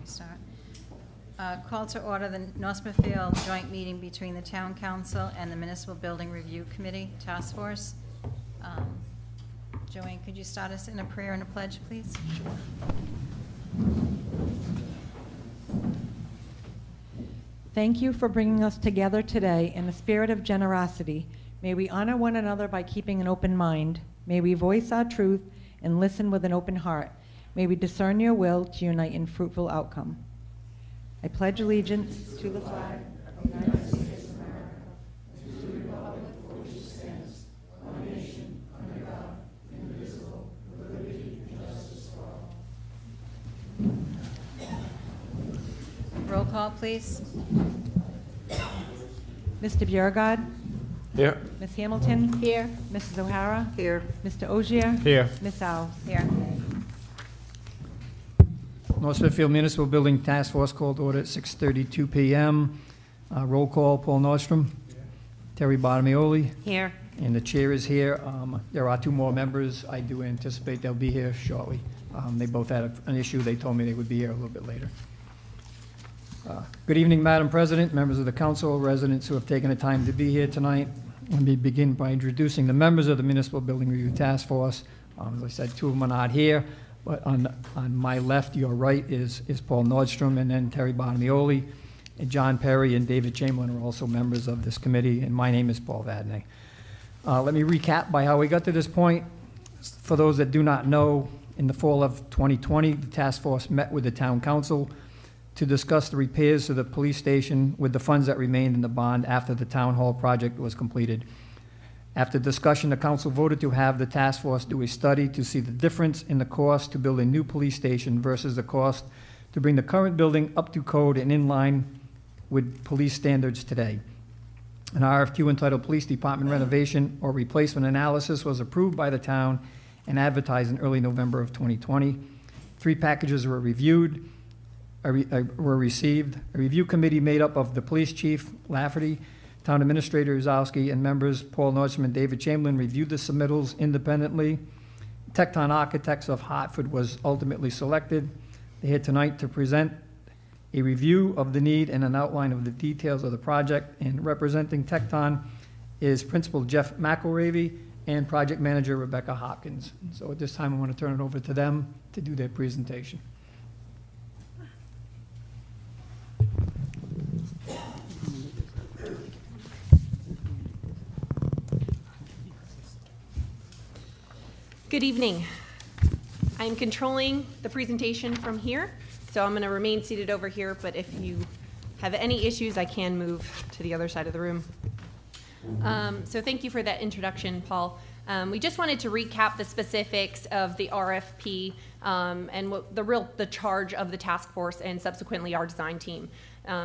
Start. Call to order the North Smithfield joint meeting between the Town Council and the Municipal Building Review Committee Task Force. Joanne, could you start us in a prayer and a pledge, please? Sure. Thank you for bringing us together today in a spirit of generosity. May we honor one another by keeping an open mind. May we voice our truth and listen with an open heart. May we discern your will to unite in fruitful outcome. I pledge allegiance to the flag of the United States of America, and to the republic for which it stands, one nation, under God, indivisible, with liberty and justice for all. Roll call, please. Mr. Bjerregaard? Here. Ms. Hamilton? Here. Mrs. O'Hara? Here. Mr. Ogier? Here. Ms. Alves? Here. North Smithfield Municipal Building Task Force called to order at 6:32 p.m. Roll call, Paul Nordstrom. Terry Bartamioli. Here. And the chair is here. There are two more members. I do anticipate they'll be here shortly. They both had an issue. They told me they would be here a little bit later. Good evening, Madam President, members of the council, residents who have taken the time to be here tonight. Let me begin by introducing the members of the Municipal Building Review Task Force. As I said, two of them are not here, but on my left, your right, is Paul Nordstrom, and then Terry Bartamioli, and John Perry and David Chamberlain are also members of this committee, and my name is Paul Vadney. Let me recap by how we got to this point. For those that do not know, in the fall of 2020, the task force met with the town council to discuss the repairs to the police station with the funds that remained in the bond after the town hall project was completed. After discussion, the council voted to have the task force do a study to see the difference in the cost to build a new police station versus the cost to bring the current building up to code and in line with police standards today. An RFQ entitled Police Department Renovation or Replacement Analysis was approved by the town and advertised in early November of 2020. 3 packages were received. A review committee made up of the police chief, Lafferty, town administrator, Zowski, and members Paul Nordstrom and David Chamberlain reviewed the submittals independently. Tecton Architects of Hartford was ultimately selected. They're here tonight to present a review of the need and an outline of the details of the project. And representing Tecton is Principal Jeff McElravy and Project Manager Rebecca Hopkins. And so at this time, I want to turn it over to them to do their presentation. Good evening. I'm controlling the presentation from here, so I'm going to remain seated over here, but if you have any issues, I can move to the other side of the room. So thank you for that introduction, Paul. We just wanted to recap the specifics of the RFP and what the charge of the task force and subsequently our design team.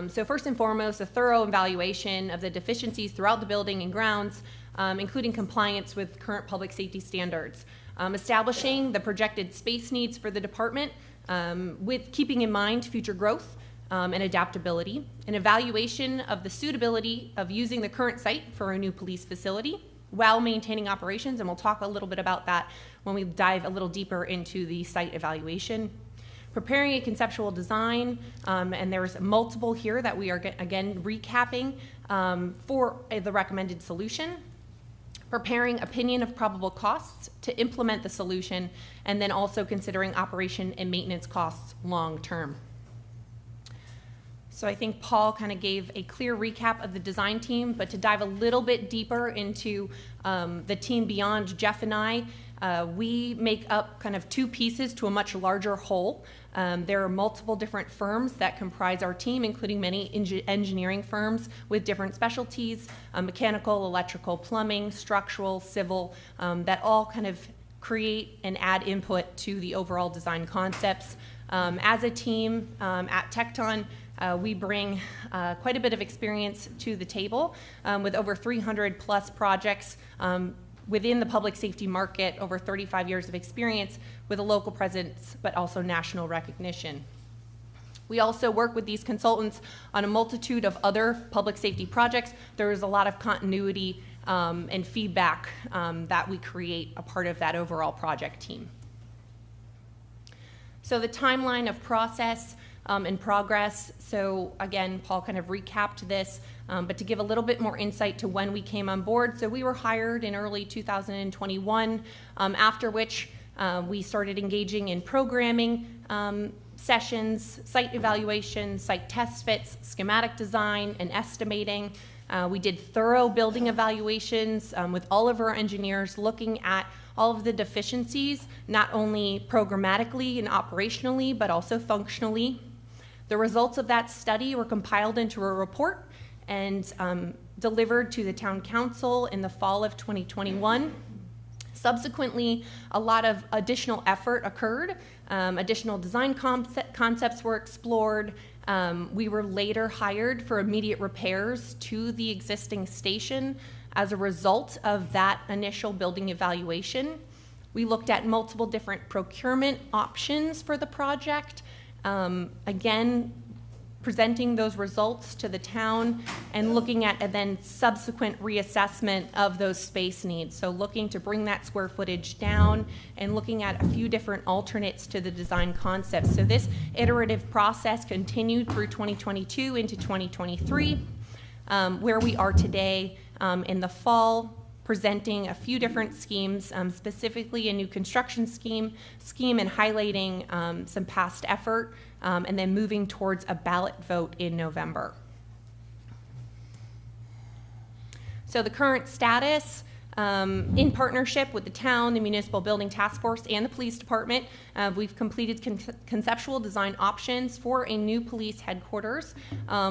So first and foremost, a thorough evaluation of the deficiencies throughout the building and grounds, including compliance with current public safety standards. Establishing the projected space needs for the department with keeping in mind future growth and adaptability, an evaluation of the suitability of using the current site for a new police facility while maintaining operations, and we'll talk a little bit about that when we dive a little deeper into the site evaluation. Preparing a conceptual design, and there's multiple here that we are again recapping for the recommended solution. Preparing opinion of probable costs to implement the solution, and then also considering operation and maintenance costs long term. So I think Paul kind of gave a clear recap of the design team, but to dive a little bit deeper into the team beyond Jeff and I, we make up kind of 2 pieces to a much larger whole. There are multiple different firms that comprise our team, including many engineering firms with different specialties, mechanical, electrical, plumbing, structural, civil, that all kind of create and add input to the overall design concepts. As a team at Tecton, we bring quite a bit of experience to the table with over 300 plus projects within the public safety market, over 35 years of experience with a local presence, but also national recognition. We also work with these consultants on a multitude of other public safety projects. There is a lot of continuity and feedback that we create a part of that overall project team. So the timeline of process, in progress. So again, Paul kind of recapped this, but to give a little bit more insight to when we came on board. So we were hired in early 2021, after which we started engaging in programming sessions, site evaluation, site test fits, schematic design, and estimating. We did thorough building evaluations with all of our engineers, looking at all of the deficiencies, not only programmatically and operationally, but also functionally. The results of that study were compiled into a report and delivered to the town council in the fall of 2021. Subsequently, a lot of additional effort occurred. Additional design concepts were explored. We were later hired for immediate repairs to the existing station as a result of that initial building evaluation. We looked at multiple different procurement options for the project. Again, presenting those results to the town and looking at a then subsequent reassessment of those space needs. So looking to bring that square footage down and looking at a few different alternates to the design concepts. So this iterative process continued through 2022 into 2023, where we are today in the fall, presenting a few different schemes, specifically a new construction scheme and highlighting some past effort, and then moving towards a ballot vote in November. So the current status, in partnership with the town, the Municipal Building Task Force, and the Police Department, we've completed conceptual design options for a new police headquarters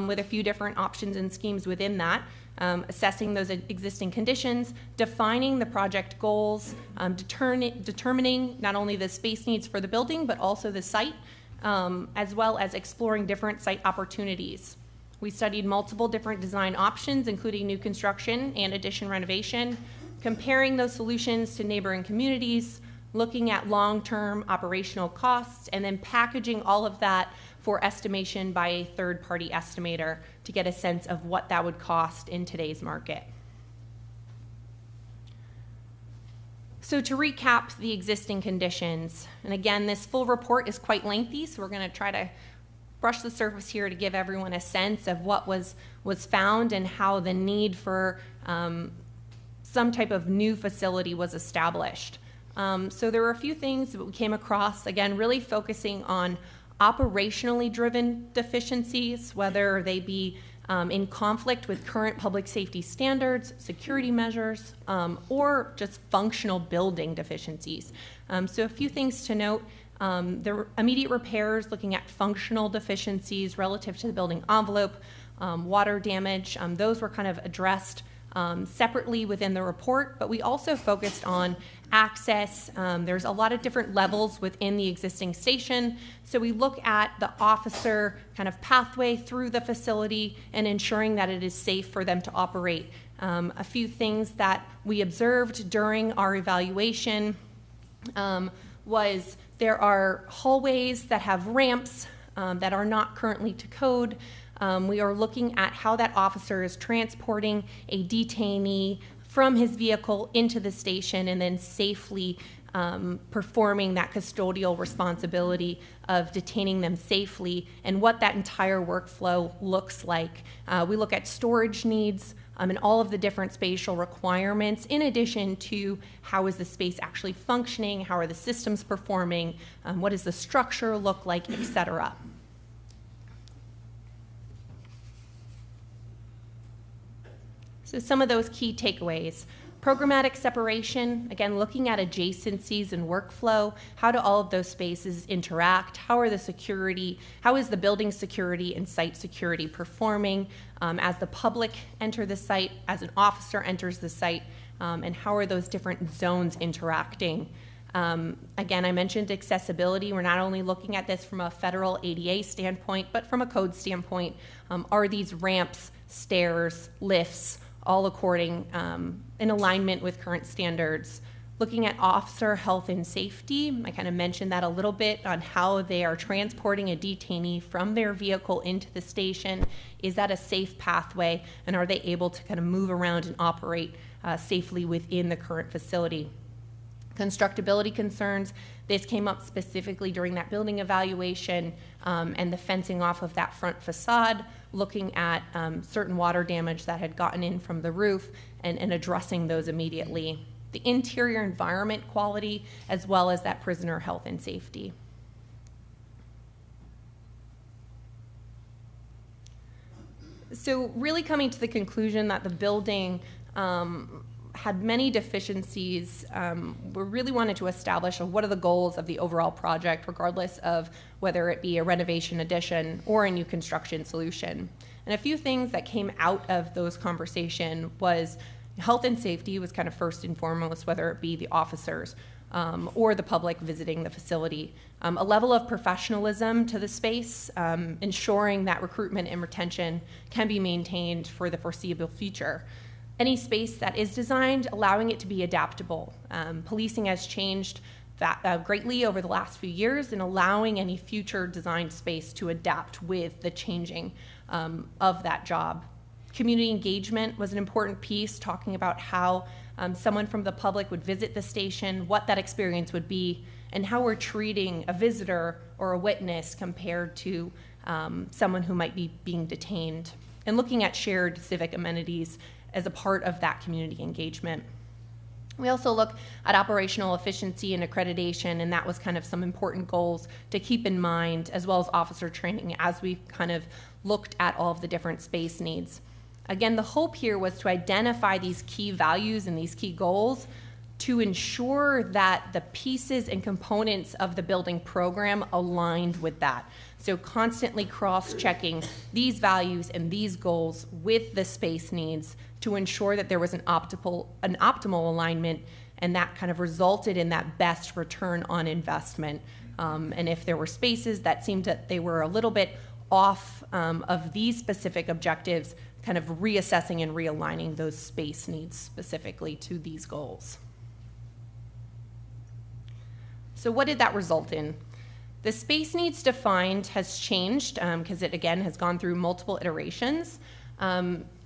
with a few different options and schemes within that. Assessing those existing conditions, defining the project goals, determining not only the space needs for the building, but also the site, as well as exploring different site opportunities. We studied multiple different design options, including new construction and addition renovation, comparing those solutions to neighboring communities, looking at long-term operational costs, and then packaging all of that for estimation by a third-party estimator to get a sense of what that would cost in today's market. So to recap the existing conditions, and again, this full report is quite lengthy, so we're going to try to brush the surface here to give everyone a sense of what was found and how the need for some type of new facility was established. So there were a few things that we came across, again, really focusing on operationally driven deficiencies, whether they be in conflict with current public safety standards, security measures, or just functional building deficiencies. So a few things to note. There were immediate repairs looking at functional deficiencies relative to the building envelope, water damage. Those were kind of addressed separately within the report, but we also focused on access. There's a lot of different levels within the existing station. So we look at the officer kind of pathway through the facility and ensuring that it is safe for them to operate. A few things that we observed during our evaluation was there are hallways that have ramps that are not currently to code. We are looking at how that officer is transporting a detainee from his vehicle into the station and then safely performing that custodial responsibility of detaining them safely and what that entire workflow looks like. We look at storage needs and all of the different spatial requirements, in addition to how is the space actually functioning, how are the systems performing, what does the structure look like, etc. So some of those key takeaways. Programmatic separation, again, looking at adjacencies and workflow. How do all of those spaces interact? How are the security, how is the building security and site security performing as the public enter the site, as an officer enters the site, and how are those different zones interacting? Again, I mentioned accessibility. We're not only looking at this from a federal ADA standpoint, but from a code standpoint. Are these ramps, stairs, lifts, all according in alignment with current standards? Looking at officer health and safety, I kind of mentioned that a little bit on how they are transporting a detainee from their vehicle into the station. Is that a safe pathway, and are they able to kind of move around and operate safely within the current facility? Constructability concerns, this came up specifically during that building evaluation and the fencing off of that front facade, looking at certain water damage that had gotten in from the roof and addressing those immediately. The interior environment quality, as well as that prisoner health and safety. So really coming to the conclusion that the building had many deficiencies. We really wanted to establish what are the goals of the overall project, regardless of whether it be a renovation addition or a new construction solution. And a few things that came out of those conversations was health and safety was kind of first and foremost, whether it be the officers or the public visiting the facility. A level of professionalism to the space, ensuring that recruitment and retention can be maintained for the foreseeable future. Any space that is designed, allowing it to be adaptable. Policing has changed greatly over the last few years, and allowing any future designed space to adapt with the changing of that job. Community engagement was an important piece, talking about how someone from the public would visit the station, what that experience would be, and how we're treating a visitor or a witness compared to someone who might be being detained, and looking at shared civic amenities as a part of that community engagement. We also look at operational efficiency and accreditation, and that was kind of some important goals to keep in mind, as well as officer training as we kind of looked at all of the different space needs. Again, the hope here was to identify these key values and these key goals to ensure that the pieces and components of the building program aligned with that. So constantly cross-checking these values and these goals with the space needs to ensure that there was an optimal alignment, and that kind of resulted in that best return on investment. And if there were spaces that seemed that they were a little bit off of these specific objectives, kind of reassessing and realigning those space needs specifically to these goals. So what did that result in? The space needs defined has changed because it, again, has gone through multiple iterations.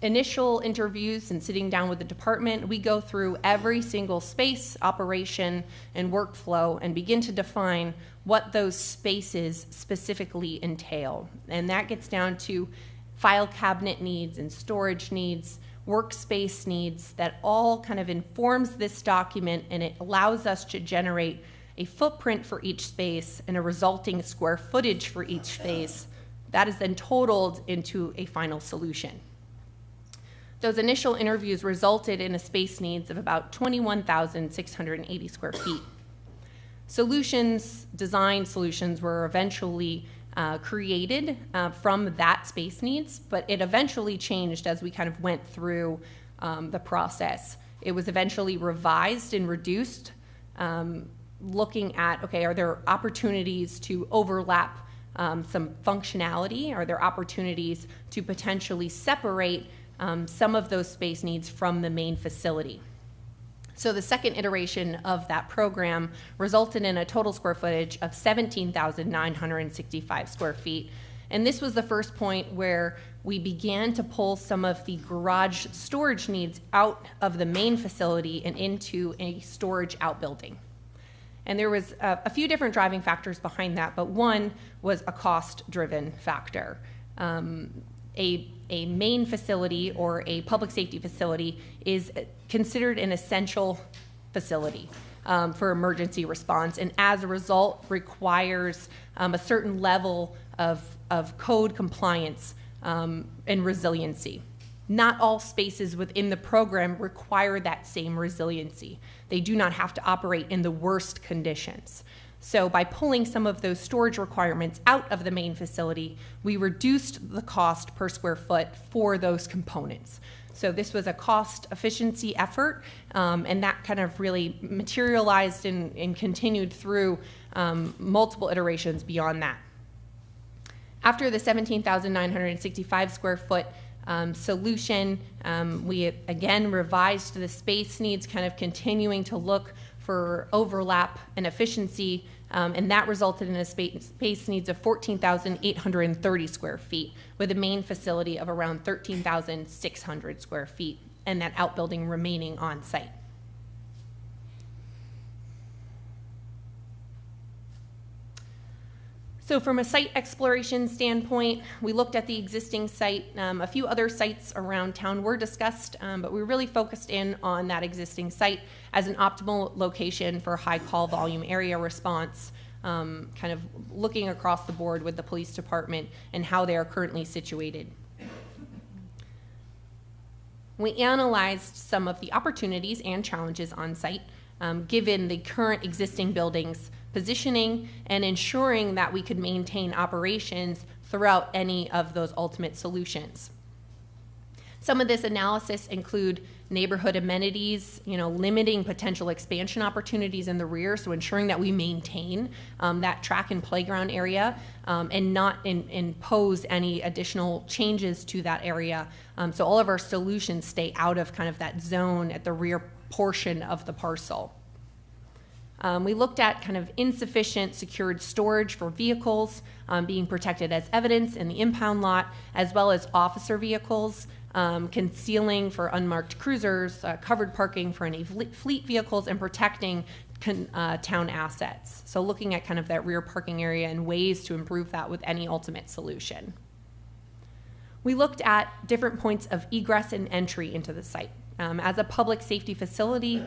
Initial interviews and sitting down with the department, we go through every single space, operation, and workflow and begin to define what those spaces specifically entail. And that gets down to file cabinet needs and storage needs, workspace needs, that all kind of informs this document, and it allows us to generate a footprint for each space and a resulting square footage for each space that is then totaled into a final solution. Those initial interviews resulted in a space needs of about 21,680 square feet. Design solutions were eventually created from that space needs, but it eventually changed as we kind of went through the process. It was eventually revised and reduced, looking at, okay, are there opportunities to overlap some functionality? Are there opportunities to potentially separate some of those space needs from the main facility? So the second iteration of that program resulted in a total square footage of 17,965 square feet. And this was the first point where we began to pull some of the garage storage needs out of the main facility and into a storage outbuilding. And there was a few different driving factors behind that, but one was a cost-driven factor. A main facility or a public safety facility is considered an essential facility for emergency response, and as a result requires a certain level of code compliance and resiliency. Not all spaces within the program require that same resiliency. They do not have to operate in the worst conditions. So by pulling some of those storage requirements out of the main facility, we reduced the cost per square foot for those components. So this was a cost efficiency effort, and that kind of really materialized and continued through multiple iterations beyond that. After the 17,965 square foot solution, we again revised the space needs, kind of continuing to look for overlap and efficiency, and that resulted in a space needs of 14,830 square feet, with a main facility of around 13,600 square feet, and that outbuilding remaining on site. So from a site exploration standpoint, we looked at the existing site. A few other sites around town were discussed, but we really focused in on that existing site as an optimal location for high call volume area response, kind of looking across the board with the police department and how they are currently situated. We analyzed some of the opportunities and challenges on site, given the current existing buildings positioning and ensuring that we could maintain operations throughout any of those ultimate solutions. Some of this analysis include neighborhood amenities, limiting potential expansion opportunities in the rear, so ensuring that we maintain that track and playground area and not impose any additional changes to that area. So all of our solutions stay out of kind of that zone at the rear portion of the parcel. We looked at kind of insufficient secured storage for vehicles being protected as evidence in the impound lot, as well as officer vehicles, concealing for unmarked cruisers, covered parking for any fleet vehicles, and protecting town assets. So looking at kind of that rear parking area and ways to improve that with any ultimate solution. We looked at different points of egress and entry into the site. As a public safety facility,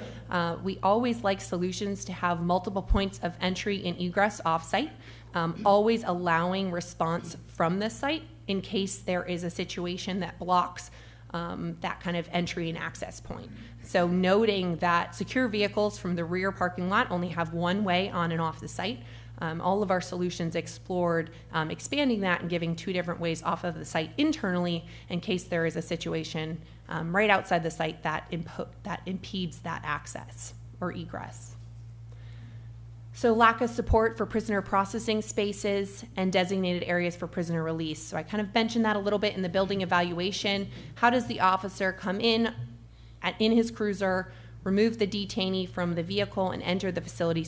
we always like solutions to have multiple points of entry and egress off-site, always allowing response from the site in case there is a situation that blocks that kind of entry and access point. So noting that secure vehicles from the rear parking lot only have one way on and off the site. All of our solutions explored expanding that and giving two different ways off of the site internally in case there is a situation right outside the site that impedes that access or egress. So lack of support for prisoner processing spaces and designated areas for prisoner release. So I kind of mentioned that a little bit in the building evaluation. How does the officer come in his cruiser, remove the detainee from the vehicle, and enter the facility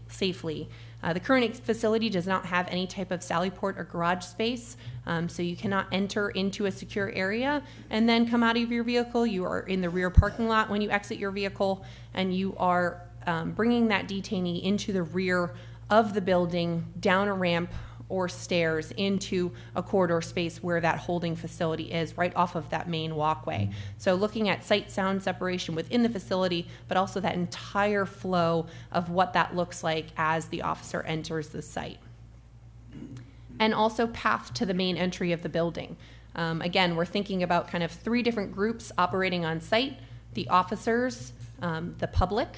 safely? The current facility does not have any type of sally port or garage space, so you cannot enter into a secure area and then come out of your vehicle. You are in the rear parking lot when you exit your vehicle, and you are bringing that detainee into the rear of the building, down a ramp or stairs into a corridor space where that holding facility is, right off of that main walkway. So looking at sight sound separation within the facility, but also that entire flow of what that looks like as the officer enters the site. And also path to the main entry of the building. Again, we're thinking about kind of three different groups operating on site: the officers, the public,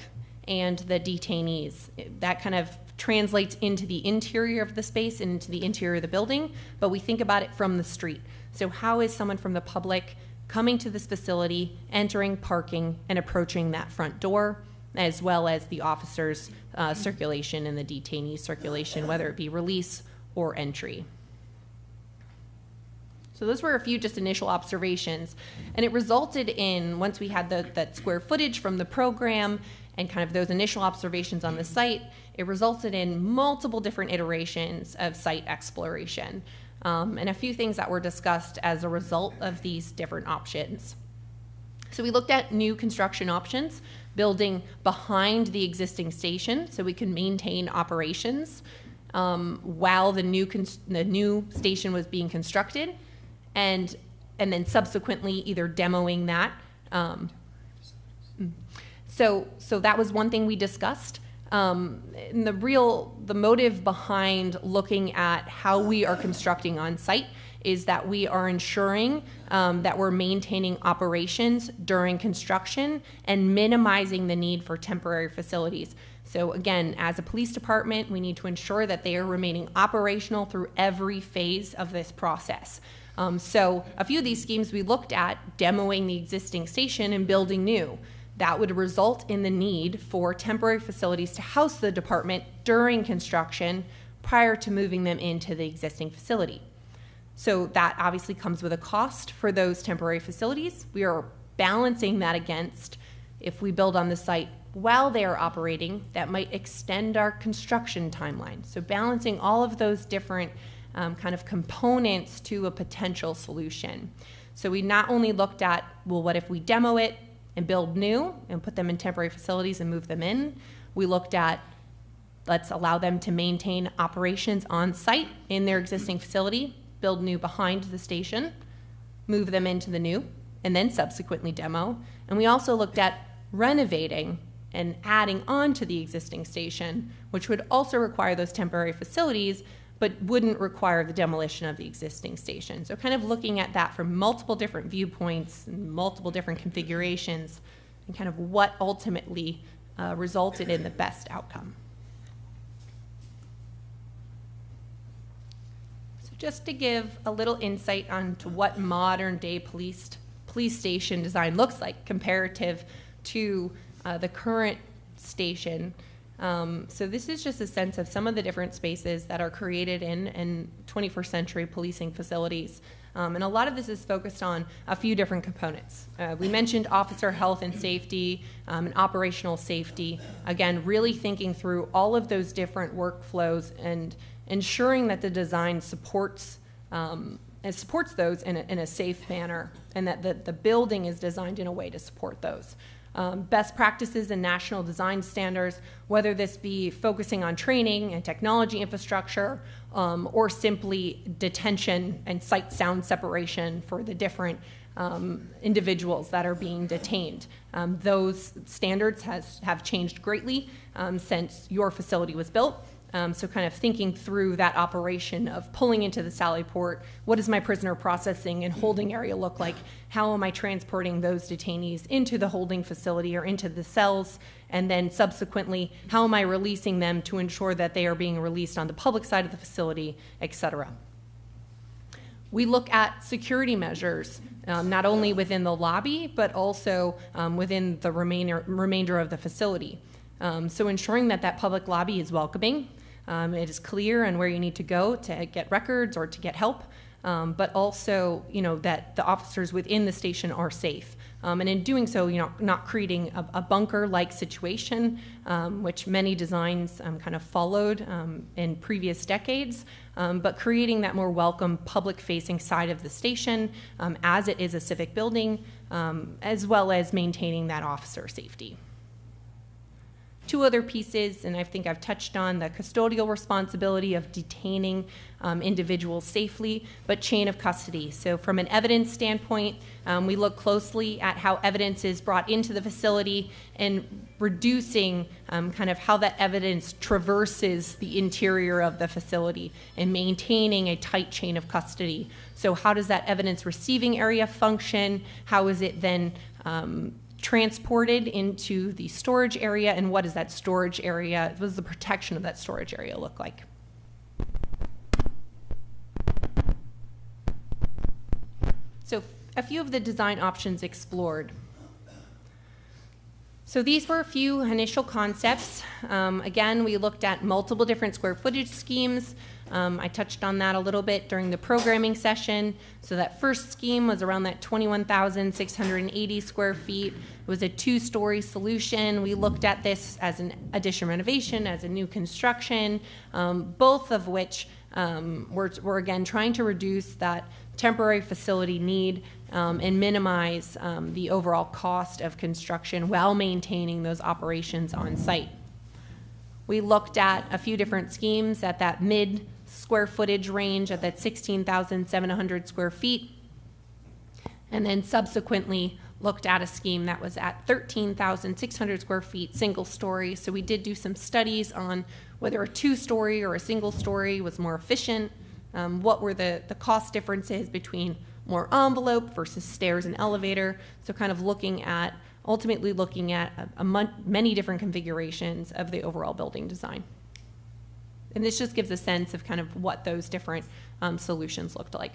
and the detainees. That kind of translates into the interior of the space and into the interior of the building, but we think about it from the street. So how is someone from the public coming to this facility, entering, parking, and approaching that front door, as well as the officers' circulation and the detainee circulation, whether it be release or entry. So those were a few just initial observations, and it resulted in, once we had that square footage from the program and kind of those initial observations on the site, it resulted in multiple different iterations of site exploration, and a few things that were discussed as a result of these different options. So we looked at new construction options, building behind the existing station so we can maintain operations while the new station was being constructed, and then subsequently either demoing that. So that was one thing we discussed. And the motive behind looking at how we are constructing on site is that we are ensuring that we're maintaining operations during construction and minimizing the need for temporary facilities. So again, as a police department, we need to ensure that they are remaining operational through every phase of this process. So a few of these schemes we looked at demoing the existing station and building new. That would result in the need for temporary facilities to house the department during construction prior to moving them into the existing facility. So that obviously comes with a cost for those temporary facilities. We are balancing that against, if we build on the site while they are operating, that might extend our construction timeline. So balancing all of those different kind of components to a potential solution. So we not only looked at, well, what if we demo it and build new and put them in temporary facilities and move them in? We looked at Let's allow them to maintain operations on site in their existing facility, build new behind the station, move them into the new, and then subsequently demo. And we also looked at renovating and adding on to the existing station, which would also require those temporary facilities, but wouldn't require the demolition of the existing station. So kind of looking at that from multiple different viewpoints and multiple different configurations, and kind of what ultimately resulted in the best outcome. So just to give a little insight onto what modern day police station design looks like comparative to the current station. So this is just a sense of some of the different spaces that are created in 21st century policing facilities. And a lot of this is focused on a few different components. We mentioned officer health and safety and operational safety. Again, really thinking through all of those different workflows and ensuring that the design supports those in a safe manner, and that the building is designed in a way to support those. Best practices and national design standards, whether this be focusing on training and technology infrastructure, or simply detention and sight sound separation for the different individuals that are being detained. Those standards have changed greatly since your facility was built. So kind of thinking through that operation of pulling into the Sally Port, what does my prisoner processing and holding area look like? How am I transporting those detainees into the holding facility or into the cells? And then subsequently, how am I releasing them to ensure that they are being released on the public side of the facility, et cetera. We look at security measures, not only within the lobby, but also within the remainder of the facility. So ensuring that public lobby is welcoming, it is clear on where you need to go to get records or to get help, but also, that the officers within the station are safe. And in doing so, not creating a bunker-like situation, which many designs kind of followed in previous decades, but creating that more welcome public-facing side of the station as it is a civic building, as well as maintaining that officer safety. Two other pieces, and I think I've touched on the custodial responsibility of detaining individuals safely, but chain of custody. So from an evidence standpoint, we look closely at how evidence is brought into the facility and reducing kind of how that evidence traverses the interior of the facility and maintaining a tight chain of custody. So how does that evidence receiving area function? How is it then transported into the storage area, and what does that storage area, what does the protection of that storage area look like? So a few of the design options explored. So these were a few initial concepts. Again, we looked at multiple different square footage schemes. I touched on that a little bit during the programming session. So that first scheme was around that 21,680 square feet. It was a 2-story solution. We looked at this as an addition renovation, as a new construction, both of which were again trying to reduce that temporary facility need and minimize the overall cost of construction while maintaining those operations on site. We looked at a few different schemes at that mid square footage range at that 16,700 square feet, and then subsequently looked at a scheme that was at 13,600 square feet, single story. So we did do some studies on whether a 2-story or a single story was more efficient, what were the cost differences between more envelope versus stairs and elevator. So kind of ultimately looking at many different configurations of the overall building design. And this just gives a sense of kind of what those different solutions looked like.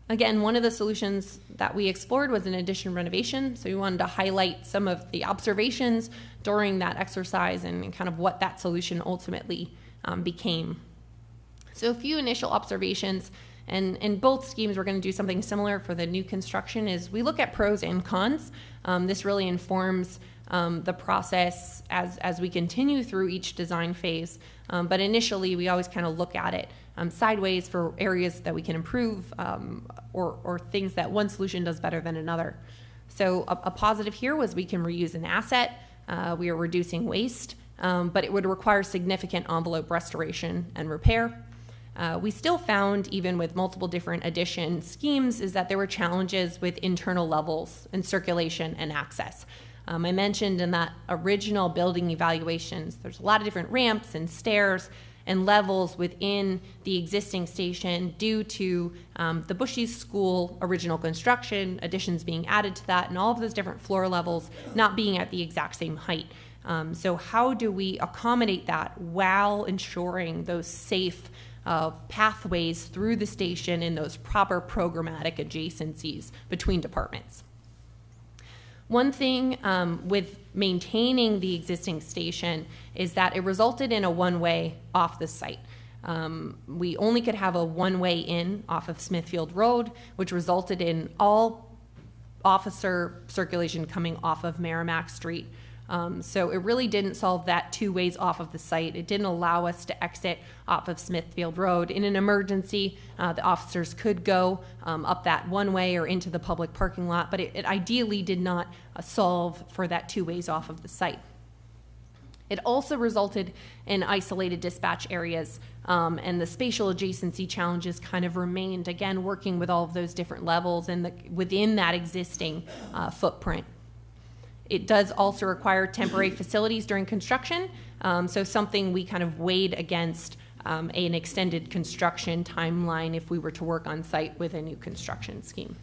Again, one of the solutions that we explored was an addition renovation. So we wanted to highlight some of the observations during that exercise and kind of what that solution ultimately became. So a few initial observations, and in both schemes we're going to do something similar for the new construction, is we look at pros and cons. This really informs the process as we continue through each design phase. But initially we always kind of look at it sideways for areas that we can improve or things that one solution does better than another. So a positive here was we can reuse an asset. We are reducing waste, but it would require significant envelope restoration and repair. We still found, even with multiple different addition schemes, is that there were challenges with internal levels and circulation and access. I mentioned in that original building evaluations, there's a lot of different ramps and stairs and levels within the existing station due to the Bushy's School original construction, additions being added to that, and all of those different floor levels not being at the exact same height. So how do we accommodate that while ensuring those safe pathways through the station and those proper programmatic adjacencies between departments? One thing with maintaining the existing station is that it resulted in a one-way off the site. We only could have a one-way in off of Smithfield Road, which resulted in all officer circulation coming off of Merrimack Street. So it really didn't solve that two ways off of the site. It didn't allow us to exit off of Smithfield Road. In an emergency, the officers could go up that one way or into the public parking lot, but it ideally did not solve for that two ways off of the site. It also resulted in isolated dispatch areas, and the spatial adjacency challenges kind of remained, again, working with all of those different levels and within that existing footprint. It does also require temporary facilities during construction, so something we kind of weighed against an extended construction timeline if we were to work on site with a new construction scheme.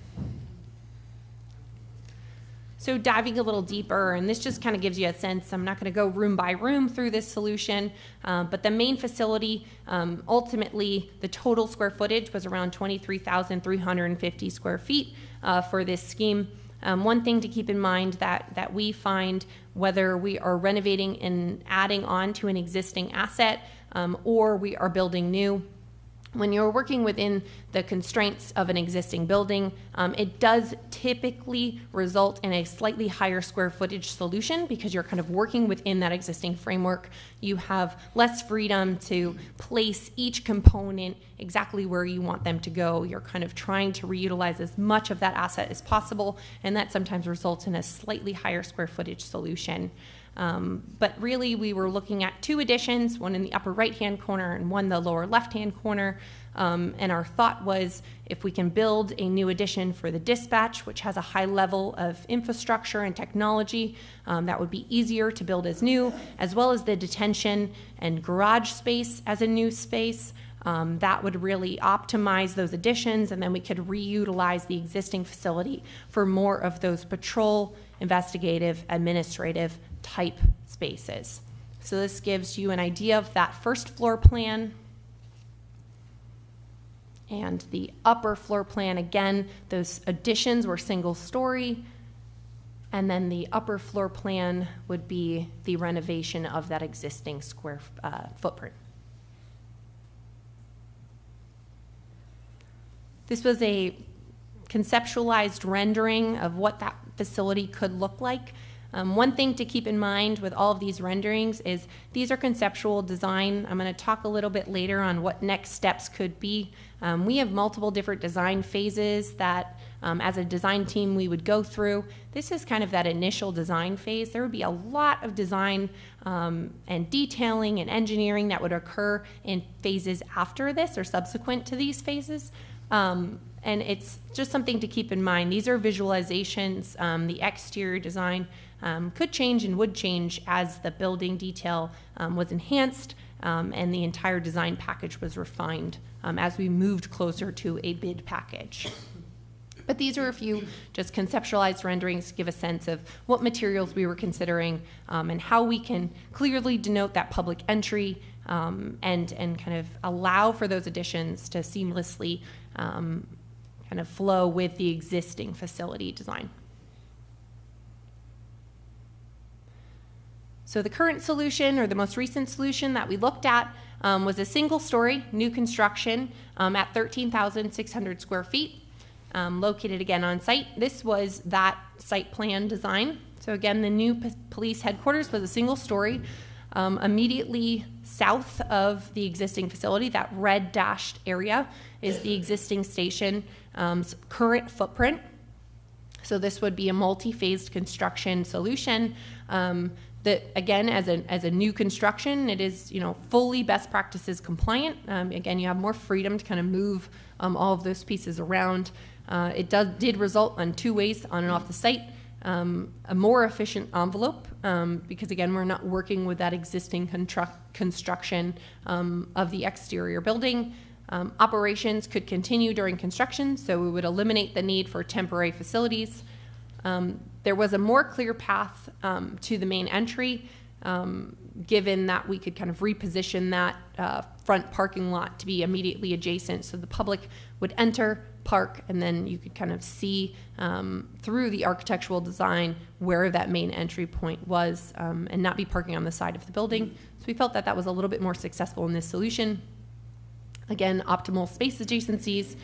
So diving a little deeper, and this just kind of gives you a sense, I'm not going to go room by room through this solution, but the main facility, ultimately the total square footage was around 23,350 square feet for this scheme. One thing to keep in mind that we find, whether we are renovating and adding on to an existing asset or we are building new, when you're working within the constraints of an existing building, it does typically result in a slightly higher square footage solution because you're kind of working within that existing framework. You have less freedom to place each component exactly where you want them to go. You're kind of trying to reutilize as much of that asset as possible, and that sometimes results in a slightly higher square footage solution. But really, we were looking at two additions, one in the upper right-hand corner and one in the lower left-hand corner. And our thought was, if we can build a new addition for the dispatch, which has a high level of infrastructure and technology, that would be easier to build as new, as well as the detention and garage space as a new space. That would really optimize those additions, and then we could reutilize the existing facility for more of those patrol, investigative, administrative type spaces. So this gives you an idea of that first floor plan. And the upper floor plan, again, those additions were single story. And then the upper floor plan would be the renovation of that existing square footprint. This was a conceptualized rendering of what that facility could look like. One thing to keep in mind with all of these renderings is these are conceptual design. I'm going to talk a little bit later on what next steps could be. We have multiple different design phases that as a design team we would go through. This is kind of that initial design phase. There would be a lot of design and detailing and engineering that would occur in phases after this or subsequent to these phases. And it's just something to keep in mind. These are visualizations. The exterior design could change and would change as the building detail was enhanced and the entire design package was refined as we moved closer to a bid package. But these are a few just conceptualized renderings to give a sense of what materials we were considering and how we can clearly denote that public entry and kind of allow for those additions to seamlessly kind of flow with the existing facility design. So the current solution, or the most recent solution that we looked at, was a single story, new construction at 13,600 square feet, located again on site. This was that site plan design. So again, the new police headquarters was a single story, immediately south of the existing facility. That red dashed area is the existing station current footprint. So this would be a multi-phased construction solution that, again, as a new construction, it is, fully best practices compliant. Again, you have more freedom to kind of move all of those pieces around. It did result on 2 ways on and off the site. A more efficient envelope, because again, we're not working with that existing construction of the exterior building. Operations could continue during construction, so we would eliminate the need for temporary facilities. There was a more clear path to the main entry, given that we could kind of reposition that front parking lot to be immediately adjacent, so the public would enter, park, and then you could kind of see through the architectural design where that main entry point was, and not be parking on the side of the building. So we felt that that was a little bit more successful in this solution. Again, optimal space adjacencies.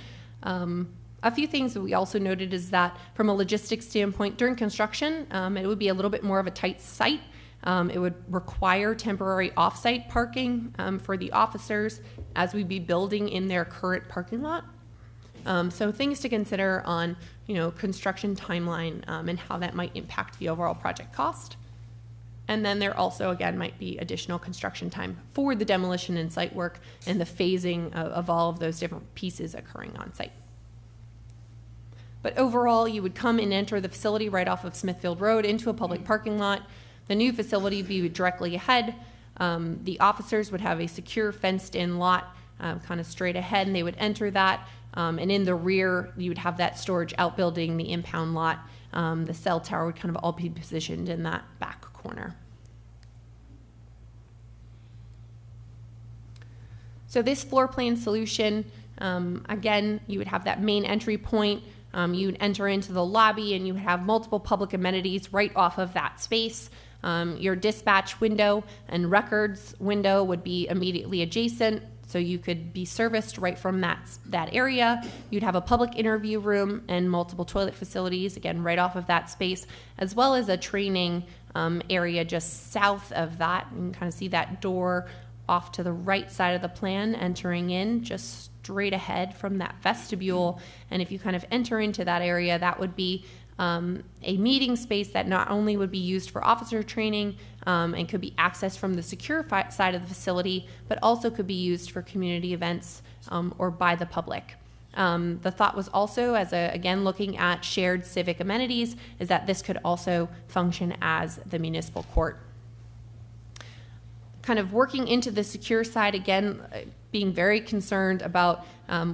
A few things that we also noted is that from a logistics standpoint, during construction, it would be a little bit more of a tight site. It would require temporary off-site parking for the officers as we'd be building in their current parking lot. So things to consider on, construction timeline and how that might impact the overall project cost. And then there also, again, might be additional construction time for the demolition and site work and the phasing of all of those different pieces occurring on site. But overall, you would come and enter the facility right off of Smithfield Road into a public parking lot. The new facility would be directly ahead. The officers would have a secure fenced-in lot kind of straight ahead, and they would enter that. And in the rear, you would have that storage outbuilding, the impound lot. The cell tower would kind of all be positioned in that back corner. So this floor plan solution, again, you would have that main entry point. You would enter into the lobby, and you would have multiple public amenities right off of that space. Your dispatch window and records window would be immediately adjacent, so you could be serviced right from that area. You'd have a public interview room and multiple toilet facilities, again, right off of that space, as well as a training area just south of that. You can kind of see that door off to the right side of the plan, entering in just straight ahead from that vestibule. And if you kind of enter into that area, that would be a meeting space that not only would be used for officer training and could be accessed from the secure side of the facility, but also could be used for community events or by the public. The thought was also, again, looking at shared civic amenities, is that this could also function as the municipal court. Kind of working into the secure side, again, being very concerned about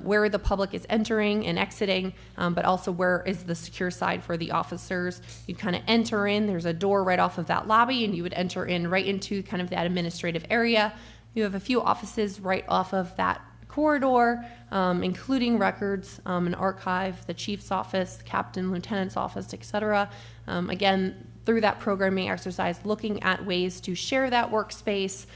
where the public is entering and exiting, but also where is the secure side for the officers. You'd kind of enter in, there's a door right off of that lobby, and you would enter in right into kind of that administrative area. You have a few offices right off of that corridor, including records, an archive, the chief's office, the captain, lieutenant's office, etc. Again, through that programming exercise, looking at ways to share that workspace,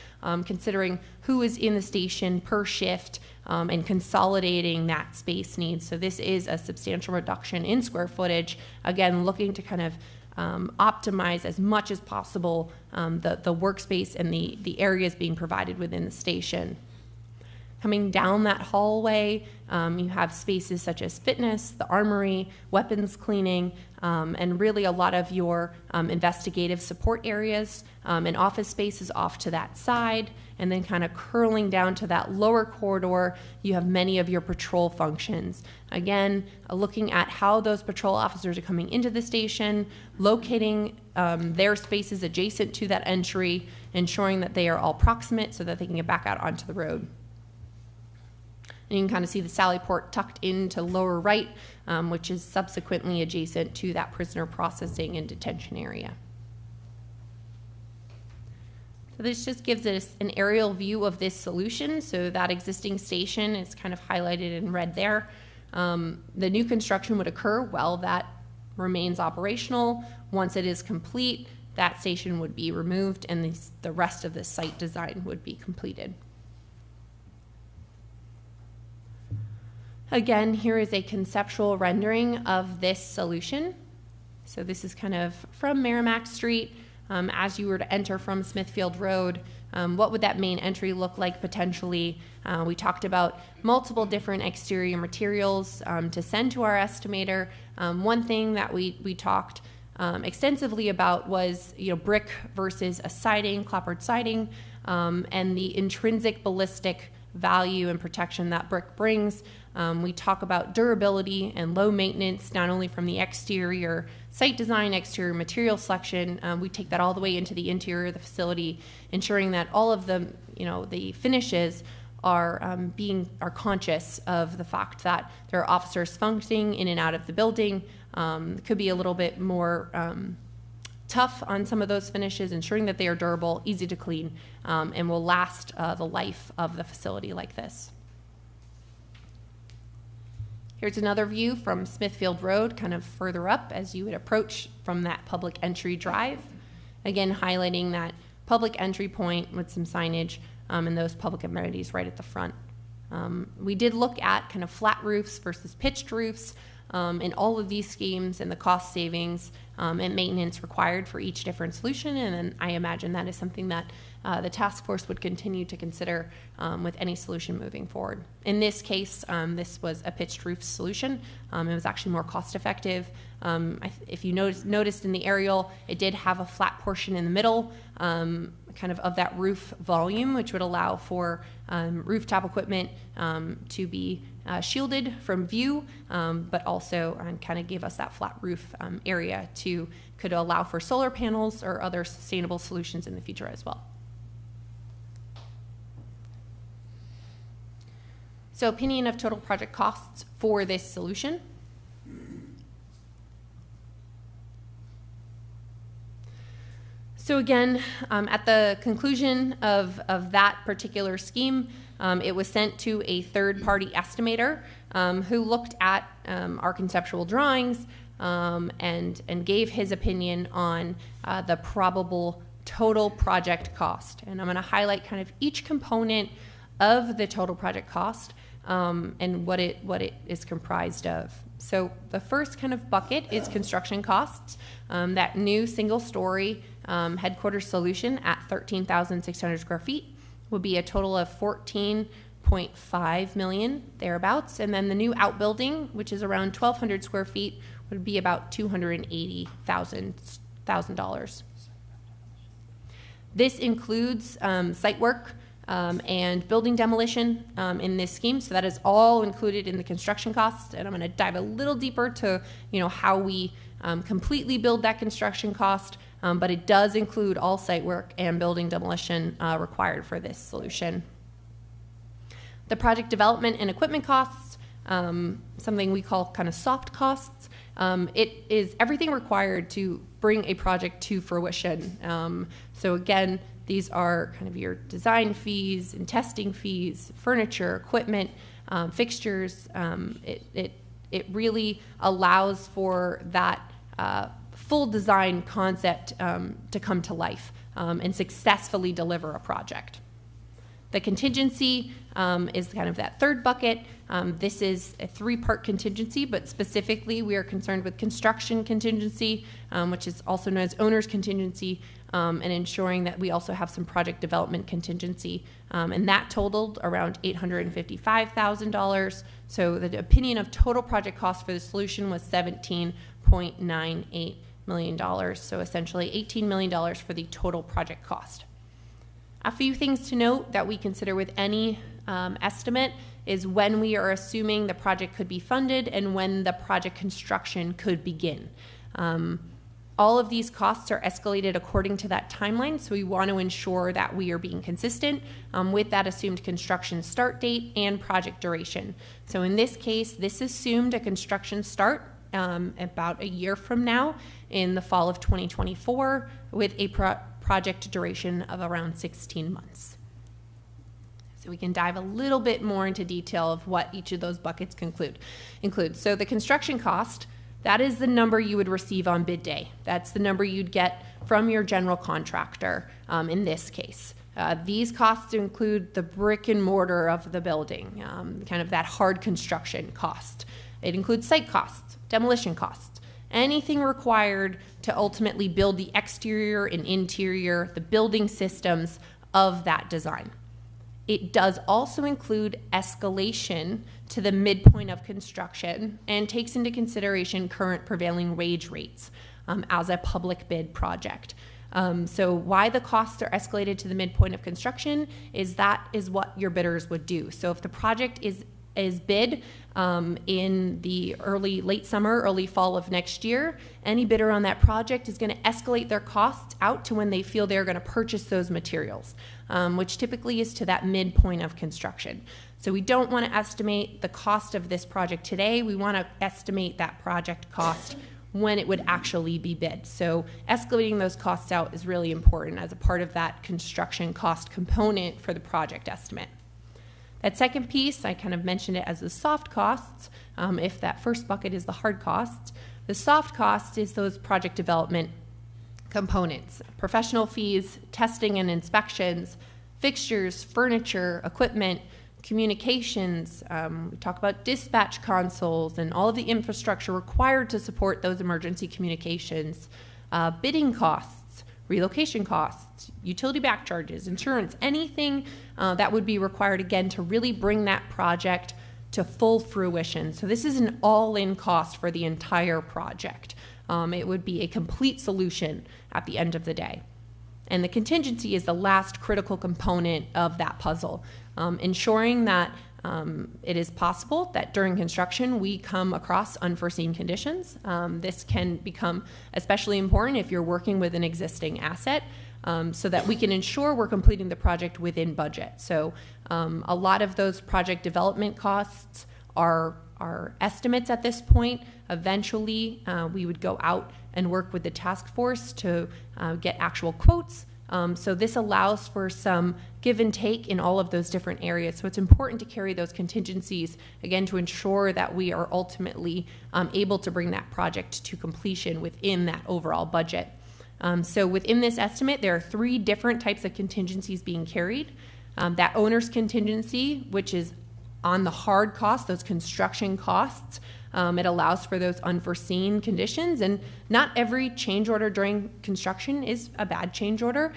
considering who is in the station per shift, and consolidating that space needs. So this is a substantial reduction in square footage. Again, looking to kind of optimize as much as possible the workspace and the areas being provided within the station. Coming down that hallway, you have spaces such as fitness, the armory, weapons cleaning, and really a lot of your investigative support areas, and office spaces off to that side. And then kind of curling down to that lower corridor, you have many of your patrol functions. Again, looking at how those patrol officers are coming into the station, locating their spaces adjacent to that entry, ensuring that they are all proximate so that they can get back out onto the road. And you can kind of see the sally port tucked into lower right, which is subsequently adjacent to that prisoner processing and detention area. So this just gives us an aerial view of this solution. So that existing station is kind of highlighted in red there. The new construction would occur while that remains operational. Once it is complete, that station would be removed and the rest of the site design would be completed. Again, here is a conceptual rendering of this solution. So this is kind of from Merrimack Street. as you were to enter from Smithfield Road, what would that main entry look like potentially? We talked about multiple different exterior materials to send to our estimator. One thing that we talked extensively about was brick versus a siding, clapboard siding, and the intrinsic ballistic value and protection that brick brings. We talk about durability and low maintenance, not only from the exterior site design, exterior material selection. We take that all the way into the interior of the facility, ensuring that all of the the finishes are conscious of the fact that there are officers functioning in and out of the building. Could be a little bit more tough on some of those finishes, ensuring that they are durable, easy to clean, and will last the life of the facility like this. Here's another view from Smithfield Road, kind of further up as you would approach from that public entry drive. Again, highlighting that public entry point with some signage and those public amenities right at the front. We did look at kind of flat roofs versus pitched roofs in all of these schemes and the cost savings and maintenance required for each different solution. And then I imagine that is something that the task force would continue to consider with any solution moving forward. In this case, this was a pitched roof solution. It was actually more cost effective. If you noticed in the aerial, it did have a flat portion in the middle, kind of that roof volume, which would allow for rooftop equipment to be shielded from view, but also kind of gave us that flat roof area could allow for solar panels or other sustainable solutions in the future as well. So, opinion of total project costs for this solution. So again, at the conclusion of that particular scheme, it was sent to a third-party estimator who looked at our conceptual drawings and gave his opinion on the probable total project cost. And I'm going to highlight kind of each component of the total project cost and what it is comprised of. So the first kind of bucket is construction costs. That new single-story headquarters solution at 13,600 square feet would be a total of $14.5 million thereabouts, and then the new outbuilding, which is around 1,200 square feet, would be about $280,000. This includes site work and building demolition in this scheme, so that is all included in the construction costs. And I'm going to dive a little deeper to how we completely build that construction cost. But it does include all site work and building demolition required for this solution. The project development and equipment costs, something we call kind of soft costs. It is everything required to bring a project to fruition. So again, these are kind of your design fees and testing fees, furniture, equipment, fixtures. It really allows for that full design concept to come to life and successfully deliver a project. The contingency is kind of that third bucket. This is a three-part contingency, but specifically we are concerned with construction contingency, which is also known as owner's contingency, and ensuring that we also have some project development contingency. And that totaled around $855,000. So the opinion of total project cost for the solution was $17.98 million. So essentially $18 million for the total project cost. A few things to note that we consider with any estimate is when we are assuming the project could be funded and when the project construction could begin. All of these costs are escalated according to that timeline, so we want to ensure that we are being consistent with that assumed construction start date and project duration. So in this case, this assumed a construction start about a year from now in the fall of 2024 with a project duration of around 16 months. So we can dive a little bit more into detail of what each of those buckets include. So the construction cost, that is the number you would receive on bid day. That's the number you'd get from your general contractor in this case. These costs include the brick and mortar of the building, kind of that hard construction cost. It includes site costs, demolition costs, anything required to ultimately build the exterior and interior, the building systems of that design. It does also include escalation to the midpoint of construction and takes into consideration current prevailing wage rates as a public bid project. So why the costs are escalated to the midpoint of construction is that is what your bidders would do. So if the project is bid in the late summer, early fall of next year, any bidder on that project is going to escalate their costs out to when they feel they're going to purchase those materials, which typically is to that midpoint of construction. So we don't want to estimate the cost of this project today. We want to estimate that project cost when it would actually be bid. So escalating those costs out is really important as a part of that construction cost component for the project estimate. That second piece, I kind of mentioned it as the soft costs. If that first bucket is the hard costs, the soft cost is those project development components: professional fees, testing and inspections, fixtures, furniture, equipment, communications. We talk about dispatch consoles and all of the infrastructure required to support those emergency communications, bidding costs, relocation costs, utility back charges, insurance, anything that would be required, again, to really bring that project to full fruition. So this is an all-in cost for the entire project. It would be a complete solution at the end of the day. And the contingency is the last critical component of that puzzle, ensuring that it is possible that during construction we come across unforeseen conditions. This can become especially important if you're working with an existing asset, so that we can ensure we're completing the project within budget. So a lot of those project development costs are estimates at this point. Eventually, we would go out and work with the task force to get actual quotes. So this allows for some give and take in all of those different areas. So it's important to carry those contingencies, again, to ensure that we are ultimately able to bring that project to completion within that overall budget. So within this estimate, there are 3 different types of contingencies being carried. That owner's contingency, which is on the hard costs, those construction costs. It allows for those unforeseen conditions, and not every change order during construction is a bad change order.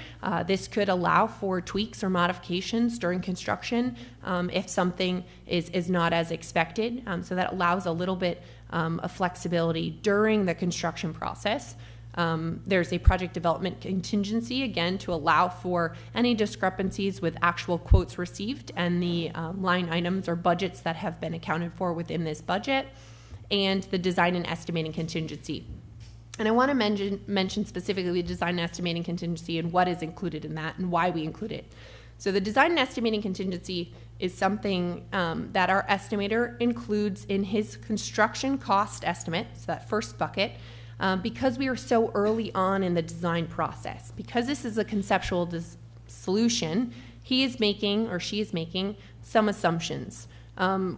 This could allow for tweaks or modifications during construction if something is not as expected. So that allows a little bit of flexibility during the construction process. There's a project development contingency, again, to allow for any discrepancies with actual quotes received and the line items or budgets that have been accounted for within this budget, and the design and estimating contingency. And I want to mention specifically the design and estimating contingency and what is included in that and why we include it. So the design and estimating contingency is something that our estimator includes in his construction cost estimate, so that first bucket, because we are so early on in the design process. Because this is a conceptual solution, he is making, or she is making, some assumptions.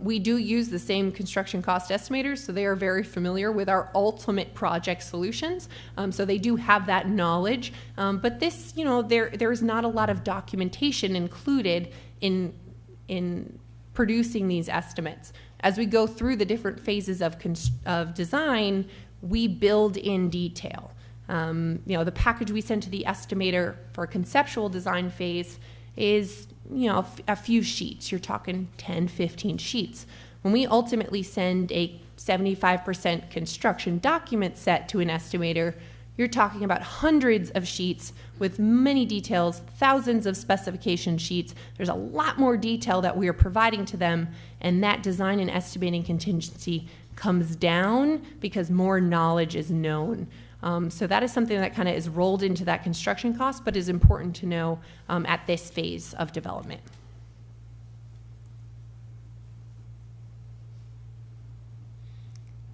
We do use the same construction cost estimators, so they are very familiar with our ultimate project solutions. So they do have that knowledge. But this, there is not a lot of documentation included in producing these estimates. As we go through the different phases of design, we build in detail. The package we send to the estimator for a conceptual design phase is a few sheets. You're talking 10, 15 sheets. When we ultimately send a 75% construction document set to an estimator, you're talking about hundreds of sheets with many details, thousands of specification sheets. There's a lot more detail that we are providing to them, and that design and estimating contingency comes down because more knowledge is known. So that is something that kind of is rolled into that construction cost, but is important to know at this phase of development.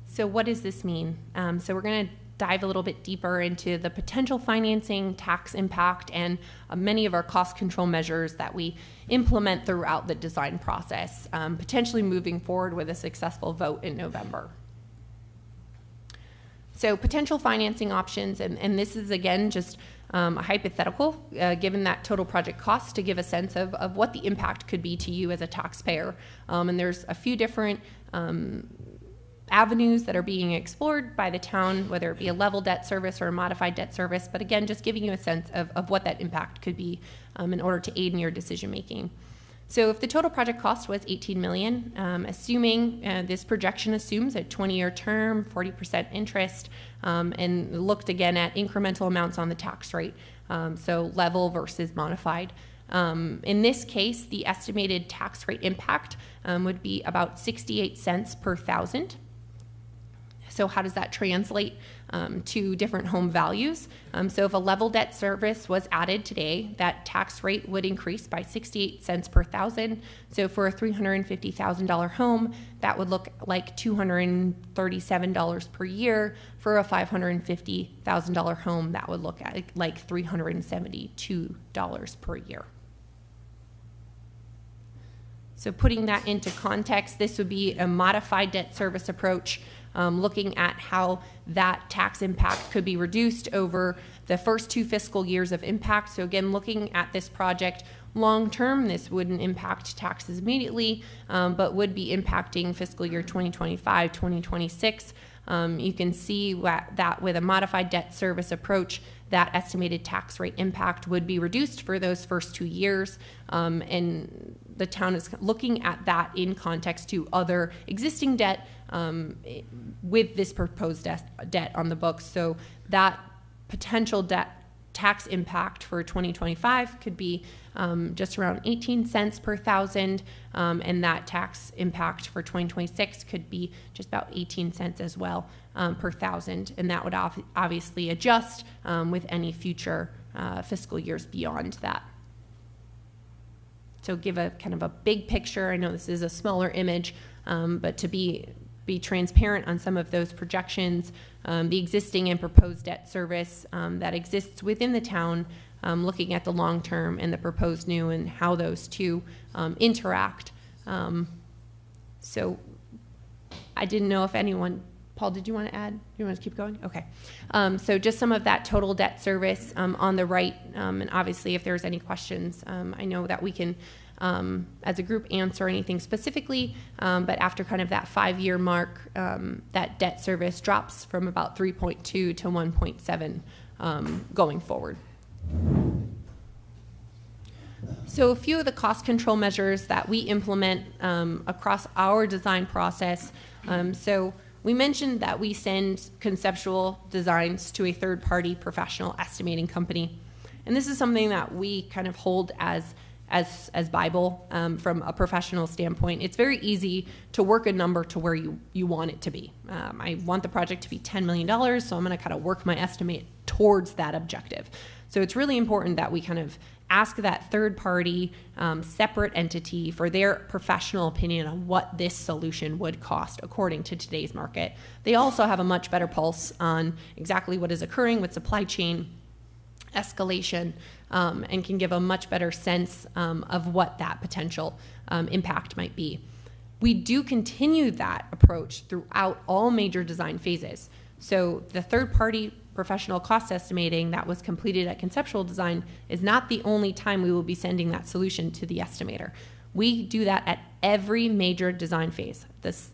So what does this mean? So we're going to dive a little bit deeper into the potential financing, tax impact, and many of our cost control measures that we implement throughout the design process, potentially moving forward with a successful vote in November. So potential financing options, and this is again just a hypothetical, given that total project cost, to give a sense of what the impact could be to you as a taxpayer. And there's a few different avenues that are being explored by the town, whether it be a level debt service or a modified debt service, but again, just giving you a sense of what that impact could be in order to aid in your decision making. So if the total project cost was $18 million, assuming this projection assumes a 20-year term, 40% interest, and looked again at incremental amounts on the tax rate, so level versus modified. In this case, the estimated tax rate impact would be about 68 cents per thousand. So how does that translate to different home values? So if a level debt service was added today, that tax rate would increase by 68 cents per thousand. So for a $350,000 home, that would look like $237 per year. For a $550,000 home, that would look at like $372 per year. So putting that into context, this would be a modified debt service approach, looking at how that tax impact could be reduced over the first 2 fiscal years of impact. So again, looking at this project long term, this wouldn't impact taxes immediately, but would be impacting fiscal year 2025, 2026. You can see that with a modified debt service approach, that estimated tax rate impact would be reduced for those first 2 years. And the town is looking at that in context to other existing debt with this proposed debt on the books. So that potential debt tax impact for 2025 could be just around 18 cents per thousand, and that tax impact for 2026 could be just about 18 cents as well per thousand, and that would obviously adjust with any future fiscal years beyond that. So give a kind of a big picture. I know this is a smaller image, but to be transparent on some of those projections, the existing and proposed debt service that exists within the town, looking at the long term and the proposed new and how those two interact. So I didn't know if anyone, Paul, did you want to add? Do you want to keep going? Okay. So just some of that total debt service on the right, and obviously if there's any questions, I know that we can as a group answer anything specifically, but after kind of that 5-year mark, that debt service drops from about 3.2 to 1.7 going forward. So a few of the cost control measures that we implement across our design process. So we mentioned that we send conceptual designs to a third-party professional estimating company. And this is something that we kind of hold as Bible from a professional standpoint. It's very easy to work a number to where you want it to be. I want the project to be $10 million, so I'm going to kind of work my estimate towards that objective. So it's really important that we kind of ask that third party separate entity for their professional opinion on what this solution would cost according to today's market. They also have a much better pulse on exactly what is occurring with supply chain escalation, and can give a much better sense of what that potential impact might be. We do continue that approach throughout all major design phases. So the third-party professional cost estimating that was completed at conceptual design is not the only time we will be sending that solution to the estimator. We do that at every major design phase,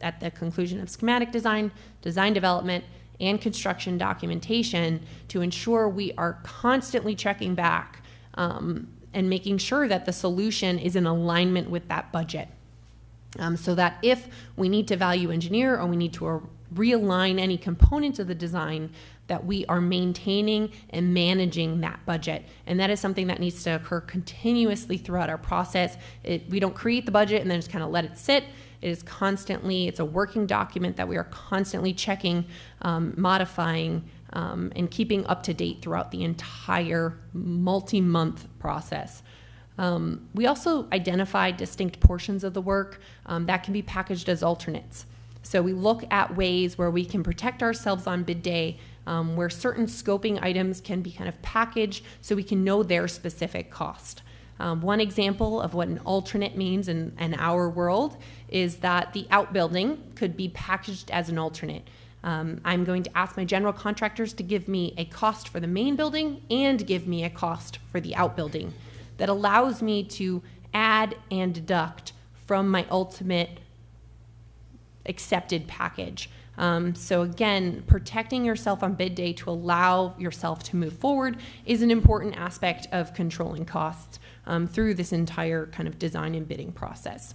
at the conclusion of schematic design, design development, and construction documentation, to ensure we are constantly checking back and making sure that the solution is in alignment with that budget. So that if we need to value engineer or we need to realign any components of the design, that we are maintaining and managing that budget. And that is something that needs to occur continuously throughout our process. We don't create the budget and then just kind of let it sit. It is constantly, it's a working document that we are constantly checking, modifying, and keeping up to date throughout the entire multi-month process. We also identify distinct portions of the work that can be packaged as alternates. So we look at ways where we can protect ourselves on bid day, where certain scoping items can be kind of packaged so we can know their specific cost. One example of what an alternate means in our world is that the outbuilding could be packaged as an alternate. I'm going to ask my general contractors to give me a cost for the main building and give me a cost for the outbuilding. That allows me to add and deduct from my ultimate accepted package. So again, protecting yourself on bid day to allow yourself to move forward is an important aspect of controlling costs through this entire kind of design and bidding process.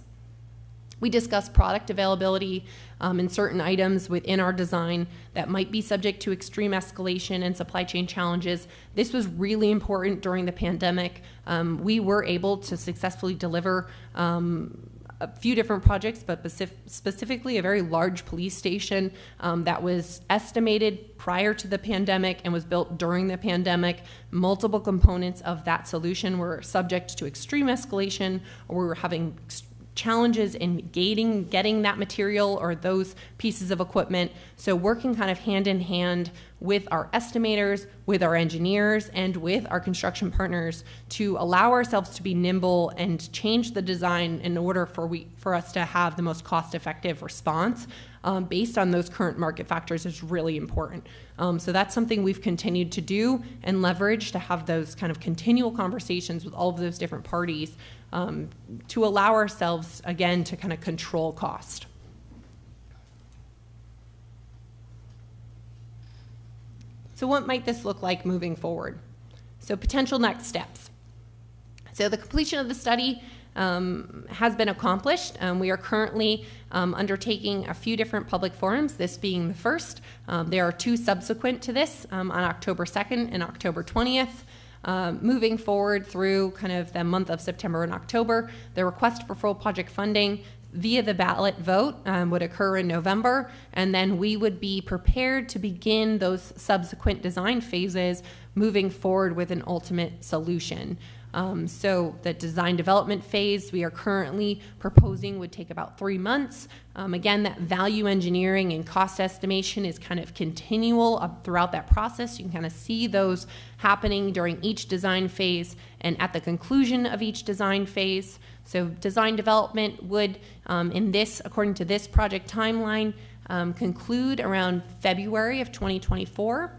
We discussed product availability and certain items within our design that might be subject to extreme escalation and supply chain challenges. This was really important during the pandemic. We were able to successfully deliver a few different projects, but specifically a very large police station that was estimated prior to the pandemic and was built during the pandemic. Multiple components of that solution were subject to extreme escalation, or we were having challenges in getting that material or those pieces of equipment. So working kind of hand in hand with our estimators, with our engineers, and with our construction partners to allow ourselves to be nimble and change the design in order for us to have the most cost-effective response based on those current market factors is really important. So that's something we've continued to do and leverage to have those kind of continual conversations with all of those different parties to allow ourselves, again, to kind of control cost. So what might this look like moving forward? So potential next steps. So the completion of the study has been accomplished. We are currently undertaking a few different public forums, this being the first. There are two subsequent to this on October 2nd and October 20th. Moving forward through kind of the month of September and October, the request for full project funding via the ballot vote would occur in November, and then we would be prepared to begin those subsequent design phases moving forward with an ultimate solution. So the design development phase we are currently proposing would take about 3 months. Again, that value engineering and cost estimation is kind of continual throughout that process. You can kind of see those happening during each design phase and at the conclusion of each design phase. So design development would, according to this project timeline, conclude around February of 2024.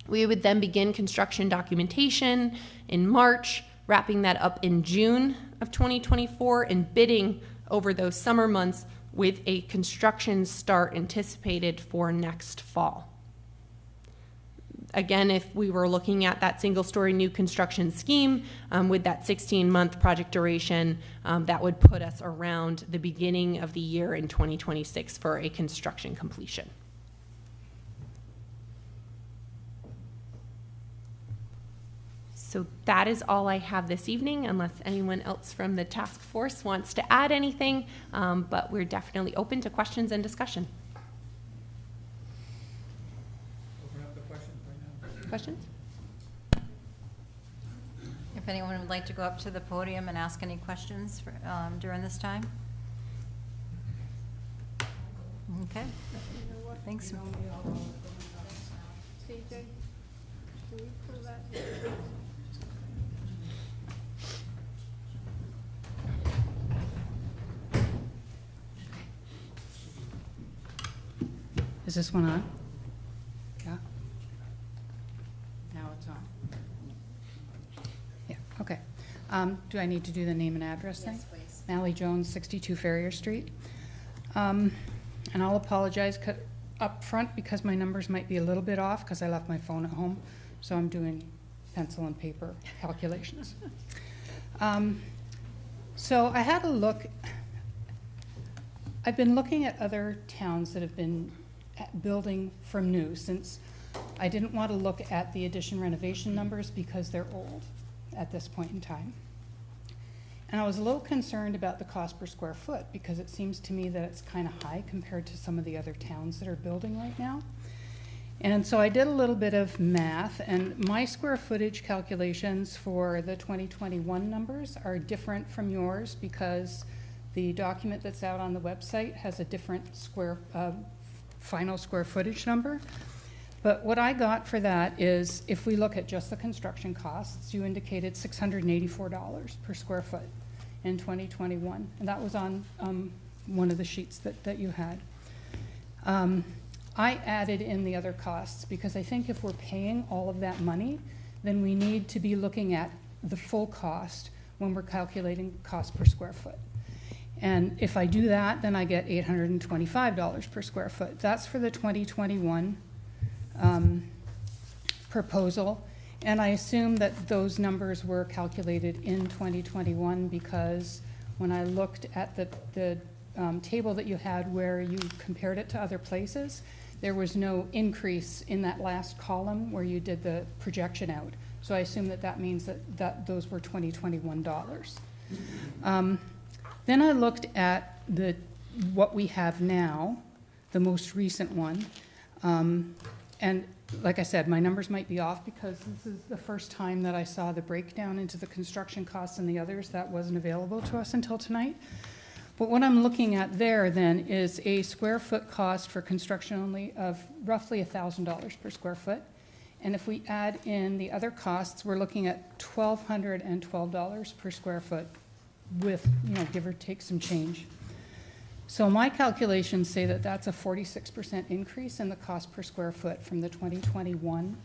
We would then begin construction documentation in March, wrapping that up in June of 2024, and bidding over those summer months with a construction start anticipated for next fall. Again, if we were looking at that single-story new construction scheme with that 16-month project duration, that would put us around the beginning of the year in 2026 for a construction completion. So that is all I have this evening, unless anyone else from the task force wants to add anything, but we're definitely open to questions and discussion. Open up the questions right now. Questions? If anyone would like to go up to the podium and ask any questions during this time? Okay. Thanks. CJ, can we pull that? Is this one on? Yeah? Now it's on. Yeah, okay. Do I need to do the name and address thing? Yes, please. Mally Jones, 62 Ferrier Street. And I'll apologize up front because my numbers might be a little bit off because I left my phone at home, so I'm doing pencil and paper calculations. So I had a look. I've been looking at other towns that have been building from new, since I didn't want to look at the addition renovation numbers because they're old at this point in time. And I was a little concerned about the cost per square foot because it seems to me that it's kind of high compared to some of the other towns that are building right now. And so I did a little bit of math, and my square footage calculations for the 2021 numbers are different from yours because the document that's out on the website has a different final square footage number. But what I got for that is, if we look at just the construction costs, you indicated $684 per square foot in 2021. And that was on one of the sheets that you had. I added in the other costs because I think if we're paying all of that money, then we need to be looking at the full cost when we're calculating cost per square foot. And if I do that, then I get $825 per square foot. That's for the 2021 proposal. And I assume that those numbers were calculated in 2021 because when I looked at the table that you had where you compared it to other places, there was no increase in that last column where you did the projection out. So I assume that that means that those were 2021 dollars. Then I looked at what we have now, the most recent one, and like I said, my numbers might be off because this is the first time that I saw the breakdown into the construction costs and the others. That wasn't available to us until tonight. But what I'm looking at there then is a square foot cost for construction only of roughly $1,000 per square foot. And if we add in the other costs, we're looking at $1,212 per square foot with, give or take some change. So my calculations say that that's a 46% increase in the cost per square foot from the 2021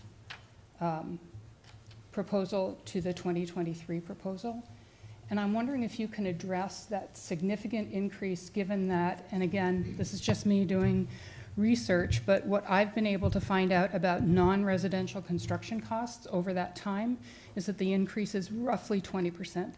proposal to the 2023 proposal. And I'm wondering if you can address that significant increase given that, and again, this is just me doing research, but what I've been able to find out about non-residential construction costs over that time is that the increase is roughly 20%.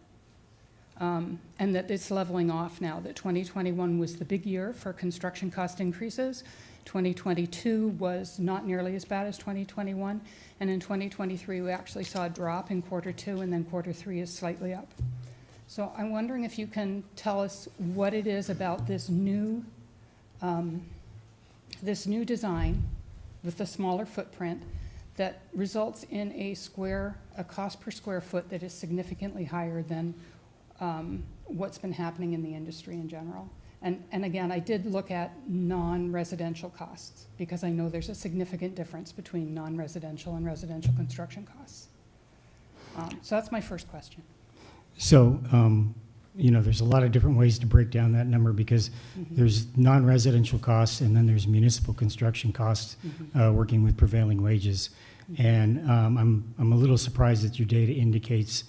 And that it's leveling off now, that 2021 was the big year for construction cost increases. 2022 was not nearly as bad as 2021. And in 2023, we actually saw a drop in Q2, and then Q3 is slightly up. So I'm wondering if you can tell us what it is about this new design with the smaller footprint that results in a cost per square foot that is significantly higher than what's been happening in the industry in general. And again, I did look at non-residential costs because I know there's a significant difference between non-residential and residential construction costs. So that's my first question. So, there's a lot of different ways to break down that number because there's non-residential costs and then there's municipal construction costs working with prevailing wages. And I'm a little surprised that your data indicates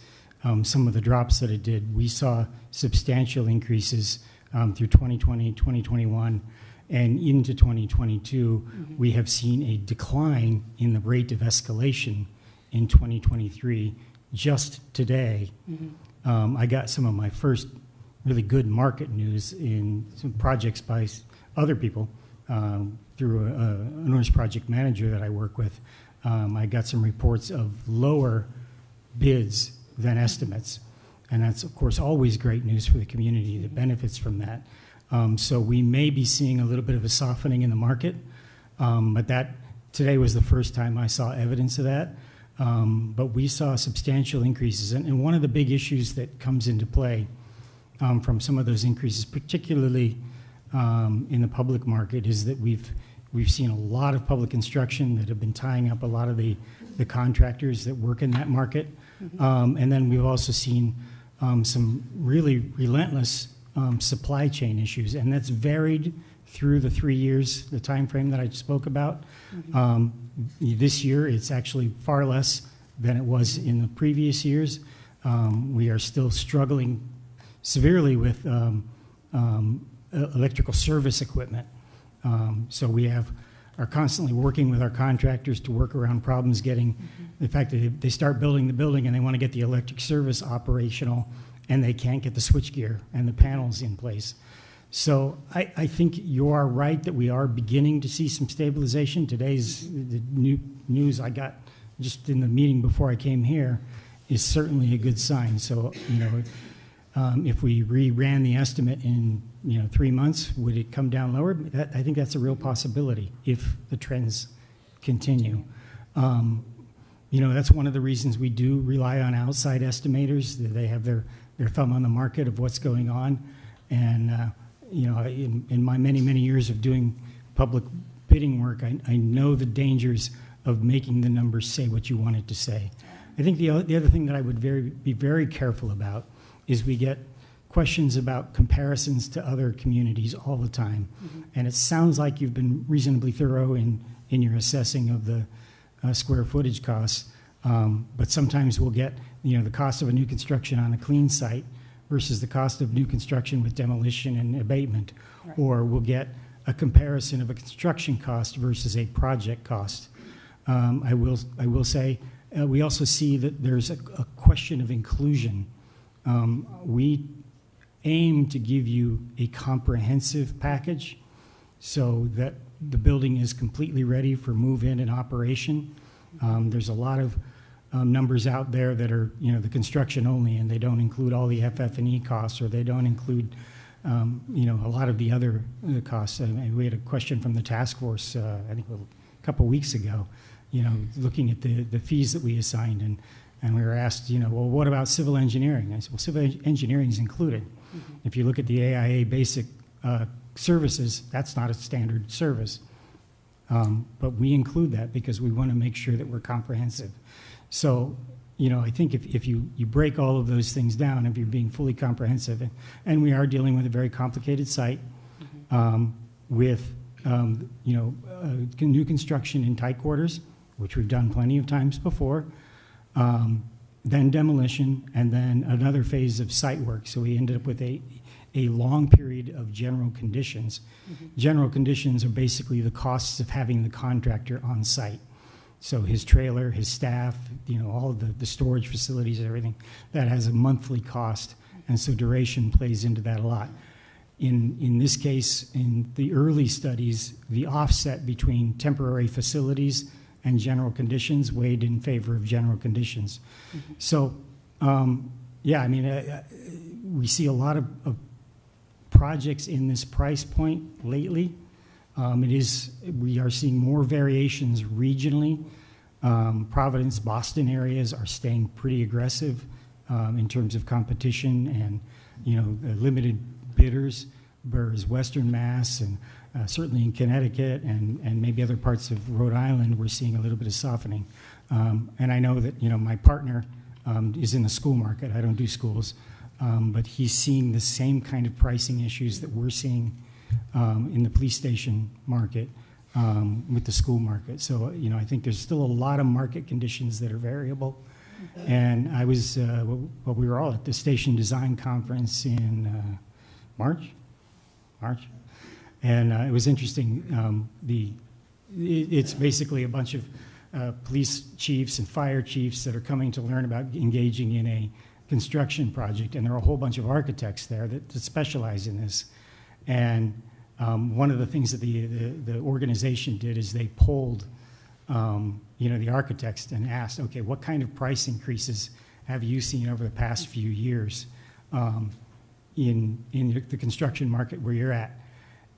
some of the drops that it did. We saw substantial increases through 2020, 2021, and into 2022. We have seen a decline in the rate of escalation in 2023. Just today, I got some of my first really good market news in some projects by other people through an owners project manager that I work with. I got some reports of lower bids than estimates. And that's, of course, always great news for the community that benefits from that. So we may be seeing a little bit of a softening in the market, but that today was the first time I saw evidence of that. But we saw substantial increases. And one of the big issues that comes into play from some of those increases, particularly in the public market, is that we've seen a lot of public construction that have been tying up a lot of the contractors that work in that market. And then we've also seen some really relentless supply chain issues, and that's varied through the 3 years, the time frame that I spoke about. This year, it's actually far less than it was in the previous years. We are still struggling severely with electrical service equipment. So we are constantly working with our contractors to work around problems getting the fact that they start building the building and they want to get the electric service operational and they can't get the switchgear and the panels in place. So I think you are right that we are beginning to see some stabilization. Today's the new news I got just in the meeting before I came here is certainly a good sign. So, if we re-ran the estimate in 3 months, would it come down lower? I think that's a real possibility if the trends continue. That's one of the reasons we do rely on outside estimators. They have their thumb on the market of what's going on. And, in my many, many years of doing public bidding work, I know the dangers of making the numbers say what you want it to say. I think the other thing that I would be very careful about is we get questions about comparisons to other communities all the time. And it sounds like you've been reasonably thorough in your assessing of the square footage costs. But sometimes we'll get, the cost of a new construction on a clean site versus the cost of new construction with demolition and abatement. Right. Or we'll get a comparison of a construction cost versus a project cost. I will say, we also see that there's a question of inclusion. We aim to give you a comprehensive package so that the building is completely ready for move-in and operation. There's a lot of numbers out there that are, the construction only, and they don't include all the FF&E costs, or they don't include, a lot of the other costs. And we had a question from the task force, I think a couple weeks ago, looking at the fees that we assigned, and we were asked, well, what about civil engineering? I said, well, civil engineering is included. Mm-hmm. If you look at the AIA basic services, that's not a standard service. But we include that because we want to make sure that we're comprehensive. So, I think if you break all of those things down, if you're being fully comprehensive, and we are dealing with a very complicated site, with, new construction in tight quarters, which we've done plenty of times before, then demolition, and then another phase of site work. So we ended up with a long period of general conditions. Mm-hmm. General conditions are basically the costs of having the contractor on site. So his trailer, his staff, all of the storage facilities and everything, that has a monthly cost. And so duration plays into that a lot. In this case, in the early studies, the offset between temporary facilities and general conditions weighed in favor of general conditions. Mm-hmm. So, we see a lot of projects in this price point lately. We are seeing more variations regionally. Providence, Boston areas are staying pretty aggressive in terms of competition and, limited bidders, whereas Western Mass and certainly in Connecticut and maybe other parts of Rhode Island, we're seeing a little bit of softening. And I know that, my partner is in the school market. I don't do schools, but he's seeing the same kind of pricing issues that we're seeing in the police station market with the school market. So, I think there's still a lot of market conditions that are variable. Mm-hmm. And I was, we were all at the Station Design Conference in March. And it was interesting. It's basically a bunch of police chiefs and fire chiefs that are coming to learn about engaging in a construction project, and there are a whole bunch of architects there that specialize in this. And one of the things that the organization did is they polled, the architects and asked, okay, what kind of price increases have you seen over the past few years in the construction market where you're at?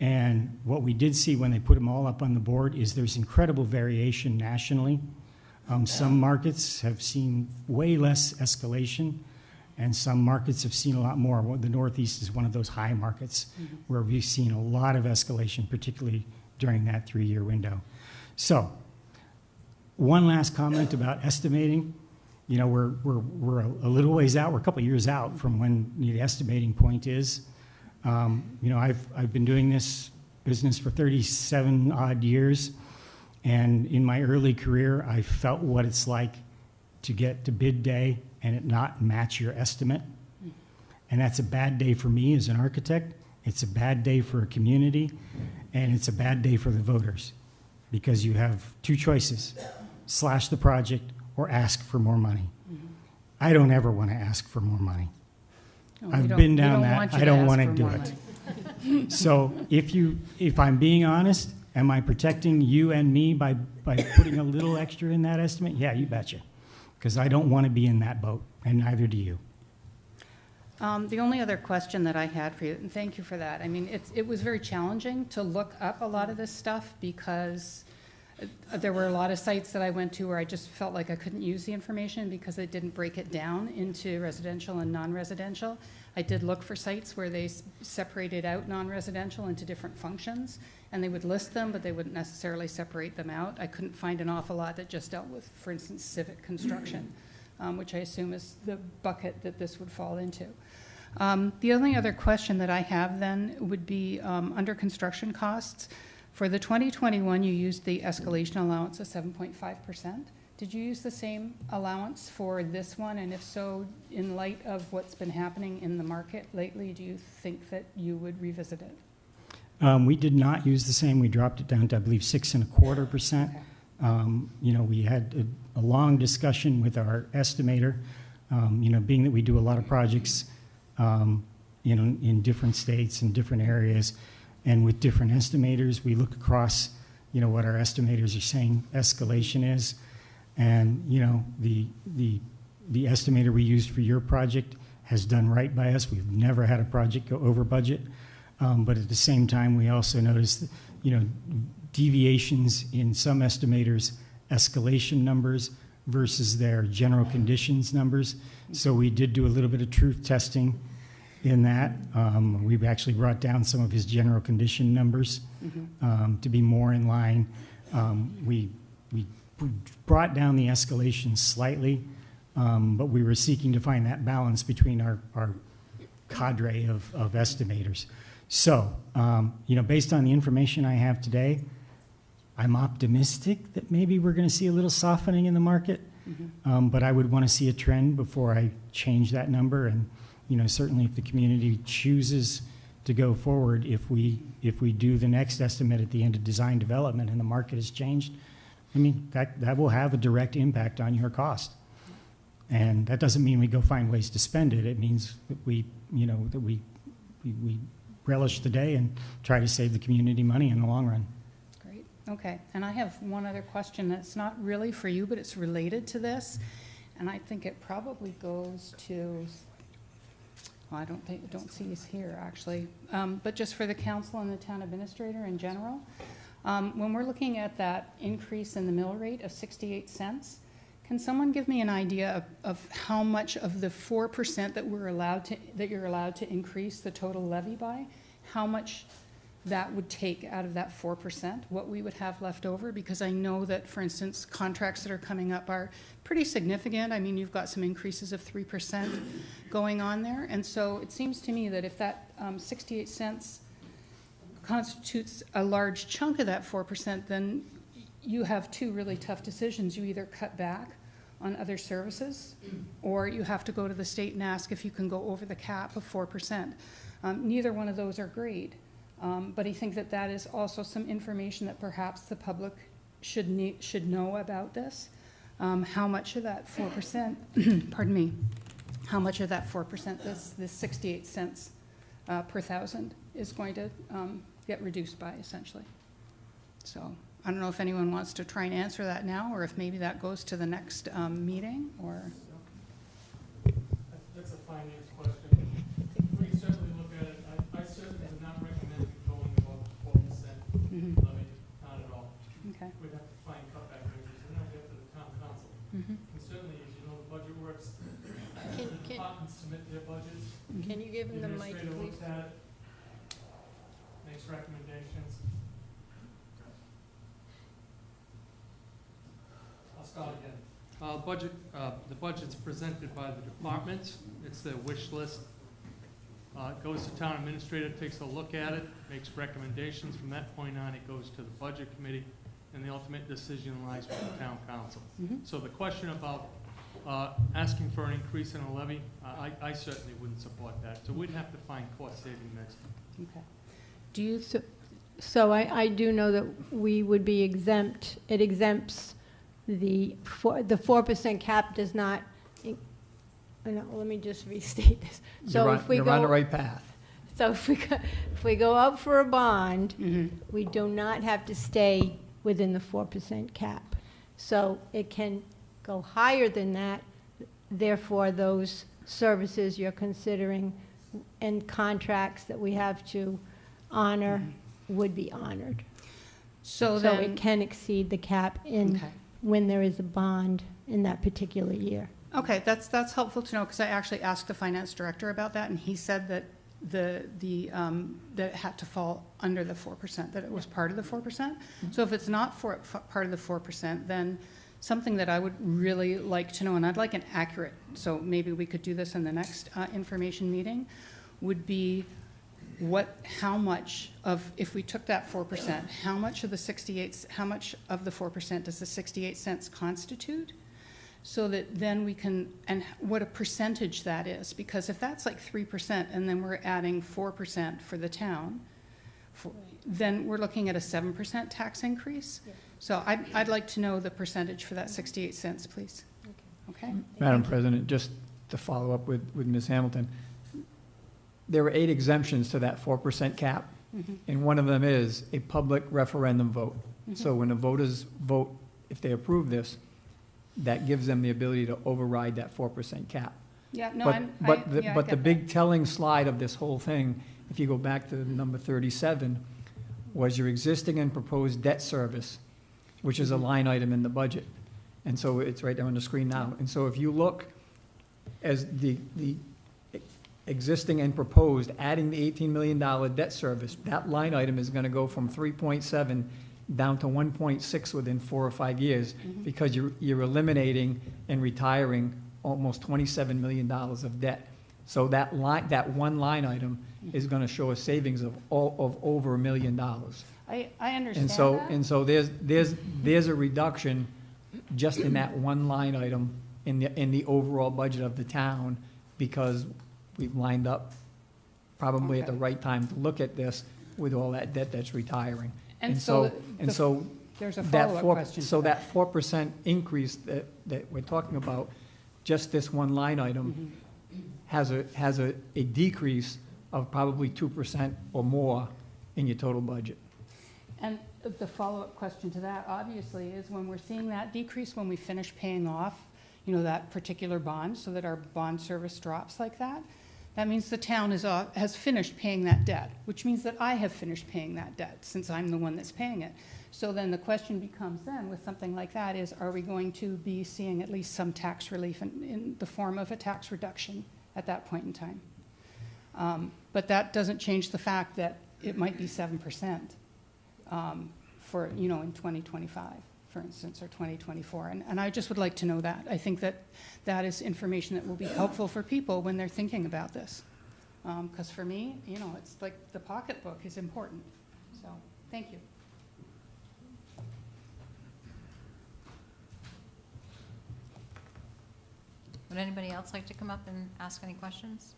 And what we did see when they put them all up on the board is there's incredible variation nationally. Some markets have seen way less escalation, and some markets have seen a lot more. The Northeast is one of those high markets where we've seen a lot of escalation, particularly during that 3-year window. So, one last comment about estimating. We're a little ways out. We're a couple years out from when the estimating point is. I've been doing this business for 37 odd years, and in my early career, I felt what it's like to get to bid day and it not match your estimate. And that's a bad day for me as an architect. It's a bad day for a community, and it's a bad day for the voters, because you have two choices: slash the project or ask for more money. Mm-hmm. I don't ever want to ask for more money. No, I've been down that. I don't want to do it. So if I'm being honest, am I protecting you and me by putting a little extra in that estimate? Yeah, you betcha. Because I don't want to be in that boat, and neither do you. The only other question that I had for you, and thank you for that. I mean, it was very challenging to look up a lot of this stuff because there were a lot of sites that I went to where I just felt like I couldn't use the information because they didn't break it down into residential and non-residential. I did look for sites where they separated out non-residential into different functions, and they would list them, but they wouldn't necessarily separate them out. I couldn't find an awful lot that just dealt with, for instance, civic construction, which I assume is the bucket that this would fall into. The only other question that I have then would be under construction costs. For the 2021, you used the escalation allowance of 7.5%. Did you use the same allowance for this one? And if so, in light of what's been happening in the market lately, do you think that you would revisit it? We did not use the same. We dropped it down to, I believe, 6.25%. Okay. You know, we had a long discussion with our estimator, you know, being that we do a lot of projects, you know, in different states and different areas, and with different estimators, we look across, you know, what our estimators are saying escalation is. And, you know, the estimator we used for your project has done right by us. We've never had a project go over budget. But at the same time, we also noticed, you know, deviations in some estimators' escalation numbers versus their general conditions numbers. So we did do a little bit of truth testing in that. We've actually brought down some of his general condition numbers to be more in line. We brought down the escalation slightly, but we were seeking to find that balance between our cadre of estimators. So, you know, based on the information I have today, I'm optimistic that maybe we're going to see a little softening in the market, but I would want to see a trend before I change that number. And, you know, certainly if the community chooses to go forward, if we do the next estimate at the end of design development and the market has changed, I mean, that will have a direct impact on your cost. And that doesn't mean we go find ways to spend it. It means that we, you know, that we relish the day and try to save the community money in the long run. Great, okay. And I have one other question that's not really for you, but it's related to this. And I think it probably goes to, well, I don't see us here actually, but just for the council and the town administrator in general. When we're looking at that increase in the mill rate of 68 cents, can someone give me an idea of how much of the 4% that you're allowed to increase the total levy by, how much that would take out of that 4%, what we would have left over? Because I know that, for instance, contracts that are coming up are pretty significant. I mean, you've got some increases of 3% going on there. And so it seems to me that if that 68 cents constitutes a large chunk of that 4%, then you have two really tough decisions. You either cut back on other services, or you have to go to the state and ask if you can go over the cap of 4%. Neither one of those are great, but I think that that is also some information that perhaps the public should know about this. How much of that 4%, pardon me, how much of that 4%, this 68 cents per thousand is going to get reduced by, essentially. So I don't know if anyone wants to try and answer that now, or if maybe that goes to the next meeting, or. That's a finance question. We can certainly look at it. I certainly would not recommend going above 4% levy, not at all. Okay. We'd have to find cutback measures, and that'd be up to the town council. And certainly, as you know, the budget works. The departments submit their budgets. Can you give him the mic, Administrator please? looks at it, makes recommendations. I'll start again. The budget's presented by the departments. It's their wish list. It goes to town administrator, takes a look at it, makes recommendations. From that point on, it goes to the budget committee, and the ultimate decision lies with the town council. So the question about asking for an increase in a levy, I certainly wouldn't support that. So we'd have to find cost-saving measures. Okay. Do you? So I do know that we would be exempt. It exempts the 4% cap does not. No, let me just restate this. So if we You're on the right path. So if we go out for a bond, we do not have to stay within the 4% cap. So it can go higher than that. Therefore, those services you're considering and contracts that we have to honor would be honored. So it can exceed the cap when there is a bond in that particular year. Okay, that's helpful to know, because I actually asked the finance director about that, and he said that that it had to fall under the 4%, that it was part of the 4%. So if it's not part of the 4%, then something that I would really like to know, and I'd like an accurate, so maybe we could do this in the next information meeting, would be how much of, if we took that 4%, how much of the 4% does the 68 cents constitute? So that then we can, and what a percentage that is, because if that's like 3% and then we're adding 4% for the town, then we're looking at a 7% tax increase. Yeah. So I'd like to know the percentage for that 68 cents, please. Okay? Madam President, just to follow up with Ms. Hamilton, there were 8 exemptions to that 4% cap, and one of them is a public referendum vote. So when the voters vote, if they approve this, that gives them the ability to override that 4% cap. Yeah, no, But I the get big telling slide of this whole thing, if you go back to number 37, was your existing and proposed debt service, which is a line item in the budget. And so it's right there on the screen now. And so if you look as the existing and proposed, adding the $18 million debt service, that line item is going to go from 3.7 down to 1.6 within 4 or 5 years, because you're eliminating and retiring almost $27 million of debt. So that one line item is going to show a savings of over $1 million. I understand that. And so there's a reduction just in that one line item in the overall budget of the town, because we've lined up probably at the right time to look at this with all that debt that's retiring. And so there's a follow-up question. So that 4% increase that we're talking about, just this one line item, has a decrease of probably 2% or more in your total budget. And the follow-up question to that, obviously, is when we're seeing that decrease, when we finish paying off, that particular bond, so that our bond service drops like that, that means the town has finished paying that debt, which means that I have finished paying that debt, since I'm the one that's paying it. So then the question becomes then, with something like that, is are we going to be seeing at least some tax relief in the form of a tax reduction at that point in time? But that doesn't change the fact that it might be 7% for, in 2025, for instance, or 2024. And I just would like to know that. I think that that is information that will be helpful for people when they're thinking about this. Because for me, it's like the pocketbook is important. So, thank you. Would anybody else like to come up and ask any questions?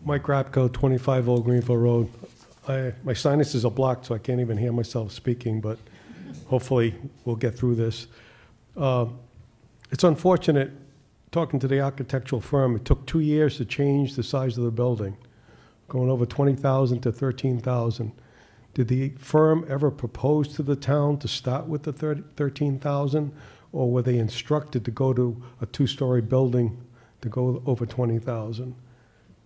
Mike Rapko, 25 Old Greenville Road. My sinuses are blocked, so I can't even hear myself speaking, but hopefully we'll get through this. It's unfortunate, talking to the architectural firm, it took 2 years to change the size of the building, going over 20,000 to 13,000. Did the firm ever propose to the town to start with the 13,000, or were they instructed to go to a 2-story building to go over 20,000?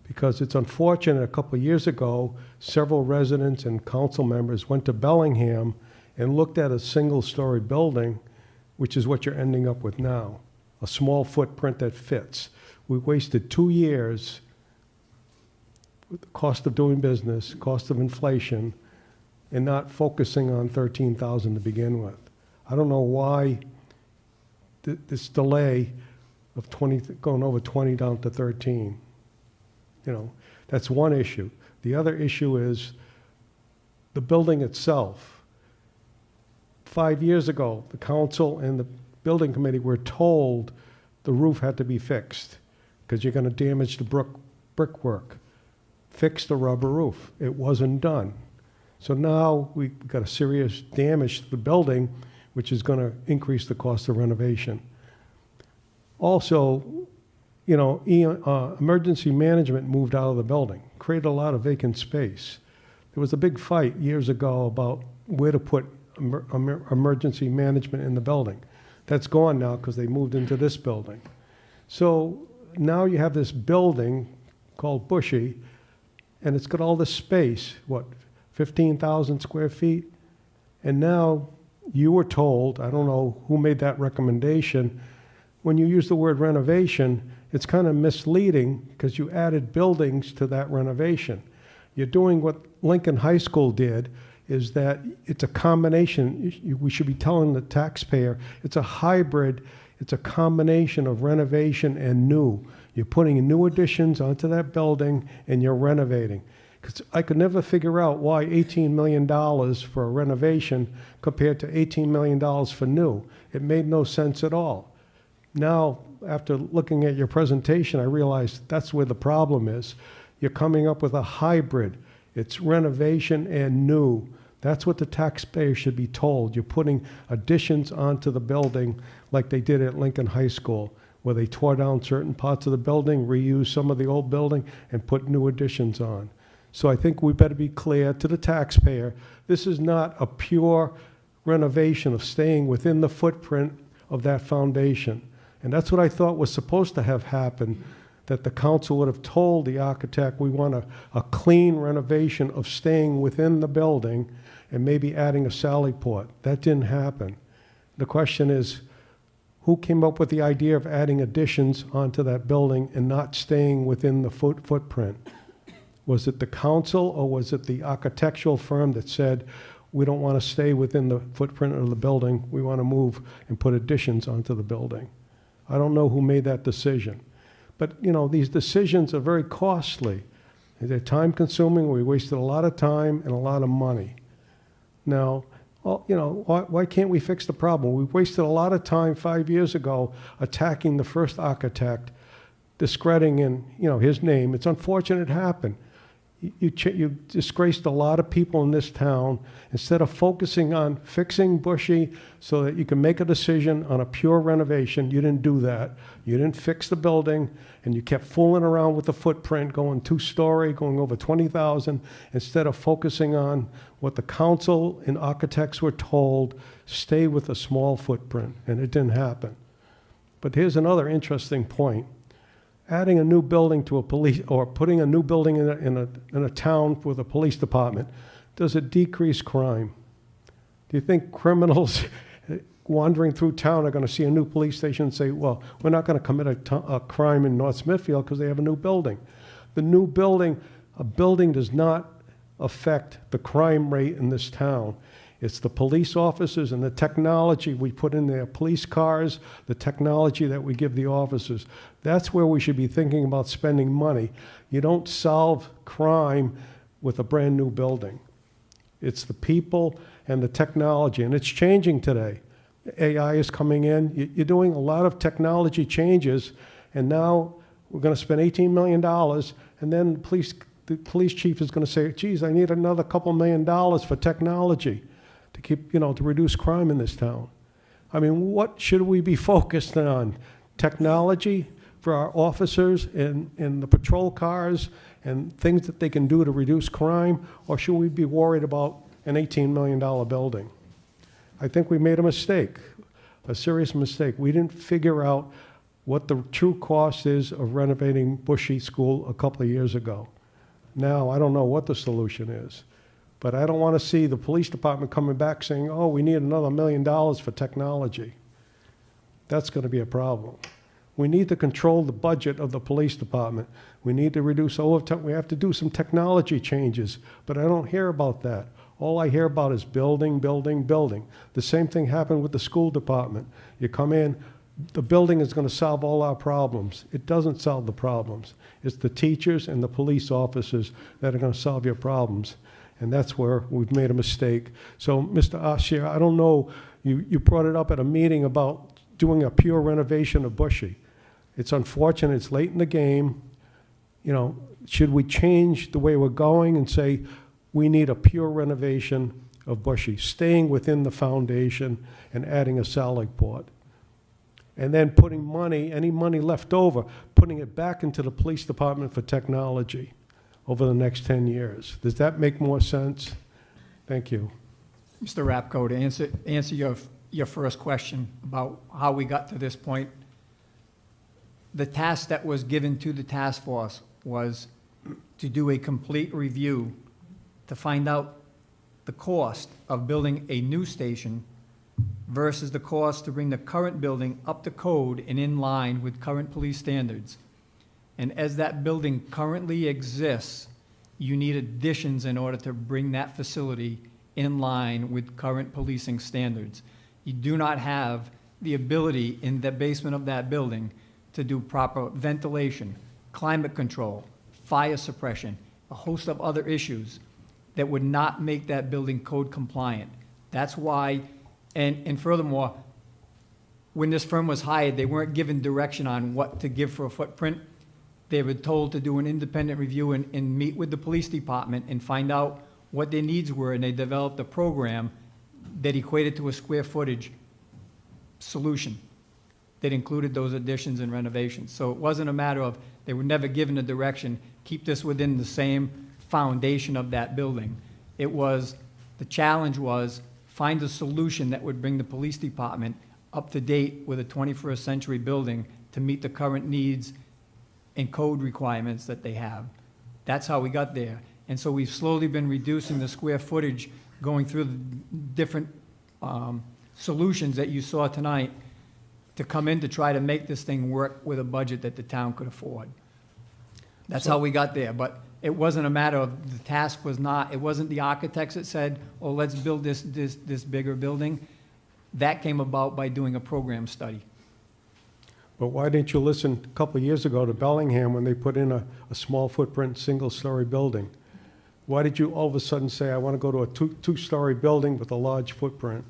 Because it's unfortunate, a couple of years ago, several residents and council members went to Bellingham and looked at a single-story building, which is what you're ending up with now, a small footprint that fits. We wasted 2 years with the cost of doing business, cost of inflation, and not focusing on 13,000 to begin with. I don't know why this delay of going over 20 down to 13. That's one issue. The other issue is the building itself. 5 years ago, the council and the building committee were told the roof had to be fixed because you're going to damage the brickwork. Fix the rubber roof. It wasn't done. So now we've got a serious damage to the building, which is going to increase the cost of renovation. Also, emergency management moved out of the building, created a lot of vacant space. There was a big fight years ago about where to put emergency management in the building. That's gone now because they moved into this building. So now you have this building called Bushy, and it's got all this space, 15,000 square feet? And now you were told, I don't know who made that recommendation, when you use the word renovation, it's kind of misleading because you added buildings to that renovation. You're doing what Lincoln High School did. is that it's a combination. We should be telling the taxpayer it's a hybrid, it's a combination of renovation and new. You're putting new additions onto that building and you're renovating. Because I could never figure out why $18 million for a renovation compared to $18 million for new. It made no sense at all. Now, after looking at your presentation, I realized that's where the problem is. You're coming up with a hybrid. It's renovation and new. That's what the taxpayer should be told. You're putting additions onto the building like they did at Lincoln High School, where they tore down certain parts of the building, reused some of the old building, and put new additions on. So I think we better be clear to the taxpayer, this is not a pure renovation of staying within the footprint of that foundation. And that's what I thought was supposed to have happened, that the council would have told the architect, we want a clean renovation of staying within the building and maybe adding a sally port. That didn't happen. The question is, who came up with the idea of adding additions onto that building and not staying within the footprint? Was it the council, or was it the architectural firm that said, we don't want to stay within the footprint of the building, we want to move and put additions onto the building? I don't know who made that decision. But, you know, these decisions are very costly. They're time consuming. We wasted a lot of time and a lot of money. Now, well, you know, why can't we fix the problem? We wasted a lot of time 5 years ago attacking the first architect, discrediting, you know, his name. It's unfortunate it happened. You disgraced a lot of people in this town. Instead of focusing on fixing Bushy so that you can make a decision on a pure renovation, you didn't do that. You didn't fix the building, and you kept fooling around with the footprint, going two-story, going over 20,000, instead of focusing on what the council and architects were told, stay with a small footprint, and it didn't happen. But here's another interesting point. Adding a new building to a police, or putting a new building in a town with a police department, does it decrease crime? Do you think criminals wandering through town are going to see a new police station and say, well, we're not going to commit a crime in North Smithfield because they have a new building? The new building, a building does not affect the crime rate in this town. It's the police officers and the technology we put in their police cars, the technology that we give the officers. That's where we should be thinking about spending money. You don't solve crime with a brand new building. It's the people and the technology, and it's changing today. AI is coming in. You're doing a lot of technology changes, and now we're going to spend $18 million, and then the police chief is going to say, geez, I need another couple $1 million for technology to keep, you know, to reduce crime in this town. I mean, what should we be focused on? Technology for our officers in the patrol cars and things that they can do to reduce crime, or should we be worried about an $18 million building? I think we made a mistake, a serious mistake. We didn't figure out what the true cost is of renovating Bushy School a couple of years ago. Now, I don't know what the solution is. But I don't want to see the police department coming back saying, oh, we need another $1 million for technology. That's going to be a problem. We need to control the budget of the police department. We need to reduce overtime. We have to do some technology changes, but I don't hear about that. All I hear about is building, building, building. The same thing happened with the school department. You come in, the building is going to solve all our problems. It doesn't solve the problems. It's the teachers and the police officers that are going to solve your problems. And that's where we've made a mistake. So, Mr. Ashier, I don't know, you brought it up at a meeting about doing a pure renovation of Bushy. It's unfortunate, it's late in the game. You know, should we change the way we're going and say we need a pure renovation of Bushy, staying within the foundation and adding a sally port? And then putting money, any money left over, putting it back into the police department for technology over the next 10 years. Does that make more sense? Thank you. Mr. Rapko, to answer your first question about how we got to this point, the task that was given to the task force was to do a complete review to find out the cost of building a new station versus the cost to bring the current building up to code and in line with current police standards. And as that building currently exists, you need additions in order to bring that facility in line with current policing standards. You do not have the ability in the basement of that building to do proper ventilation, climate control, fire suppression, a host of other issues that would not make that building code compliant. That's why, and furthermore, when this firm was hired, they weren't given direction on what to give for a footprint. They were told to do an independent review and meet with the police department and find out what their needs were, and they developed a program that equated to a square footage solution that included those additions and renovations. So it wasn't a matter of, they were never given a direction, keep this within the same foundation of that building. It was, the challenge was, find a solution that would bring the police department up to date with a 21st century building to meet the current needs and code requirements that they have. That's how we got there. And so we've slowly been reducing the square footage, going through the different solutions that you saw tonight to come in to try to make this thing work with a budget that the town could afford. That's how we got there. But it wasn't a matter of, the task was not, it wasn't the architects that said, oh, let's build this bigger building. That came about by doing a program study. But why didn't you listen a couple of years ago to Bellingham when they put in a small footprint, single-story building? Why did you all of a sudden say, I want to go to a two-story building with a large footprint?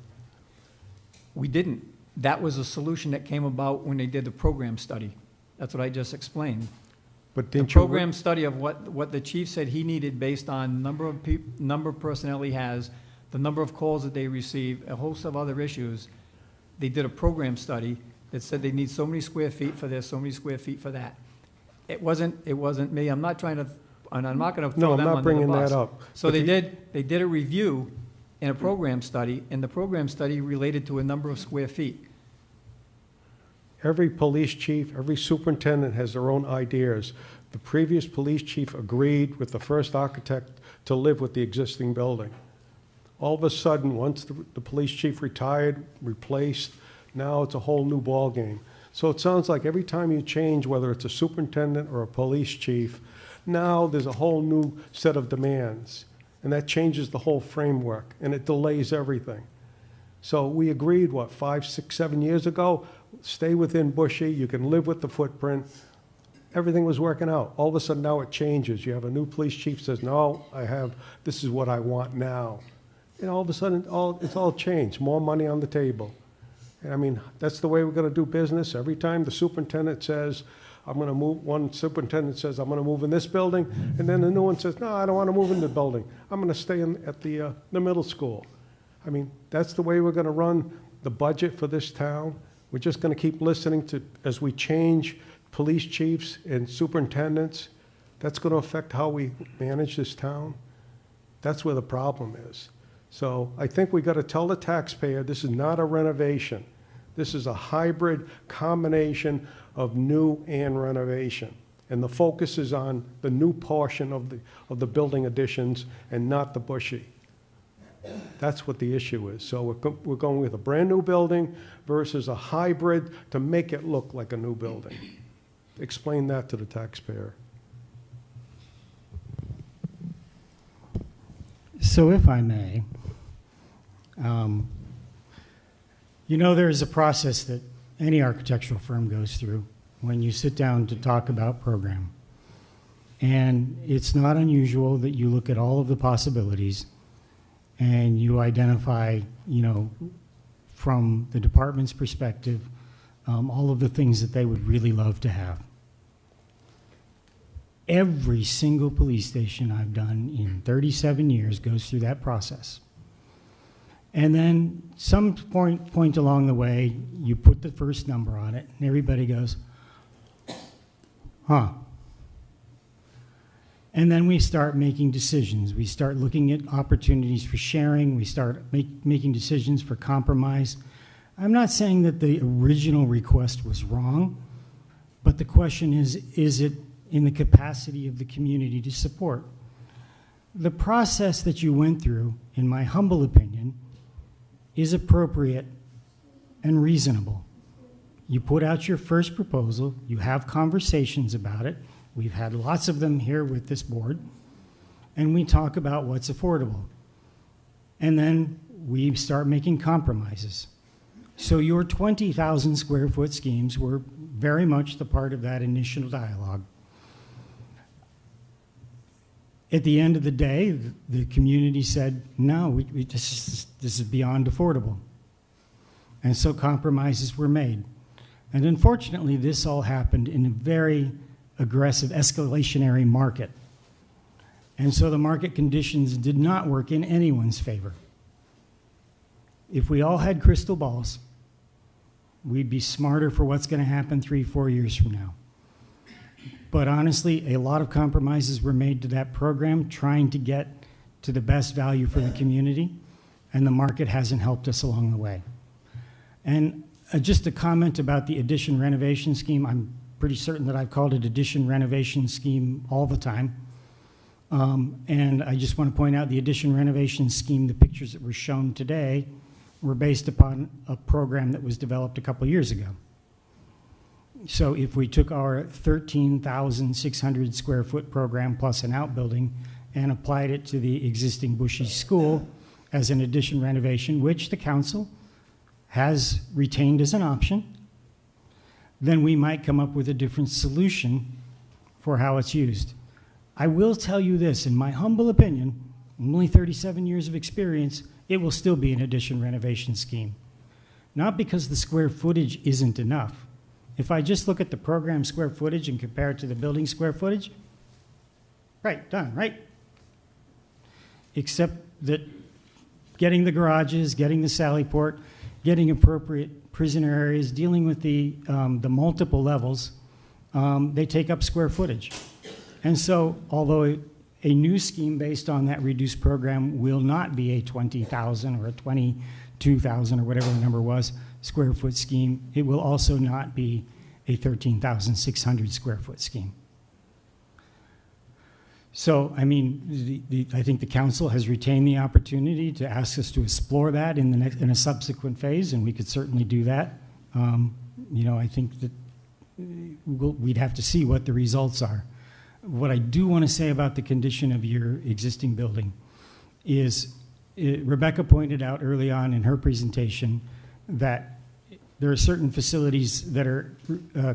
We didn't. That was a solution that came about when they did the program study. That's what I just explained. But The didn't you? program study of what the chief said he needed based on number of personnel he has, the number of calls that they receive, a host of other issues. They did a program study that said they need so many square feet for this, so many square feet for that. It wasn't me. I'm not trying to, and I'm not going to No, throw I'm them not under the bringing bus. that up. So But they did a review in a program study, and the program study related to a number of square feet. Every police chief, every superintendent has their own ideas. The previous police chief agreed with the first architect to live with the existing building. All of a sudden, once the police chief retired, replaced, now it's a whole new ballgame. So it sounds like every time you change, whether it's a superintendent or a police chief, now there's a whole new set of demands. And that changes the whole framework, and it delays everything. So we agreed, 5, 6, 7 years ago, stay within Bushy, you can live with the footprint. Everything was working out. All of a sudden now it changes. You have a new police chief says, no, this is what I want now. And all of a sudden, it's all changed, more money on the table. And I mean, that's the way we're gonna do business. Every time the superintendent says, I'm gonna move, one superintendent says, I'm gonna move in this building, and then the new one says, no, I don't wanna move in the building. I'm gonna stay at the middle school. I mean, that's the way we're gonna run the budget for this town. We're just gonna keep listening to, as we change police chiefs and superintendents, that's gonna affect how we manage this town. That's where the problem is. So I think we gotta tell the taxpayer, this is not a renovation. This is a hybrid combination of new and renovation. And the focus is on the new portion of the building additions and not the Bushy. That's what the issue is. So we're going with a brand-new building versus a hybrid to make it look like a new building. Explain that to the taxpayer. So if I may, there's a process that any architectural firm goes through when you sit down to talk about program. And it's not unusual that you look at all of the possibilities and you identify, from the department's perspective, all of the things that they would really love to have. Every single police station I've done in 37 years goes through that process. And then some point along the way, you put the first number on it, and everybody goes, huh. And then we start making decisions. We start looking at opportunities for sharing. We start making decisions for compromise. I'm not saying that the original request was wrong, but the question is it in the capacity of the community to support? The process that you went through, in my humble opinion, is appropriate and reasonable. You put out your first proposal, you have conversations about it. We've had lots of them here with this board, and we talk about what's affordable. And then we start making compromises. So your 20,000 square foot schemes were very much the part of that initial dialogue. At the end of the day, the community said, no, this is beyond affordable. And so compromises were made. And unfortunately, this all happened in a very aggressive, escalationary market. And so the market conditions did not work in anyone's favor. If we all had crystal balls, we'd be smarter for what's going to happen 3-4 years from now. But honestly, a lot of compromises were made to that program trying to get to the best value for the community, and the market hasn't helped us along the way. And just a comment about the addition renovation scheme. I'm pretty certain that I've called it addition renovation scheme all the time. And I just want to point out the addition renovation scheme, the pictures that were shown today were based upon a program that was developed a couple years ago. So if we took our 13,600 square foot program plus an outbuilding and applied it to the existing Bushy School as an addition renovation, which the council has retained as an option, then we might come up with a different solution for how it's used. I will tell you this, in my humble opinion, only 37 years of experience, it will still be an addition renovation scheme. Not because the square footage isn't enough. If I just look at the program square footage and compare it to the building square footage, right, done, right? Except that getting the garages, getting the sally port, getting appropriate prisoner areas, dealing with the multiple levels, they take up square footage. And so, although a new scheme based on that reduced program will not be a 20,000 or a 22,000 or whatever the number was square foot scheme, it will also not be a 13,600 square foot scheme. So, I mean, I think the council has retained the opportunity to ask us to explore that in a subsequent phase, and we could certainly do that. You know, I think that we'd have to see what the results are. What I do want to say about the condition of your existing building is, Rebecca pointed out early on in her presentation that there are certain facilities that are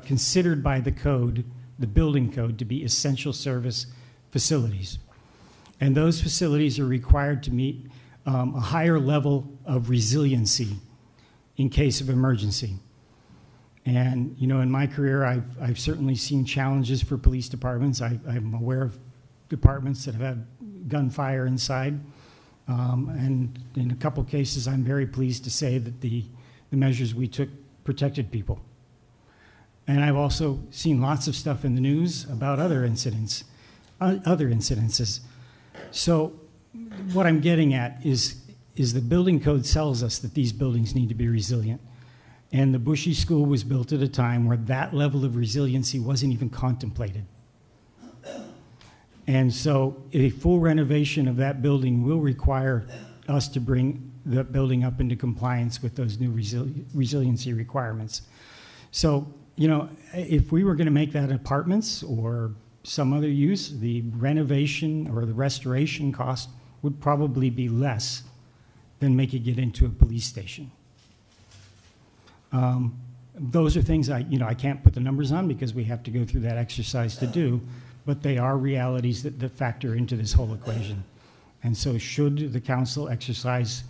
considered by the code, the building code, to be essential service facilities. And those facilities are required to meet a higher level of resiliency in case of emergency. And, you know, in my career, I've certainly seen challenges for police departments. I'm aware of departments that have had gunfire inside. And in a couple cases, I'm very pleased to say that the measures we took protected people. And I've also seen lots of stuff in the news about other incidences. So what I'm getting at is the building code tells us that these buildings need to be resilient. And the Bushy School was built at a time where that level of resiliency wasn't even contemplated. And so a full renovation of that building will require us to bring the building up into compliance with those new resiliency requirements. So, you know, if we were going to make that apartments or some other use, the renovation or the restoration cost would probably be less than making it into a police station. Those are things I can't put the numbers on because we have to go through that exercise to do, but they are realities that factor into this whole equation. And so should the council exercise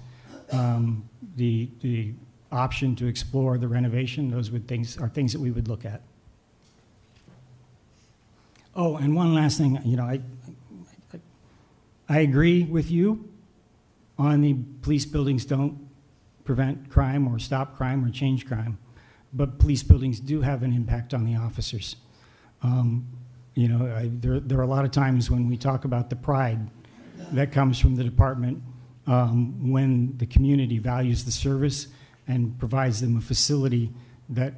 the option to explore the renovation, those are things that we would look at. Oh, and one last thing, you know, I agree with you on the police buildings don't prevent crime or stop crime or change crime, but police buildings do have an impact on the officers. You know, there are a lot of times when we talk about the pride that comes from the department when the community values the service and provides them a facility that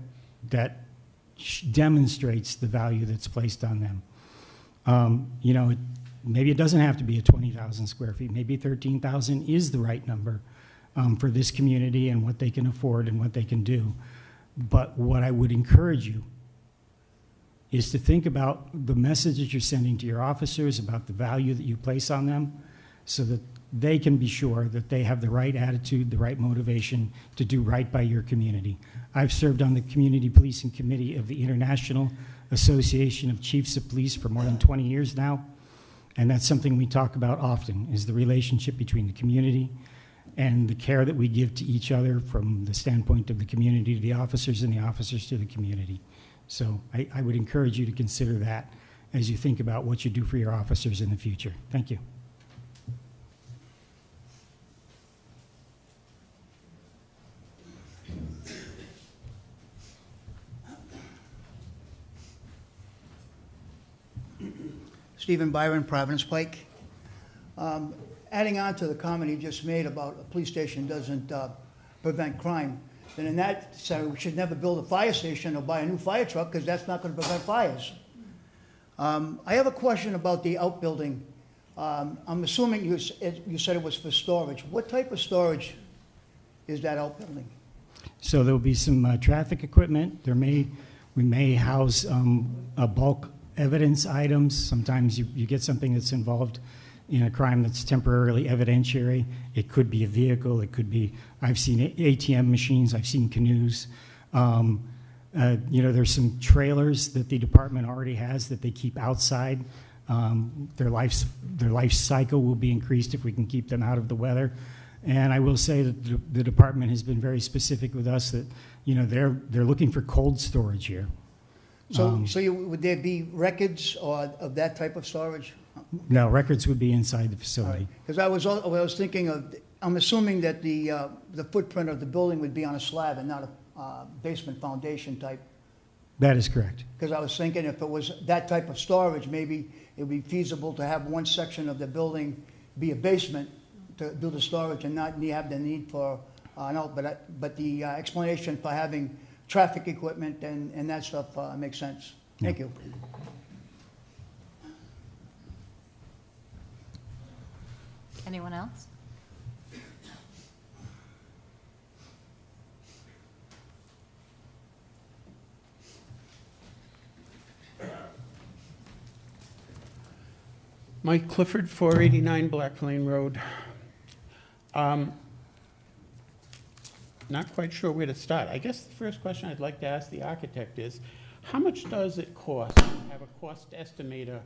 demonstrates the value that's placed on them. You know, maybe it doesn't have to be a 20,000 square feet. Maybe 13,000 is the right number for this community and what they can afford and what they can do. But what I would encourage you is to think about the message that you're sending to your officers about the value that you place on them so that they can be sure that they have the right attitude, the right motivation to do right by your community. I've served on the Community Policing Committee of the International Association of Chiefs of Police for more than 20 years now, and that's something we talk about often, is the relationship between the community and the care that we give to each other from the standpoint of the community to the officers and the officers to the community. So I would encourage you to consider that as you think about what you do for your officers in the future. Thank you. Stephen Byron, Providence Pike. Adding on to the comment he just made about a police station doesn't prevent crime, then in that sense, we should never build a fire station or buy a new fire truck, because that's not going to prevent fires. I have a question about the outbuilding. I'm assuming you said it was for storage. What type of storage is that outbuilding? So there'll be some traffic equipment. We may house a bulk evidence items. Sometimes you get something that's involved in a crime that's temporarily evidentiary. It could be a vehicle. It could be, I've seen ATM machines. I've seen canoes. There's some trailers that the department already has that they keep outside. Their life cycle will be increased if we can keep them out of the weather. And I will say that the department has been very specific with us that, they're looking for cold storage here. So, would there be records of that type of storage? No, records would be inside the facility. Because I was thinking of, I'm assuming that the footprint of the building would be on a slab and not a basement foundation type. That is correct. Because I was thinking if it was that type of storage, maybe it would be feasible to have one section of the building be a basement to do the storage and not have the need for but the explanation for having traffic equipment and that stuff makes sense. Thank you. Anyone else? Mike Clifford, 489 Black Plain Road. Not quite sure where to start. I guess the first question I'd like to ask the architect is, how much does it cost to have a cost estimator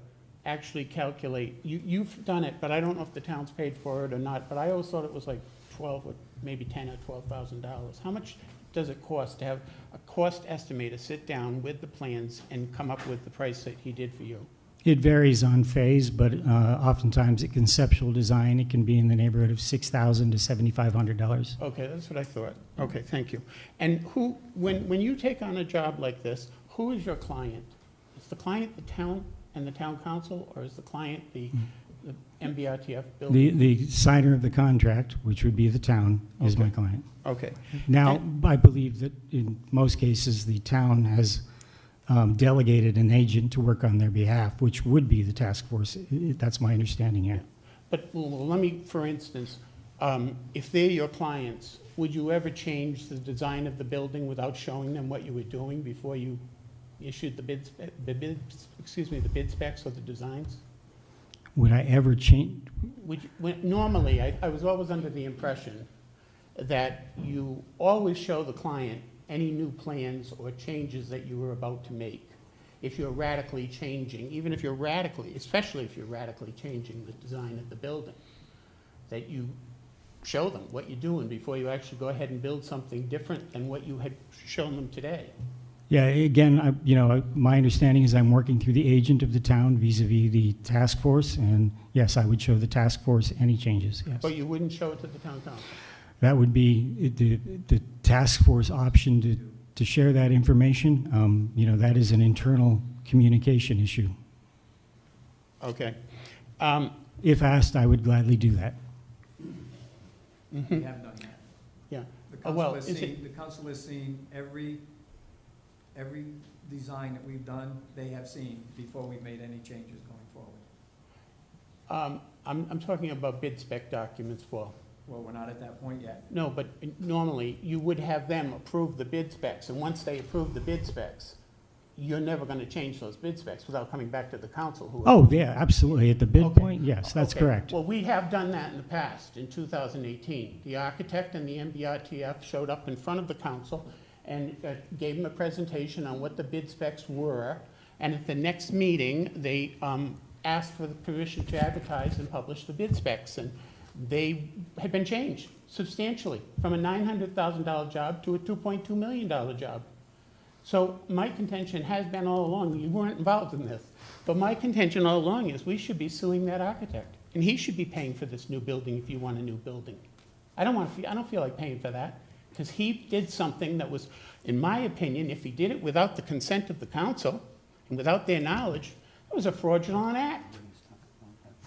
actually calculate? You've done it, but I don't know if the town's paid for it or not, but I always thought it was like 12 or maybe $10,000 or $12,000. How much does it cost to have a cost estimator sit down with the plans and come up with the price that he did for you? It varies on phase, but oftentimes at conceptual design, it can be in the neighborhood of $6,000 to $7,500. Okay, that's what I thought. Okay, thank you. And when you take on a job like this, who is your client? Is the client the town and the town council, or is the client the MBRTF building? The signer of the contract, which would be the town, is my client. Okay. Now, I believe that in most cases, the town has delegated an agent to work on their behalf, which would be the task force. That's my understanding here. But let me, for instance, if they're your clients, would you ever change the design of the building without showing them what you were doing before you issued the bid specs or the designs? Would I ever change? Normally, I was always under the impression that you always show the client any new plans or changes that you were about to make. If you're radically changing, even if you're especially if you're radically changing the design of the building, that you show them what you're doing before you actually go ahead and build something different than what you had shown them today. Yeah, again, my understanding is I'm working through the agent of the town vis-a-vis the task force, and yes, I would show the task force any changes, yes. But you wouldn't show it to the town council? That would be the task force option to share that information. That is an internal communication issue. Okay. If asked, I would gladly do that. We have done that. Yeah. The Well, council has seen every design that we've done, they have seen before we've made any changes going forward. I'm talking about bid spec documents, Paul. Well, we're not at that point yet. No, but normally you would have them approve the bid specs, and once they approve the bid specs, you're never going to change those bid specs without coming back to the council. Oh, yeah, absolutely. At the bid Okay. point, yes, that's Okay. correct. Well, we have done that in the past, in 2018. The architect and the MBRTF showed up in front of the council and gave them a presentation on what the bid specs were, and at the next meeting, they asked for the permission to advertise and publish the bid specs, and they had been changed substantially from a $900,000 job to a $2.2 million job. So my contention has been all along, you weren't involved in this, but my contention all along is we should be suing that architect, and he should be paying for this new building if you want a new building. I don't feel like paying for that, because he did something that was, in my opinion, if he did it without the consent of the council and without their knowledge, it was a fraudulent act.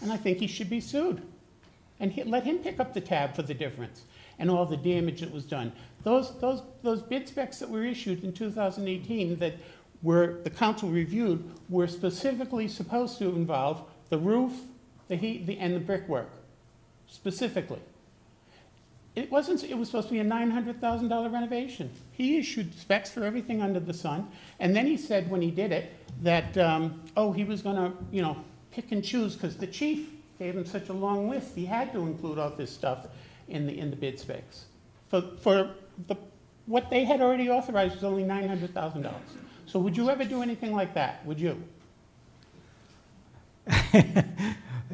And I think he should be sued. And let him pick up the tab for the difference and all the damage that was done. Those bid specs that were issued in 2018 that the council reviewed were specifically supposed to involve the roof, the heat, and the brickwork, specifically. It was supposed to be a $900,000 renovation. He issued specs for everything under the sun, and then he said when he did it that, he was gonna, pick and choose, because the chief gave him such a long list, he had to include all this stuff in the bid specs. What they had already authorized was only $900,000. So would you ever do anything like that? Would you?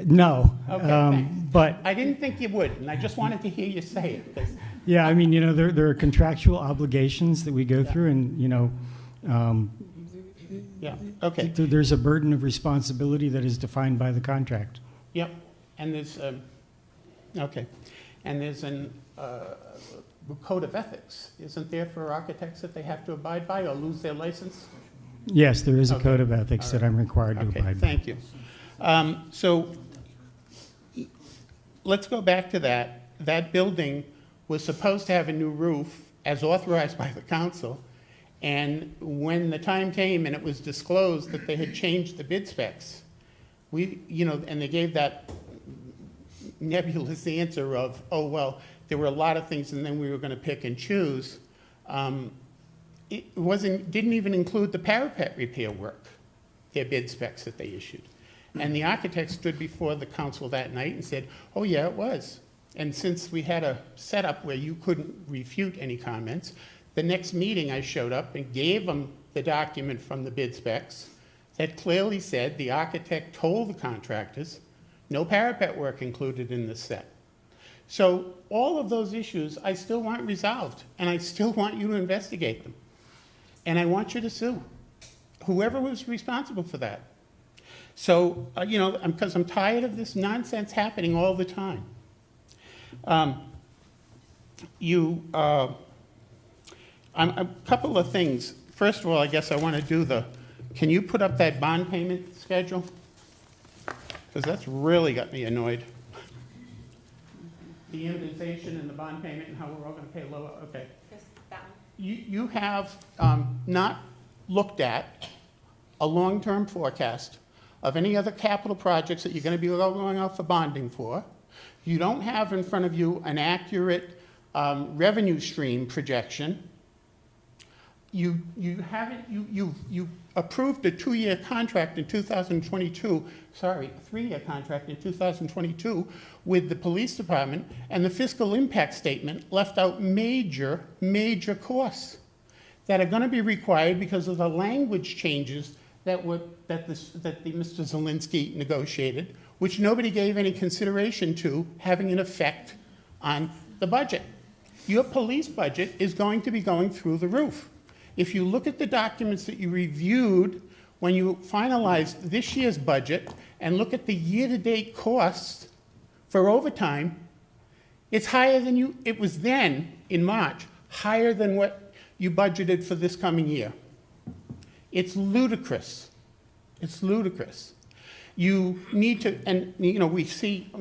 No. Okay, thanks. But, I didn't think you would, and I just wanted to hear you say it. 'Cause yeah, I mean, there are contractual obligations that we go Yeah. through, and, yeah, okay. there's a burden of responsibility that is defined by the contract. Yep, and there's, okay, and there's an code of ethics, isn't there, for architects that they have to abide by or lose their license? Yes, there is a Okay. code of ethics that I'm required to Okay, abide by. thank you. So let's go back to that. That building was supposed to have a new roof as authorized by the council, and when the time came and it was disclosed that they had changed the bid specs, and they gave that nebulous answer of, oh, well, there were a lot of things and then we were going to pick and choose. It didn't even include the parapet repair work, their bid specs that they issued. And the architect stood before the council that night and said, oh, yeah, it was. And since we had a setup where you couldn't refute any comments, the next meeting I showed up and gave them the document from the bid specs that clearly said the architect told the contractors no parapet work included in the set. So all of those issues I still want resolved, and I still want you to investigate them. And I want you to sue whoever was responsible for that. So, because I'm tired of this nonsense happening all the time. A couple of things. First of all, I guess I want to do can you put up that bond payment schedule? Because that's really got me annoyed. The amortization and the bond payment and how we're all going to pay lower, okay. You have not looked at a long-term forecast of any other capital projects that you're going to be going out for bonding for. You don't have in front of you an accurate revenue stream projection. You approved a 3-year contract in 2022 with the police department, and the fiscal impact statement left out major costs that are going to be required because of the language changes that Mr. Zelinski negotiated, which nobody gave any consideration to having an effect on the budget. Your police budget is going to be going through the roof. If you look at the documents that you reviewed when you finalized this year's budget and look at the year-to-date costs for overtime, it's higher than it was then, in March, higher than what you budgeted for this coming year. It's ludicrous. It's ludicrous. You need to, and we see,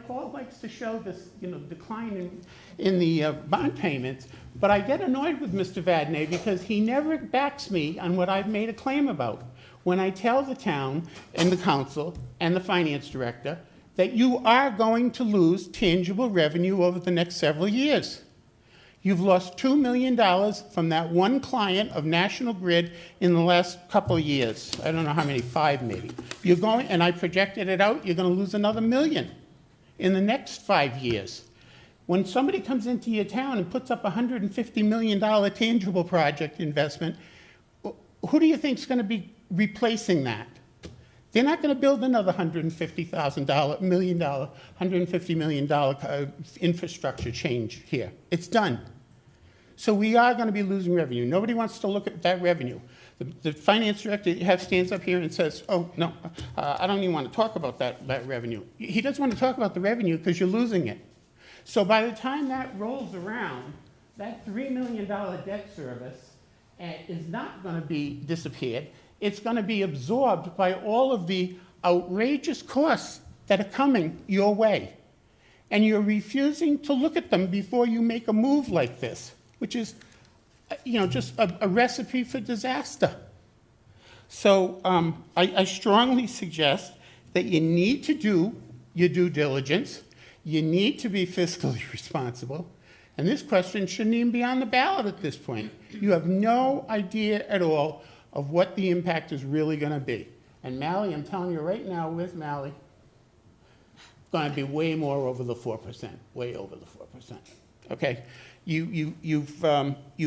Paul likes to show this, decline in the bond payments, but I get annoyed with Mr. Vadnais because he never backs me on what I've made a claim about. When I tell the town and the council and the finance director that you are going to lose tangible revenue over the next several years. You've lost $2 million from that one client of National Grid in the last couple of years. I don't know how many, 5 maybe. You're going, and I projected it out, you're going to lose another $1 million in the next 5 years. When somebody comes into your town and puts up a $150 million tangible project investment, who do you think is going to be replacing that? They're not going to build another $150 million infrastructure change here. It's done. So we are going to be losing revenue. Nobody wants to look at that revenue. The finance director stands up here and says, oh, no, I don't even want to talk about that revenue. He doesn't want to talk about the revenue because you're losing it. So by the time that rolls around, that $3 million debt service is not going to be disappeared. It's going to be absorbed by all of the outrageous costs that are coming your way. And you're refusing to look at them before you make a move like this, which is, just a recipe for disaster. So I strongly suggest that you need to do your due diligence. You need to be fiscally responsible. And this question shouldn't even be on the ballot at this point. You have no idea at all of what the impact is really going to be. And Mally, I'm telling you right now, with Mally, going to be way more over the 4%, way over the 4%. Okay, you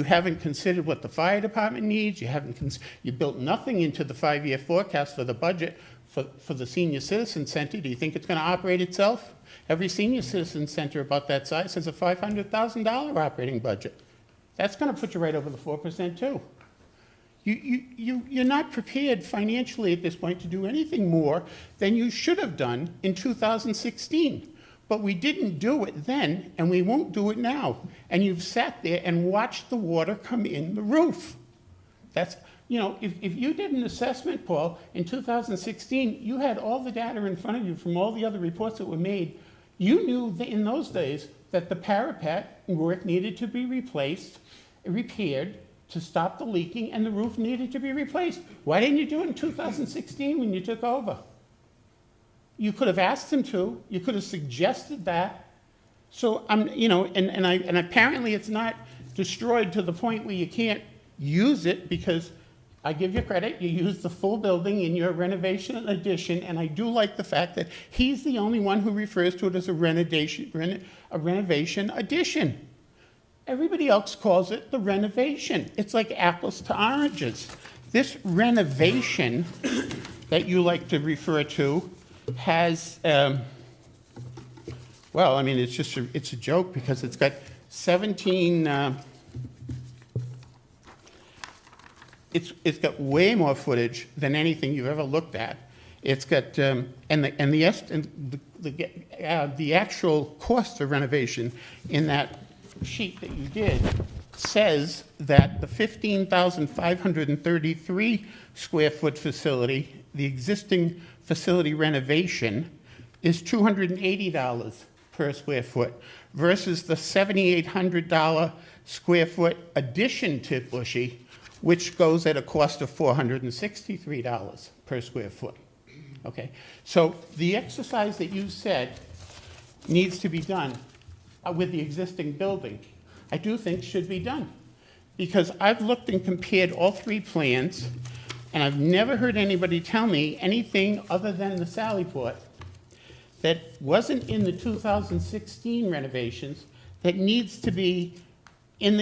haven't considered what the fire department needs. You built nothing into the 5-year forecast for the budget for the senior citizen center. Do you think it's going to operate itself? Every senior citizen center about that size has a $500,000 operating budget. That's going to put you right over the 4% too. You're not prepared financially at this point to do anything more than you should have done in 2016. But we didn't do it then, and we won't do it now. And you've sat there and watched the water come in the roof. That's, if you did an assessment, Paul, in 2016, you had all the data in front of you from all the other reports that were made. You knew that in those days that the parapet work needed to be repaired, to stop the leaking, and the roof needed to be replaced. Why didn't you do it in 2016 when you took over? You could have asked them to. You could have suggested that. So and apparently it's not destroyed to the point where you can't use it, because I give you credit, you used the full building in your renovation and addition, and I do like the fact that he's the only one who refers to it as a renovation addition. Everybody else calls it the renovation. It's like apples to oranges. This renovation that you like to refer to has, it's a joke, because it's got 17, it's got way more footage than anything you've ever looked at. It's got, the actual cost of renovation in that sheet that you did says that the 15,533 square foot facility, the existing facility renovation, is $280 per square foot versus the $7,800 square foot addition to Bushy, which goes at a cost of $463 per square foot. Okay, so the exercise that you said needs to be done with the existing building, I do think should be done. Because I've looked and compared all 3 plans, and I've never heard anybody tell me anything other than the Sallyport that wasn't in the 2016 renovations that needs to be in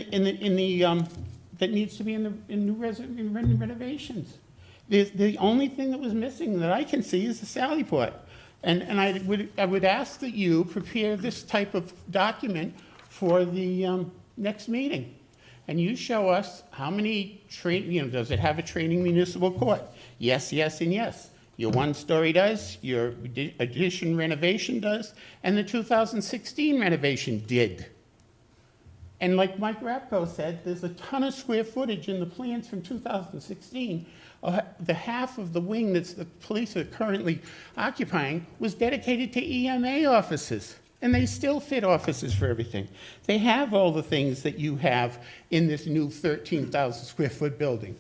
new renovations. The only thing that was missing that I can see is the Sallyport. And I would ask that you prepare this type of document for the next meeting. And you show us how many does it have a training municipal court? Yes, yes, and yes. Your 1-story does, your addition renovation does, and the 2016 renovation did. And like Mike Rapko said, there's a ton of square footage in the plans from 2016. The half of the wing that the police are currently occupying was dedicated to EMA offices. And they still fit offices for everything. They have all the things that you have in this new 13,000 square foot building.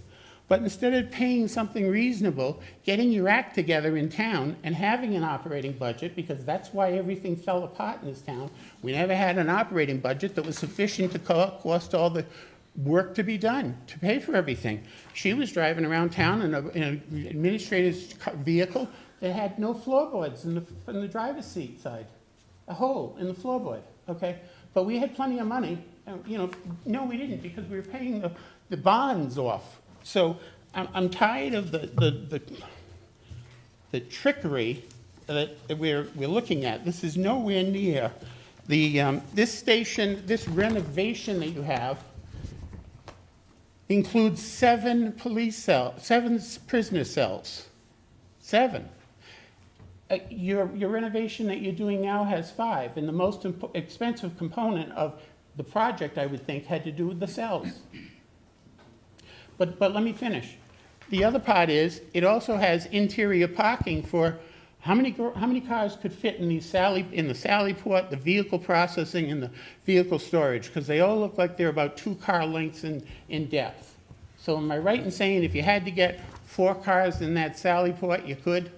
But instead of paying something reasonable, getting your act together in town and having an operating budget, because that's why everything fell apart in this town. We never had an operating budget that was sufficient to cost all the work to be done, to pay for everything. She was driving around town in an administrator's vehicle that had no floorboards in the driver's seat side, a hole in the floorboard, okay? But we had plenty of money. No, we didn't, because we were paying the bonds off. So I'm tired of the trickery that we're looking at. This is nowhere near this renovation that you have includes 7 prisoner cells. 7. Your renovation that you're doing now has 5, and the most expensive component of the project, I would think, had to do with the cells. But let me finish. The other part is, it also has interior parking for how many cars could fit in the Sally Port, the vehicle processing, and the vehicle storage? Because they all look like they're about 2 car lengths in depth. So am I right in saying if you had to get 4 cars in that Sally Port, you could?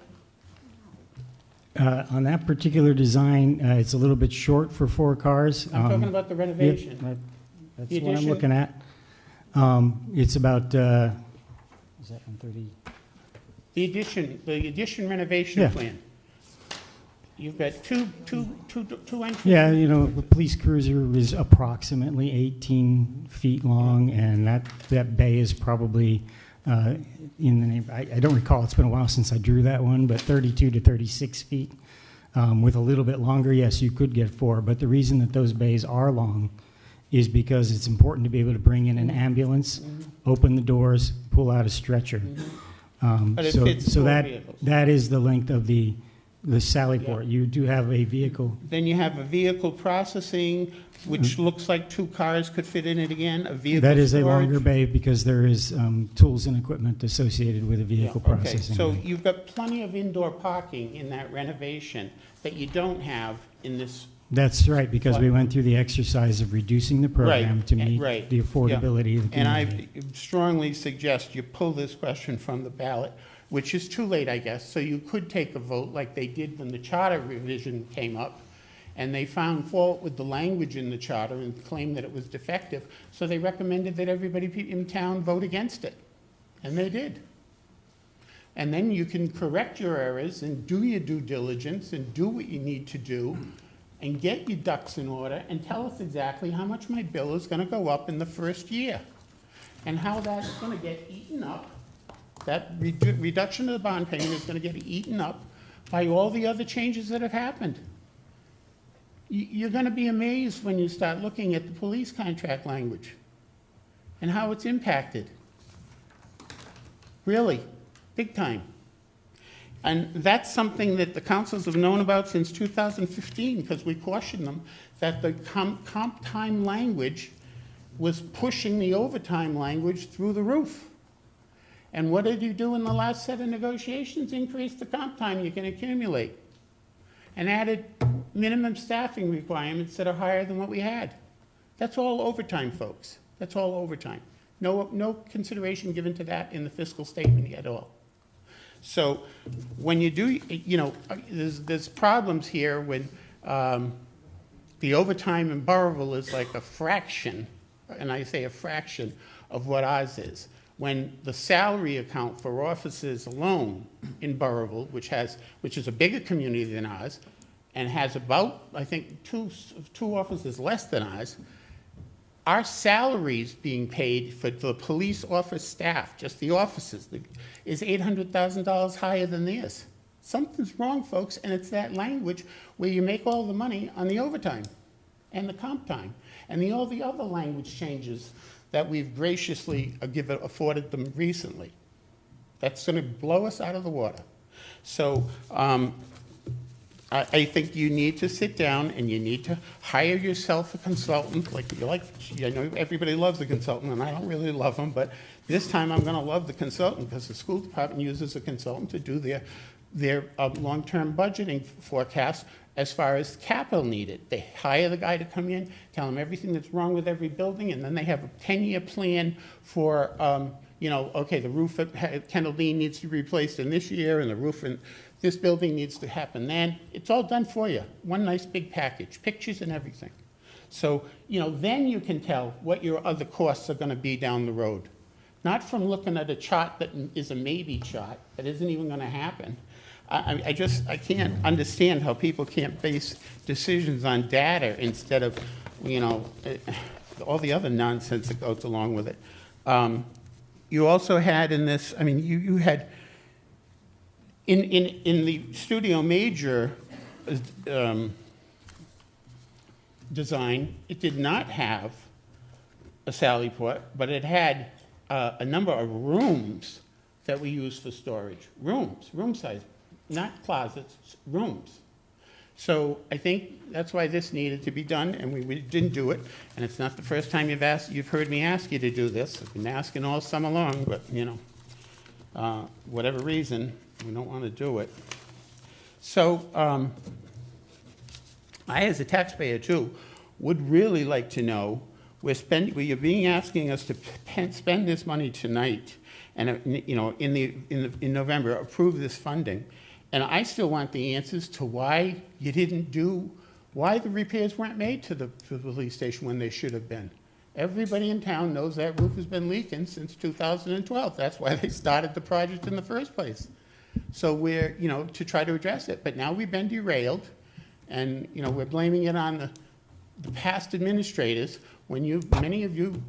On that particular design, it's a little bit short for 4 cars. I'm talking about the renovation. Yep, that's The what I'm addition? looking at. It's about, is that 130? The addition renovation Yeah. plan. You've got two entrances. Yeah, the police cruiser is approximately 18 feet long, and that bay is probably in the name, I don't recall, it's been a while since I drew that one, but 32 to 36 feet. With a little bit longer, yes, you could get 4, but the reason that those bays are long is because it's important to be able to bring in an ambulance, open the doors, pull out a stretcher. But it fits So 4 vehicles. that is the length of the Sally Port. You do have a vehicle. Then you have a vehicle processing, which looks like 2 cars could fit in it again, a vehicle That is a storage. longer bay because there is tools and equipment associated with a vehicle Okay, processing. so bay. you've got plenty of indoor parking in that renovation that you don't have in this. That's right, because we went through the exercise of reducing the program Right, to meet right, the affordability of the And community. I strongly suggest you pull this question from the ballot, which is too late, I guess. So you could take a vote like they did when the charter revision came up, and they found fault with the language in the charter and claimed that it was defective. So they recommended that everybody in town vote against it, and they did. And then you can correct your errors and do your due diligence and do what you need to do and get your ducks in order and tell us exactly how much my bill is going to go up in the first year and how that's going to get eaten up. That reduction of the bond payment is going to get eaten up by all the other changes that have happened. You're going to be amazed when you start looking at the police contract language and how it's impacted. Really, big time. And that's something that the councils have known about since 2015, because we cautioned them that the comp time language was pushing the overtime language through the roof. And what did you do in the last set of negotiations? Increase the comp time you can accumulate and added minimum staffing requirements that are higher than what we had. That's all overtime, folks. That's all overtime. No consideration given to that in the fiscal statement at all. So when you do, there's problems here when the overtime in Burrillville is like a fraction, and I say a fraction, of what ours is. When the salary account for offices alone in Burrillville, which is a bigger community than ours, and has about, I think, two offices less than ours, our salaries being paid for the police office staff, just the offices, is $800,000 higher than theirs. Something's wrong, folks, and it's that language where you make all the money on the overtime and the comp time and all the other language changes that we've graciously afforded them recently. That's going to blow us out of the water. So I think you need to sit down and you need to hire yourself a consultant. I know everybody loves a consultant, and I don't really love them, but this time I'm going to love the consultant because the school department uses a consultant to do their long-term budgeting forecast as far as capital needed. They hire the guy to come in, tell him everything that's wrong with every building, and then they have a 10-year plan for you know, okay, the roof at Kendall Dean needs to be replaced in this year, and the roof in this building needs to happen then. It's all done for you. One nice big package, pictures and everything. So, you know, then you can tell what your other costs are gonna be down the road. Not from looking at a chart that is a maybe chart, that isn't even gonna happen. I can't understand how people can't base decisions on data instead of, you know, all the other nonsense that goes along with it. You also had in this, I mean, you had, in the Studio Major design, it did not have a sally port, but it had a number of rooms that we use for storage. Rooms, room size, not closets, rooms. So I think that's why this needed to be done, and we didn't do it. And it's not the first time you've heard me ask you to do this. I've been asking all summer long, but, you know, whatever reason, we don't want to do it. So I, as a taxpayer too, would really like to know, you're being asking us to spend this money tonight, and you know, in November, approve this funding. And I still want the answers to why you didn't do, why the repairs weren't made to the police station when they should have been. Everybody in town knows that roof has been leaking since 2012. That's why they started the project in the first place. So we're, you know, to try to address it. But now we've been derailed, and, you know, we're blaming it on the past administrators, when many of you,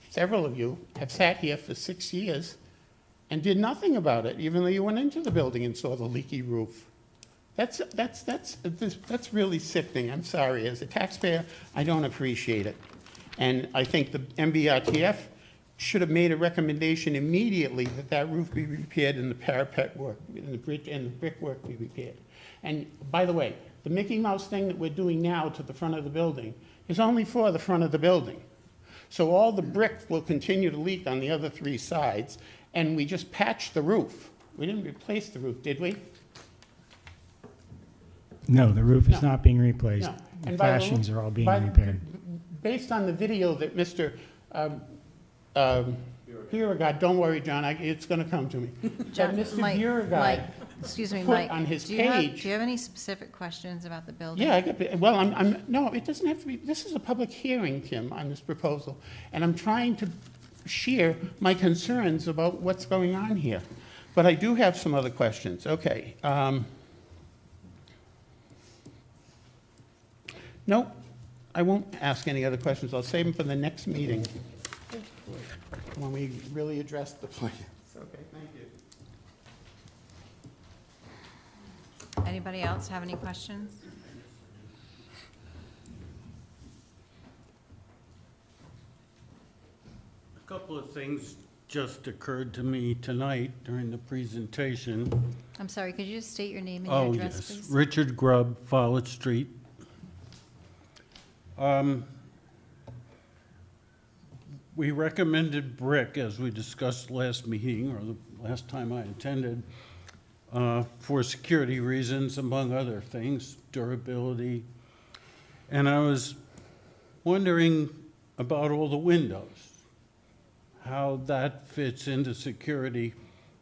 several of you, have sat here for 6 years and did nothing about it, even though you went into the building and saw the leaky roof. That's really sickening. I'm sorry. As a taxpayer, I don't appreciate it. And I think the MBRTF should have made a recommendation immediately that that roof be repaired and the parapet work, and the brickwork be repaired. And by the way, the Mickey Mouse thing that we're doing now to the front of the building is only for the front of the building. So all the brick will continue to leak on the other 3 sides, and we just patched the roof. We didn't replace the roof, did we? No, the roof is No. not being replaced. No. The And by the flashings are all being by- repaired. Based on the video that Mr. Beauregard, don't worry, John, it's going to come to me. John, That Mr. Mike, Beauregard, excuse me, put Mike. on his do you have- page- Do you have any specific questions about the building? yeah, no, it doesn't have to be, this is a public hearing, Kim, on this proposal, and I'm trying to share my concerns about what's going on here. But I do have some other questions. Okay. Nope, I won't ask any other questions. I'll save them for the next meeting, when we really address the plans. Okay, thank you. Anybody else have any questions? A couple of things just occurred to me tonight during the presentation. I'm sorry, could you just state your name and your Oh, address, yes, please? Richard Grubb, Follett Street. We recommended brick, as we discussed last meeting, or the last time I attended, for security reasons, among other things, durability. And I was wondering about all the windows, how that fits into security,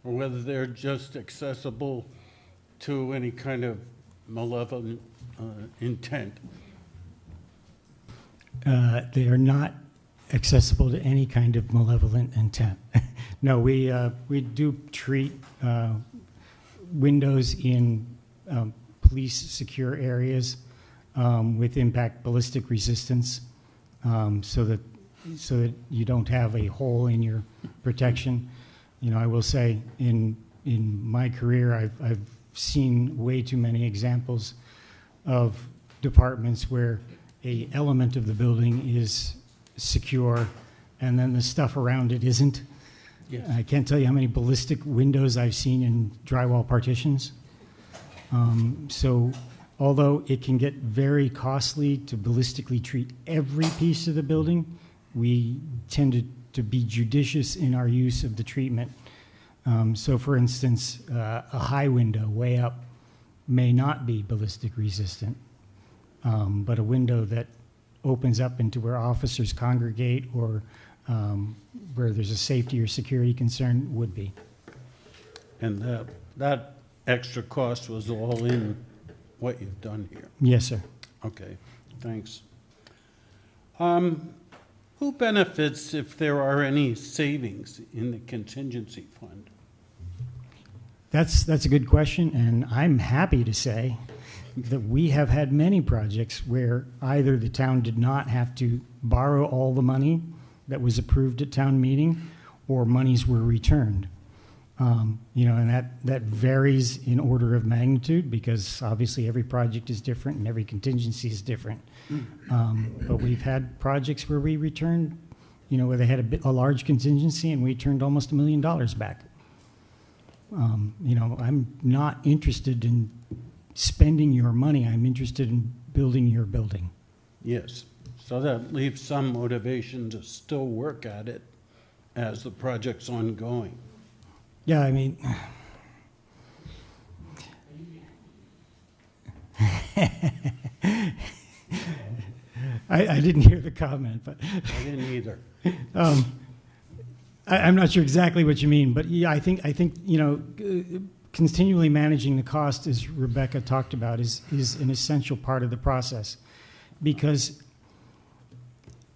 or whether they're just accessible to any kind of malevolent intent. They are not accessible to any kind of malevolent intent. No, we do treat windows in police secure areas with impact ballistic resistance, so that you don't have a hole in your protection. You know, I will say in my career, I've seen way too many examples of departments where a element of the building is secure and then the stuff around it isn't. Yes. I can't tell you how many ballistic windows I've seen in drywall partitions. So although it can get very costly to ballistically treat every piece of the building, we tend to be judicious in our use of the treatment. So for instance, a high window way up may not be ballistic resistant, but a window that opens up into where officers congregate or where there's a safety or security concern would be. And that extra cost was all in what you've done here? Yes, sir. Okay, thanks. Who benefits if there are any savings in the contingency fund? That's a good question, and I'm happy to say that we have had many projects where either the town did not have to borrow all the money that was approved at town meeting, or monies were returned. And that varies in order of magnitude, because obviously every project is different and every contingency is different. But we've had projects where we returned, where they had a large contingency and we turned almost $1 million back. I'm not interested in spending your money. I'm interested in building your building. Yes, so that leaves some motivation to still work at it as the project's ongoing. Yeah, I mean, I didn't hear the comment, but I didn't either. I'm not sure exactly what you mean, but yeah, I think continually managing the cost, as Rebecca talked about, is an essential part of the process, because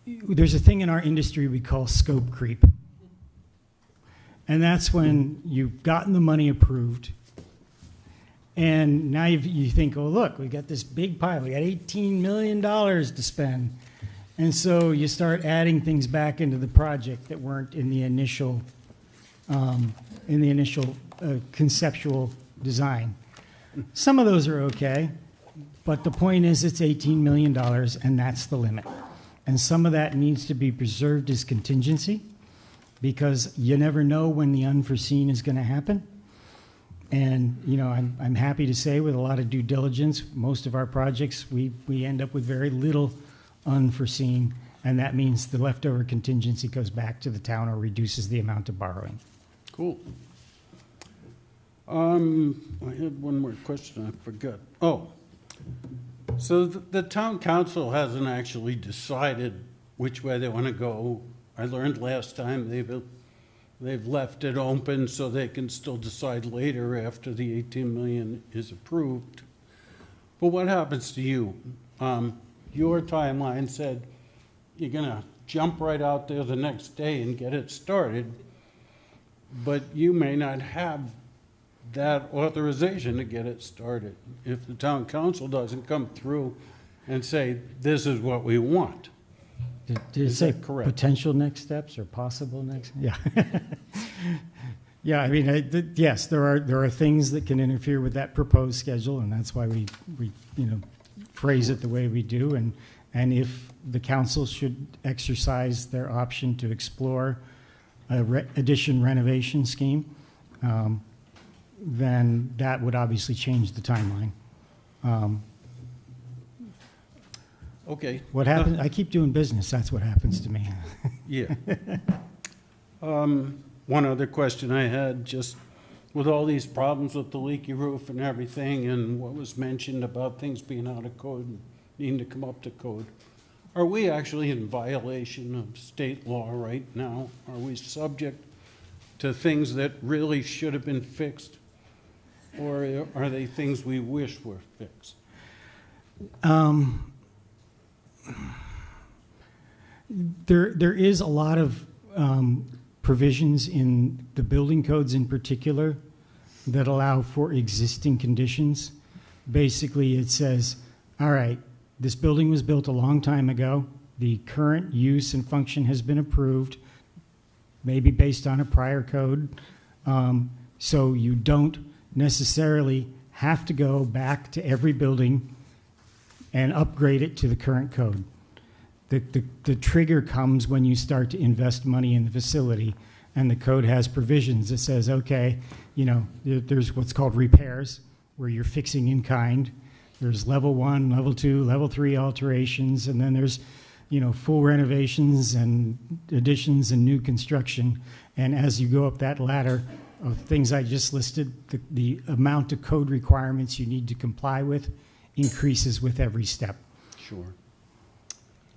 there's a thing in our industry we call scope creep. And that's when you've gotten the money approved, and now you think, oh, look, we got this big pile. We got $18 million to spend. And so you start adding things back into the project that weren't in the initial conceptual design. Some of those are okay, but the point is it's $18 million, and that's the limit. And some of that needs to be preserved as contingency, because you never know when the unforeseen is going to happen. And I'm happy to say, with a lot of due diligence, most of our projects we end up with very little unforeseen, and that means the leftover contingency goes back to the town or reduces the amount of borrowing. Cool. I had one more question I forgot. Oh, so the town council hasn't actually decided which way they want to go. I learned last time they've left it open so they can still decide later after the 18 million is approved. But what happens to you? Your timeline said you're going to jump right out there the next day and get it started, but you may not have that authorization to get it started if the town council doesn't come through and say, this is what we want. Did it Is say that correct? potential next steps or possible next? Yeah. Yeah, I mean, yes, there are things that can interfere with that proposed schedule, and that's why we phrase it the way we do. And if the council should exercise their option to explore a addition renovation scheme, then that would obviously change the timeline. Okay. What happens? I keep doing business. That's what happens to me. Yeah. One other question I had, just with all these problems with the leaky roof and everything, and what was mentioned about things being out of code and needing to come up to code, are we actually in violation of state law right now? Are we subject to things that really should have been fixed? Or are they things we wish were fixed? There is a lot of provisions in the building codes in particular that allow for existing conditions. Basically, it says, all right, this building was built a long time ago. The current use and function has been approved, maybe based on a prior code. So you don't necessarily have to go back to every building and upgrade it to the current code. The trigger comes when you start to invest money in the facility, and the code has provisions that says, okay, there's what's called repairs, where you're fixing in kind. There's level 1, level 2, level 3 alterations, and then there's full renovations and additions and new construction. And as you go up that ladder of things I just listed, the amount of code requirements you need to comply with increases with every step. Sure.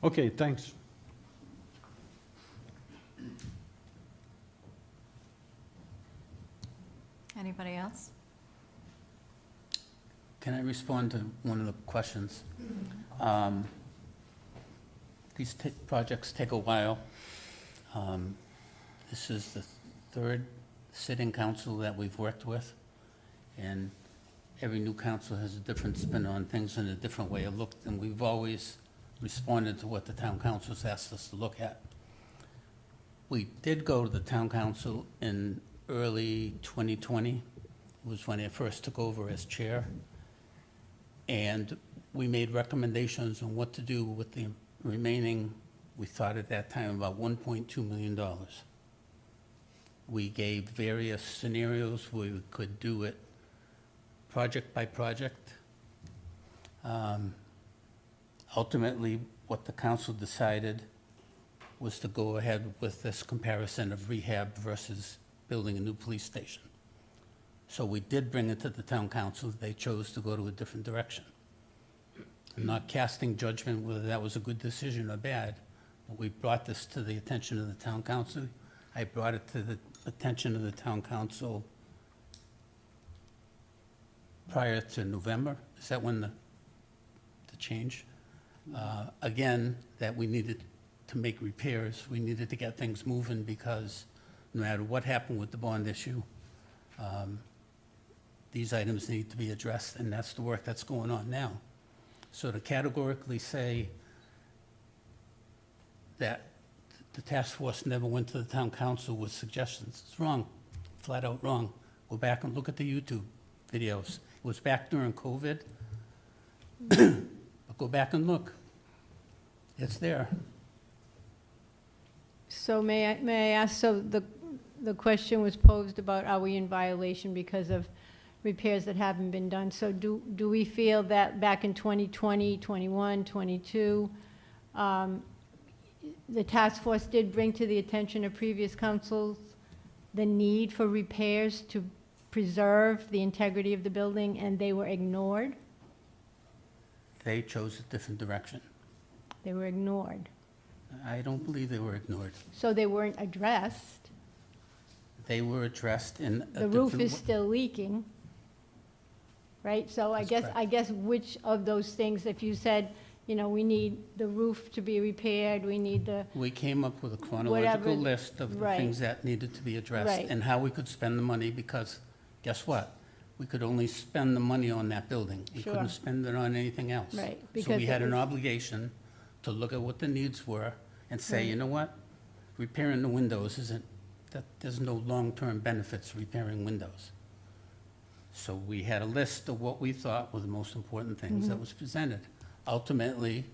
Okay, thanks. Anybody else? Can I respond to one of the questions? These projects take a while. This is the third sitting council that we've worked with, and every new council has a different spin on things and a different way of look, and we've always responded to what the town council's asked us to look at. We did go to the town council in early 2020. It was when I first took over as chair. And we made recommendations on what to do with the remaining, we thought at that time, about $1.2 million. We gave various scenarios where we could do it project by project. Ultimately, what the council decided was to go ahead with this comparison of rehab versus building a new police station. So we did bring it to the town council. They chose to go to a different direction. I'm not casting judgment whether that was a good decision or bad, but we brought this to the attention of the town council. I brought it to the attention of the town council prior to November. Is that when the change? Again, that we needed to make repairs. We needed to get things moving because no matter what happened with the bond issue, these items need to be addressed, and that's the work that's going on now. So to categorically say that the task force never went to the town council with suggestions, it's wrong, flat out wrong. Go back and look at the YouTube videos. It was back during COVID, but go back and look. It's there. So may I ask, so the question was posed about, are we in violation because of repairs that haven't been done? So do we feel that back in 2020, 21, 22, the task force did bring to the attention of previous councils the need for repairs to preserve the integrity of the building, and they were ignored? They chose a different direction. They were ignored. I don't believe they were ignored. So they weren't addressed. They were addressed in a The roof different is still leaking, right? So I guess which of those things, if you said, you know, we need the roof to be repaired, we need the, We came up with a chronological Whatever- list of the right. things that needed to be addressed Right. and how we could spend the money, because guess what? We could only spend the money on that building. We Sure. couldn't spend it on anything else. Right, So because we it had an was- obligation to look at what the needs were and say, Right. you know what? Repairing the windows isn't, there's no long-term benefits repairing windows. So we had a list of what we thought were the most important things Mm-hmm. that was presented. Ultimately,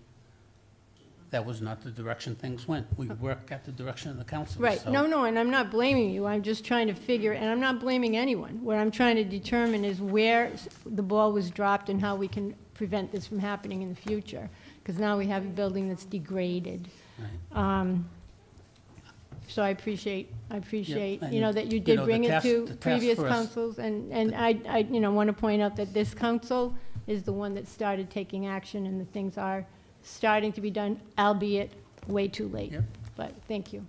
that was not the direction things went. We worked at the direction of the council. right, so- no, and I'm not blaming you, I'm just trying to figure, and I'm not blaming anyone. What I'm trying to determine is where the ball was dropped and how we can prevent this from happening in the future. Because now we have a building that's degraded. Right. So I appreciate, and, you know, that you you did know, bring the it task- to the task previous force- councils, and I, you know, want to point out that this council is the one that started taking action, and the things are starting to be done, albeit way too late. Yep. But, thank you.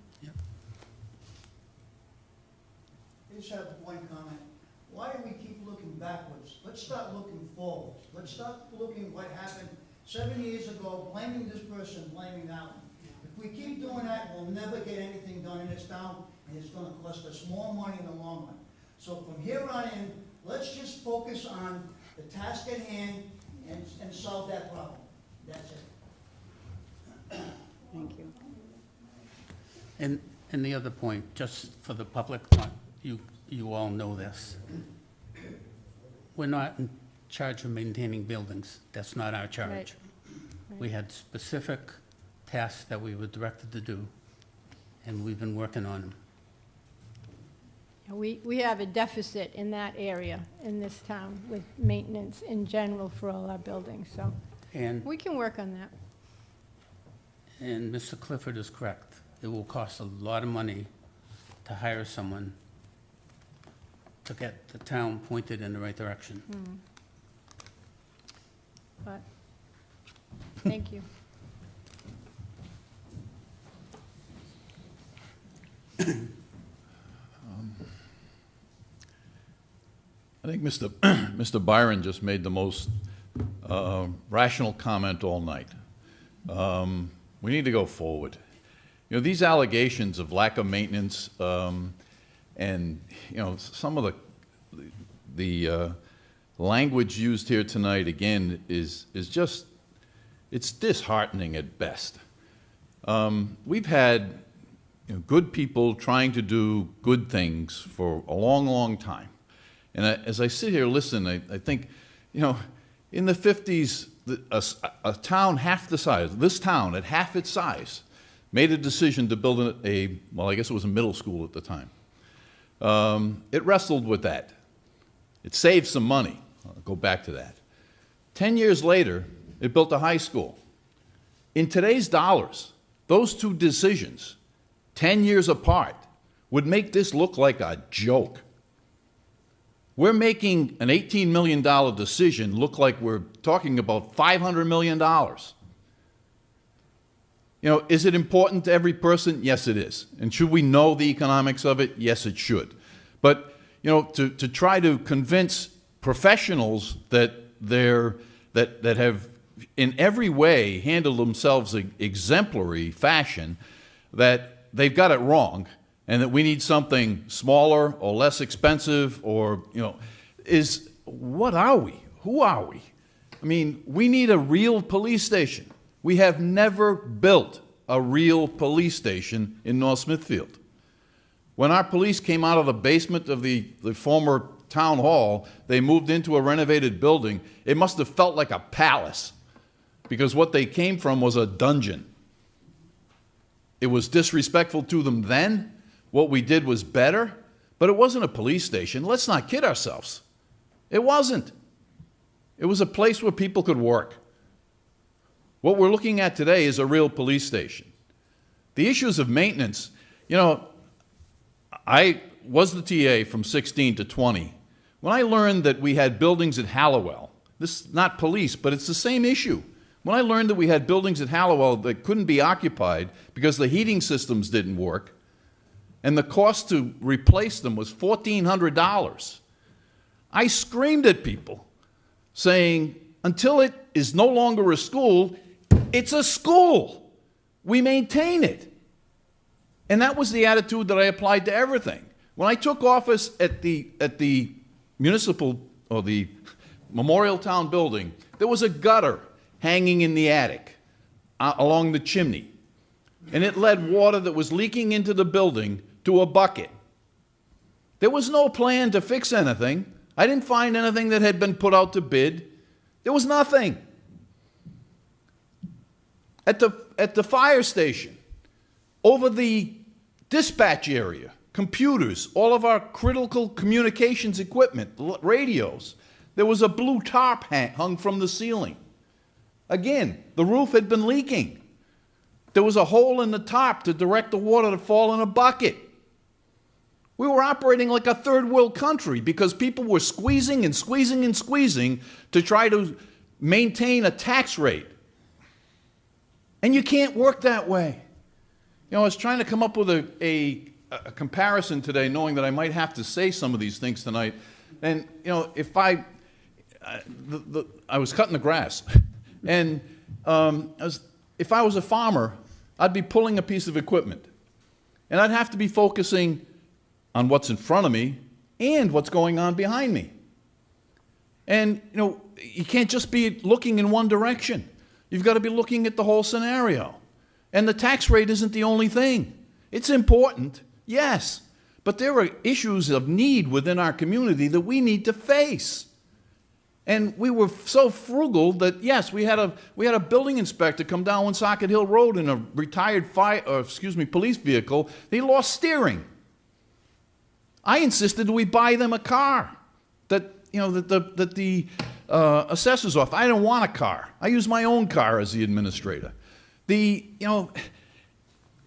I just have one comment. Why do we keep looking backwards? Let's start looking forward. Let's start looking what happened 7 years ago, blaming this person, blaming that one. If we keep doing that, we'll never get anything done in this town, and it's gonna cost us more money in the long run. So from here on in, let's just focus on the task at hand and solve that problem. That's it. Thank you. And the other point, just for the public, you all know this. We're not in charge of maintaining buildings. That's not our charge. Right. We had specific tasks that we were directed to do, and we've been working on them. We have a deficit in that area, in this town, with maintenance in general for all our buildings, so And we can work on that. And Mr. Clifford is correct. It will cost a lot of money to hire someone to get the town pointed in the right direction. But, thank you. think Mr. Mr. Byron just made the most rational comment all night. We need to go forward. You know, these allegations of lack of maintenance and, you know, some of the language used here tonight, again, is just, it's disheartening at best. We've had good people trying to do good things for a long, long time. And as I sit here listening, I think, you know, in the 50s, a town half the size, this town at half its size, made a decision to build well, I guess it was a middle school at the time. It wrestled with that. It saved some money. I'll go back to that. 10 years later, it built a high school. In today's dollars, those two decisions, 10 years apart, would make this look like a joke. We're making an $18 million decision look like we're talking about $500 million. You know, is it important to every person? Yes, it is. And should we know the economics of it? Yes, it should. But, you know, to try to convince professionals that that have in every way handled themselves in exemplary fashion, that they've got it wrong, and that we need something smaller or less expensive, or, you know, what are we? Who are we? I mean, we need a real police station. We have never built a real police station in North Smithfield. When our police came out of the basement of the former town hall, they moved into a renovated building. It must have felt like a palace, because what they came from was a dungeon. It was disrespectful to them then. What we did was better, but it wasn't a police station. Let's not kid ourselves. It wasn't. It was a place where people could work. What we're looking at today is a real police station. The issues of maintenance, you know, I was the TA from 16 to 20. When I learned that we had buildings at Hallowell, this is not police, but it's the same issue. When I learned that we had buildings at Hallowell that couldn't be occupied because the heating systems didn't work, and the cost to replace them was $1,400, I screamed at people, saying, until it is no longer a school, it's a school. We maintain it. And that was the attitude that I applied to everything. When I took office at the municipal, or the Memorial Town building, there was a gutter hanging in the attic along the chimney. And it led water that was leaking into the building to a bucket. There was no plan to fix anything. I didn't find anything that had been put out to bid. There was nothing. At the fire station, over the dispatch area, computers, all of our critical communications equipment, radios, there was a blue tarp hung from the ceiling. Again, the roof had been leaking. There was a hole in the top to direct the water to fall in a bucket. We were operating like a third world country because people were squeezing and squeezing and squeezing to try to maintain a tax rate. And you can't work that way. You know, I was trying to come up with a comparison today, knowing that I might have to say some of these things tonight. And, you know, if I was cutting the grass, and if I was a farmer, I'd be pulling a piece of equipment. And I'd have to be focusing on what's in front of me and what's going on behind me. And, you know, you can't just be looking in one direction. You've got to be looking at the whole scenario. And the tax rate isn't the only thing. It's important, yes, but there are issues of need within our community that we need to face. And we were so frugal that, yes, we had a building inspector come down Woonsocket Hill Road in a retired police vehicle. He lost steering. I insisted that we buy them a car, that, you know, that the assessor's office. I didn't want a car. I use my own car as the administrator. You know,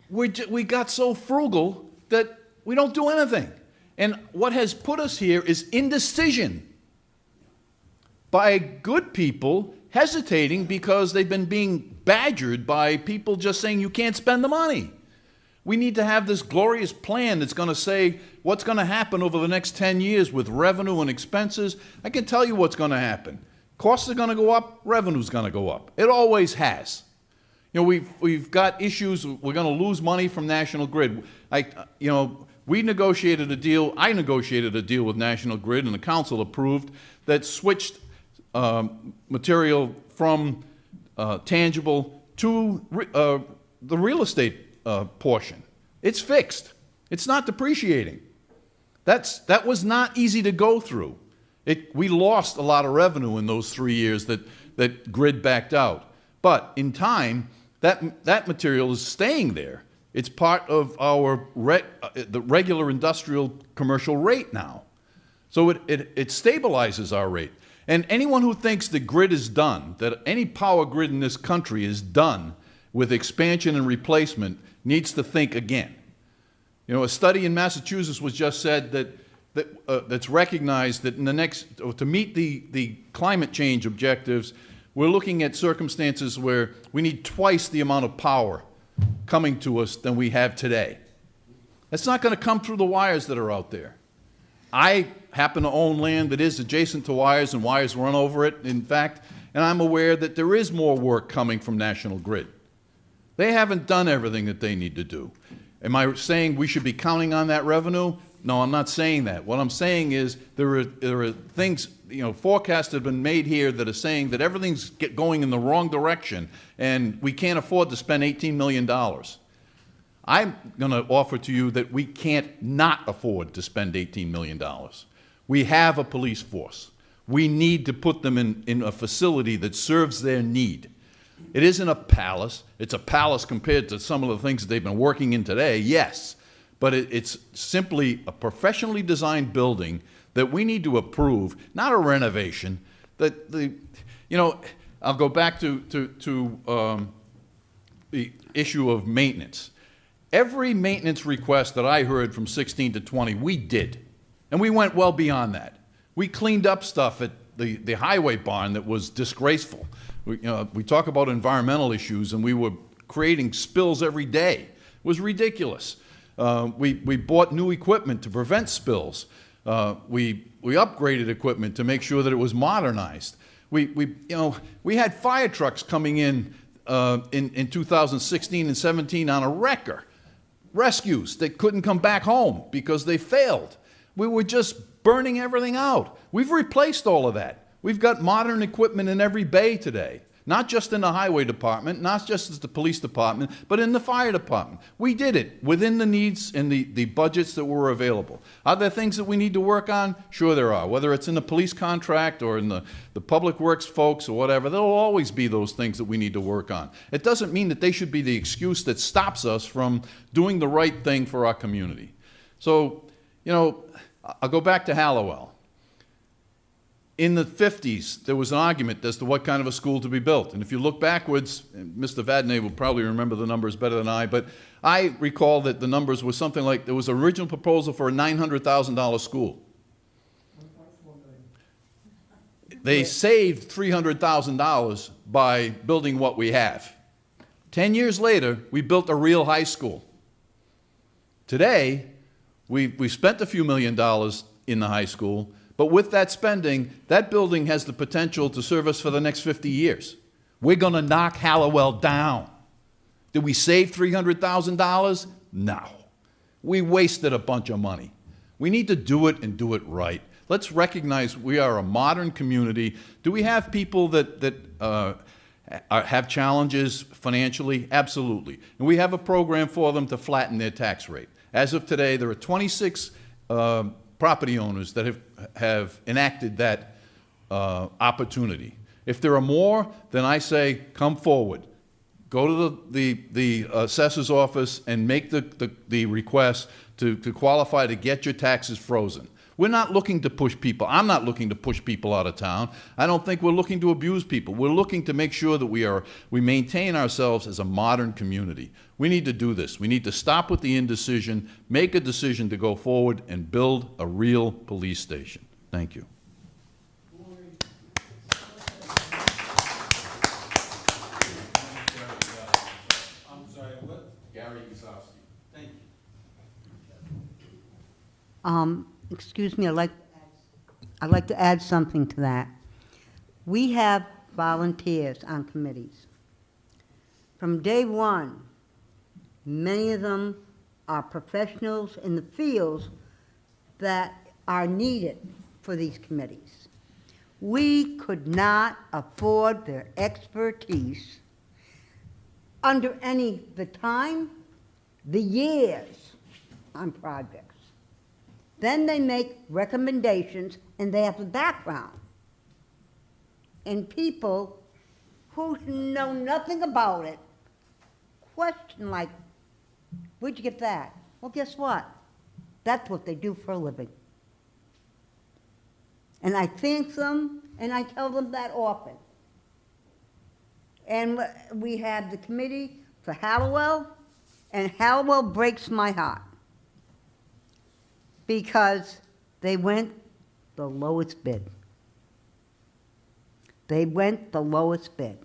we got so frugal that we don't do anything. And what has put us here is indecision by good people hesitating because they've been being badgered by people just saying you can't spend the money. We need to have this glorious plan that's going to say what's going to happen over the next 10 years with revenue and expenses. I can tell you what's going to happen. Costs are going to go up, revenue's going to go up. It always has. You know, we've got issues. We're going to lose money from National Grid. We negotiated a deal. I negotiated a deal with National Grid, and the council approved, that switched material from tangible to the real estate portion. It's fixed. It's not depreciating. That was not easy to go through. We lost a lot of revenue in those 3 years that Grid backed out. But in time, that material is staying there. It's part of our the regular industrial commercial rate now. So it stabilizes our rate. And anyone who thinks the grid is done, that any power grid in this country is done with expansion and replacement, needs to think again. You know, a study in Massachusetts was just said that's recognized that in the next, to meet the climate change objectives, we're looking at circumstances where we need twice the amount of power coming to us than we have today. That's not going to come through the wires that are out there. I happen to own land that is adjacent to wires, and wires run over it, in fact, and I'm aware that there is more work coming from National Grid. They haven't done everything that they need to do. Am I saying we should be counting on that revenue? No, I'm not saying that. What I'm saying is there are things, forecasts have been made here that are saying that everything's going in the wrong direction, and we can't afford to spend $18 million. I'm going to offer to you that we can't not afford to spend $18 million. We have a police force. We need to put them in a facility that serves their need. It isn't a palace. It's a palace compared to some of the things that they've been working in today, yes. But it's simply a professionally designed building that we need to approve, not a renovation. I'll go back to the issue of maintenance. Every maintenance request that I heard from 16 to 20, we did. And we went well beyond that. We cleaned up stuff at the highway barn that was disgraceful. We talk about environmental issues, and we were creating spills every day. It was ridiculous. We bought new equipment to prevent spills. We upgraded equipment to make sure that it was modernized. We had fire trucks coming in 2016 and 17 on a wrecker. Rescues that couldn't come back home because they failed. We were just burning everything out. We've replaced all of that. We've got modern equipment in every bay today, not just in the highway department, not just as the police department, but in the fire department. We did it within the needs and the budgets that were available. Are there things that we need to work on? Sure there are. Whether it's in the police contract or in the public works folks or whatever, there will always be those things that we need to work on. It doesn't mean that they should be the excuse that stops us from doing the right thing for our community. So, I'll go back to Hallowell. In the 50s, there was an argument as to what kind of a school to be built. And if you look backwards, and Mr. Vadney will probably remember the numbers better than I, but I recall that the numbers were something like, there was an original proposal for a $900,000 school. They saved $300,000 by building what we have. 10 years later, we built a real high school. Today, we spent a few $1 million in the high school, but with that spending, that building has the potential to serve us for the next 50 years. We're going to knock Hallowell down. Did we save $300,000? No. We wasted a bunch of money. We need to do it and do it right. Let's recognize we are a modern community. Do we have people that have challenges financially? Absolutely. And we have a program for them to flatten their tax rate. As of today, there are 26 property owners that have enacted that opportunity. If there are more, then I say come forward. Go to the assessor's office and make the request to qualify to get your taxes frozen. We're not looking to push people. I'm not looking to push people out of town. I don't think we're looking to abuse people. We're looking to make sure that we maintain ourselves as a modern community. We need to do this. We need to stop with the indecision, make a decision to go forward, and build a real police station. Thank you. I'm sorry, what? Gary Gusowski. Thank Excuse me, I'd like to add something to that. We have volunteers on committees. From day one, many of them are professionals in the fields that are needed for these committees. We could not afford their expertise under the time, the years on projects. Then they make recommendations and they have the background. And people who know nothing about it question like, where'd you get that? Well, guess what? That's what they do for a living. And I thank them, and I tell them that often. And we had the committee for Hallowell, and Hallowell breaks my heart because they went the lowest bid. They went the lowest bid.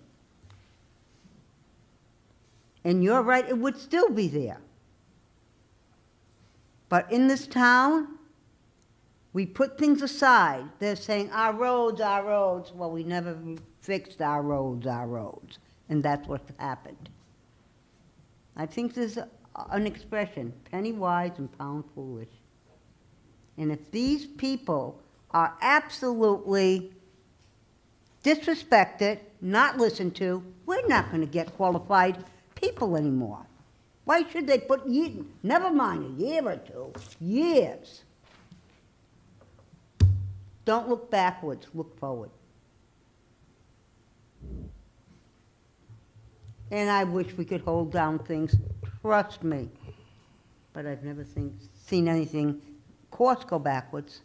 And you're right, it would still be there. But in this town, we put things aside. They're saying, our roads, our roads. Well, we never fixed our roads, our roads. And that's what happened. I think there's an expression, penny wise and pound foolish. And if these people are absolutely disrespected, not listened to, we're not going to get qualified people anymore. Why should they put years, never mind a year or two, years. Don't look backwards, look forward. And I wish we could hold down things, trust me. But I've never seen anything, course, go backwards.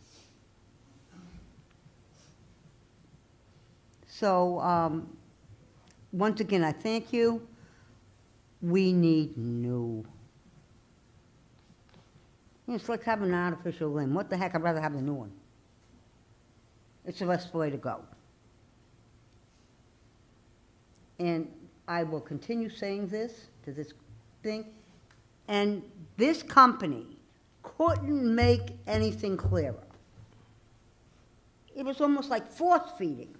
So, once again, I thank you. We need new. It's like having an artificial limb. What the heck, I'd rather have a new one. It's the best way to go. And I will continue saying this to this thing. And this company couldn't make anything clearer. It was almost like force feeding.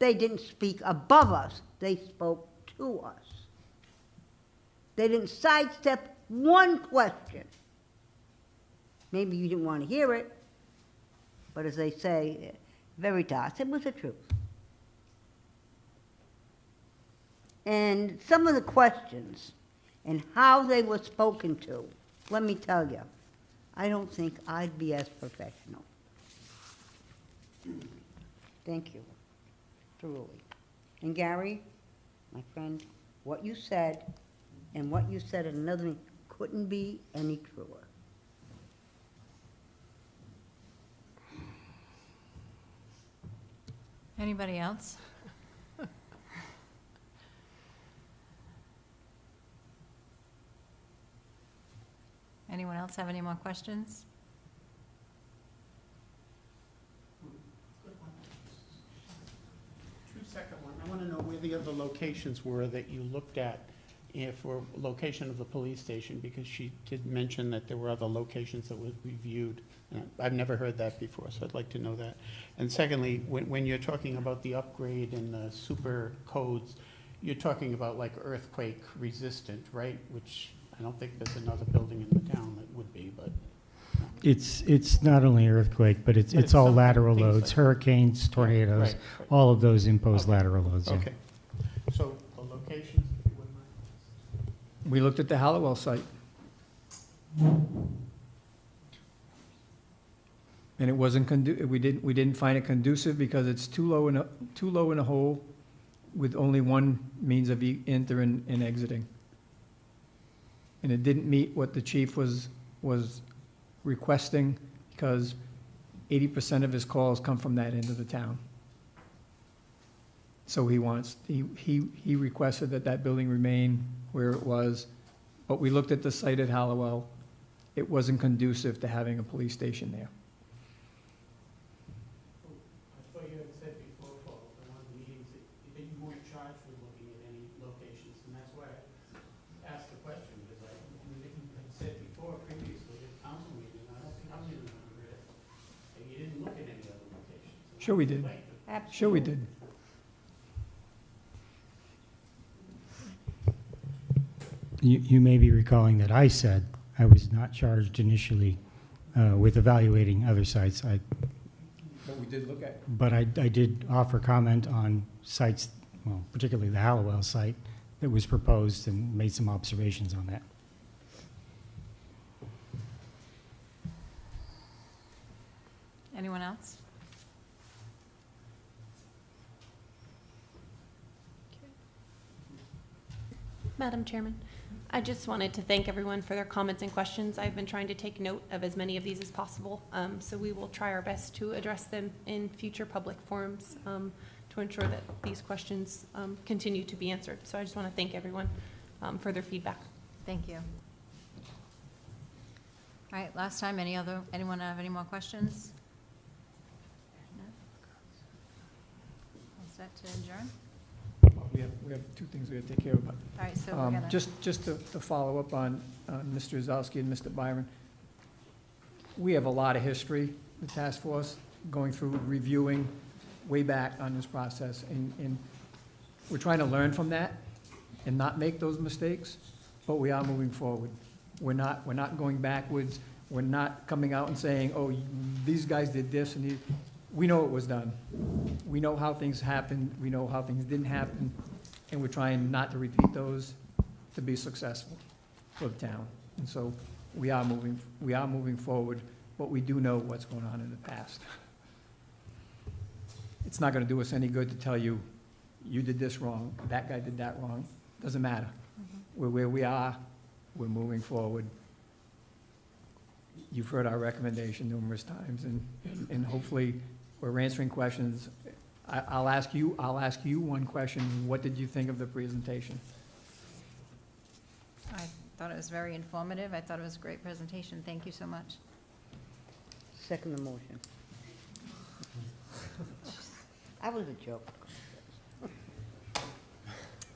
They didn't speak above us, they spoke to us. They didn't sidestep one question. Maybe you didn't want to hear it, but as they say, veritas, it was the truth. And some of the questions and how they were spoken to, let me tell you, I don't think I'd be as professional. Thank you, truly. And Gary, my friend, what you said and what you said at another meeting couldn't be any truer. Anybody else? Anyone else have any more questions? Second one, I want to know where the other locations were that you looked at for location of the police station, because she did mention that there were other locations that were reviewed. I've never heard that before, so I'd like to know that. And secondly, when you're talking about the upgrade and the super codes, you're talking about like earthquake resistant, right? Which I don't think there's another building in the town that would be, but. It's not only earthquake, but it's all lateral loads, like hurricanes, tornadoes, right. all of those impose lateral loads. Yeah. Okay. So the locations, if you wouldn't mind. We looked at the Hallowell site. And it wasn't we didn't find it conducive because it's too low in a hole with only one means of entering and exiting. And it didn't meet what the chief was requesting, because 80% of his calls come from that end of the town. So he requested that building remain where it was, but we looked at the site at Hallowell. It wasn't conducive to having a police station there. I thought you had said before, Paul, in one of the meetings, that you weren't charged with looking at any locations, and that's why I asked the question, because you had said before previously at council meetings Sure we did. Sure we did. You may be recalling that I said I was not charged initially with evaluating other sites. But we did look at. But I did offer comment on sites, well, particularly the Hallowell site that was proposed, and made some observations on that. Anyone else? Madam Chairman, I just wanted to thank everyone for their comments and questions. I've been trying to take note of as many of these as possible, so we will try our best to address them in future public forums to ensure that these questions continue to be answered. So I just want to thank everyone for their feedback. Thank you. All right, last time, anyone have any more questions? No? All set to adjourn? We have two things we have to take care of. All right, so we're gonna. Just to follow up on Mr. Zalski and Mr. Byron, we have a lot of history, the task force, going through, reviewing way back on this process, and we're trying to learn from that and not make those mistakes, but we are moving forward. We're not going backwards. We're not coming out and saying, oh, these guys did this and these. We know it was done. We know how things happened. We know how things didn't happen, and we're trying not to repeat those to be successful for the town. And so we are moving forward, but we do know what's going on in the past. It's not going to do us any good to tell you, you did this wrong, that guy did that wrong. Doesn't matter. We're where we are. We're moving forward. You've heard our recommendation numerous times, and hopefully we're answering questions. I'll ask you one question. What did you think of the presentation? I thought it was very informative. I thought it was a great presentation. Thank you so much. Second the motion. That was a joke.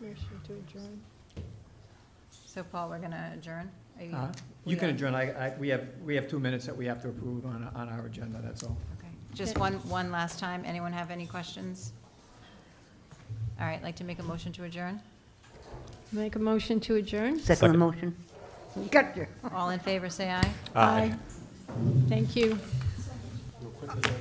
Motion to adjourn. So Paul, we're going to adjourn? Are you- You can adjourn. We have 2 minutes that we have to approve on our agenda, that's all. Okay. Just one last time. Anyone have any questions? All right, like to make a motion to adjourn? Make a motion to adjourn? Second the motion. Gotcha. All in favor, say aye. Aye. Thank you. Real quickly,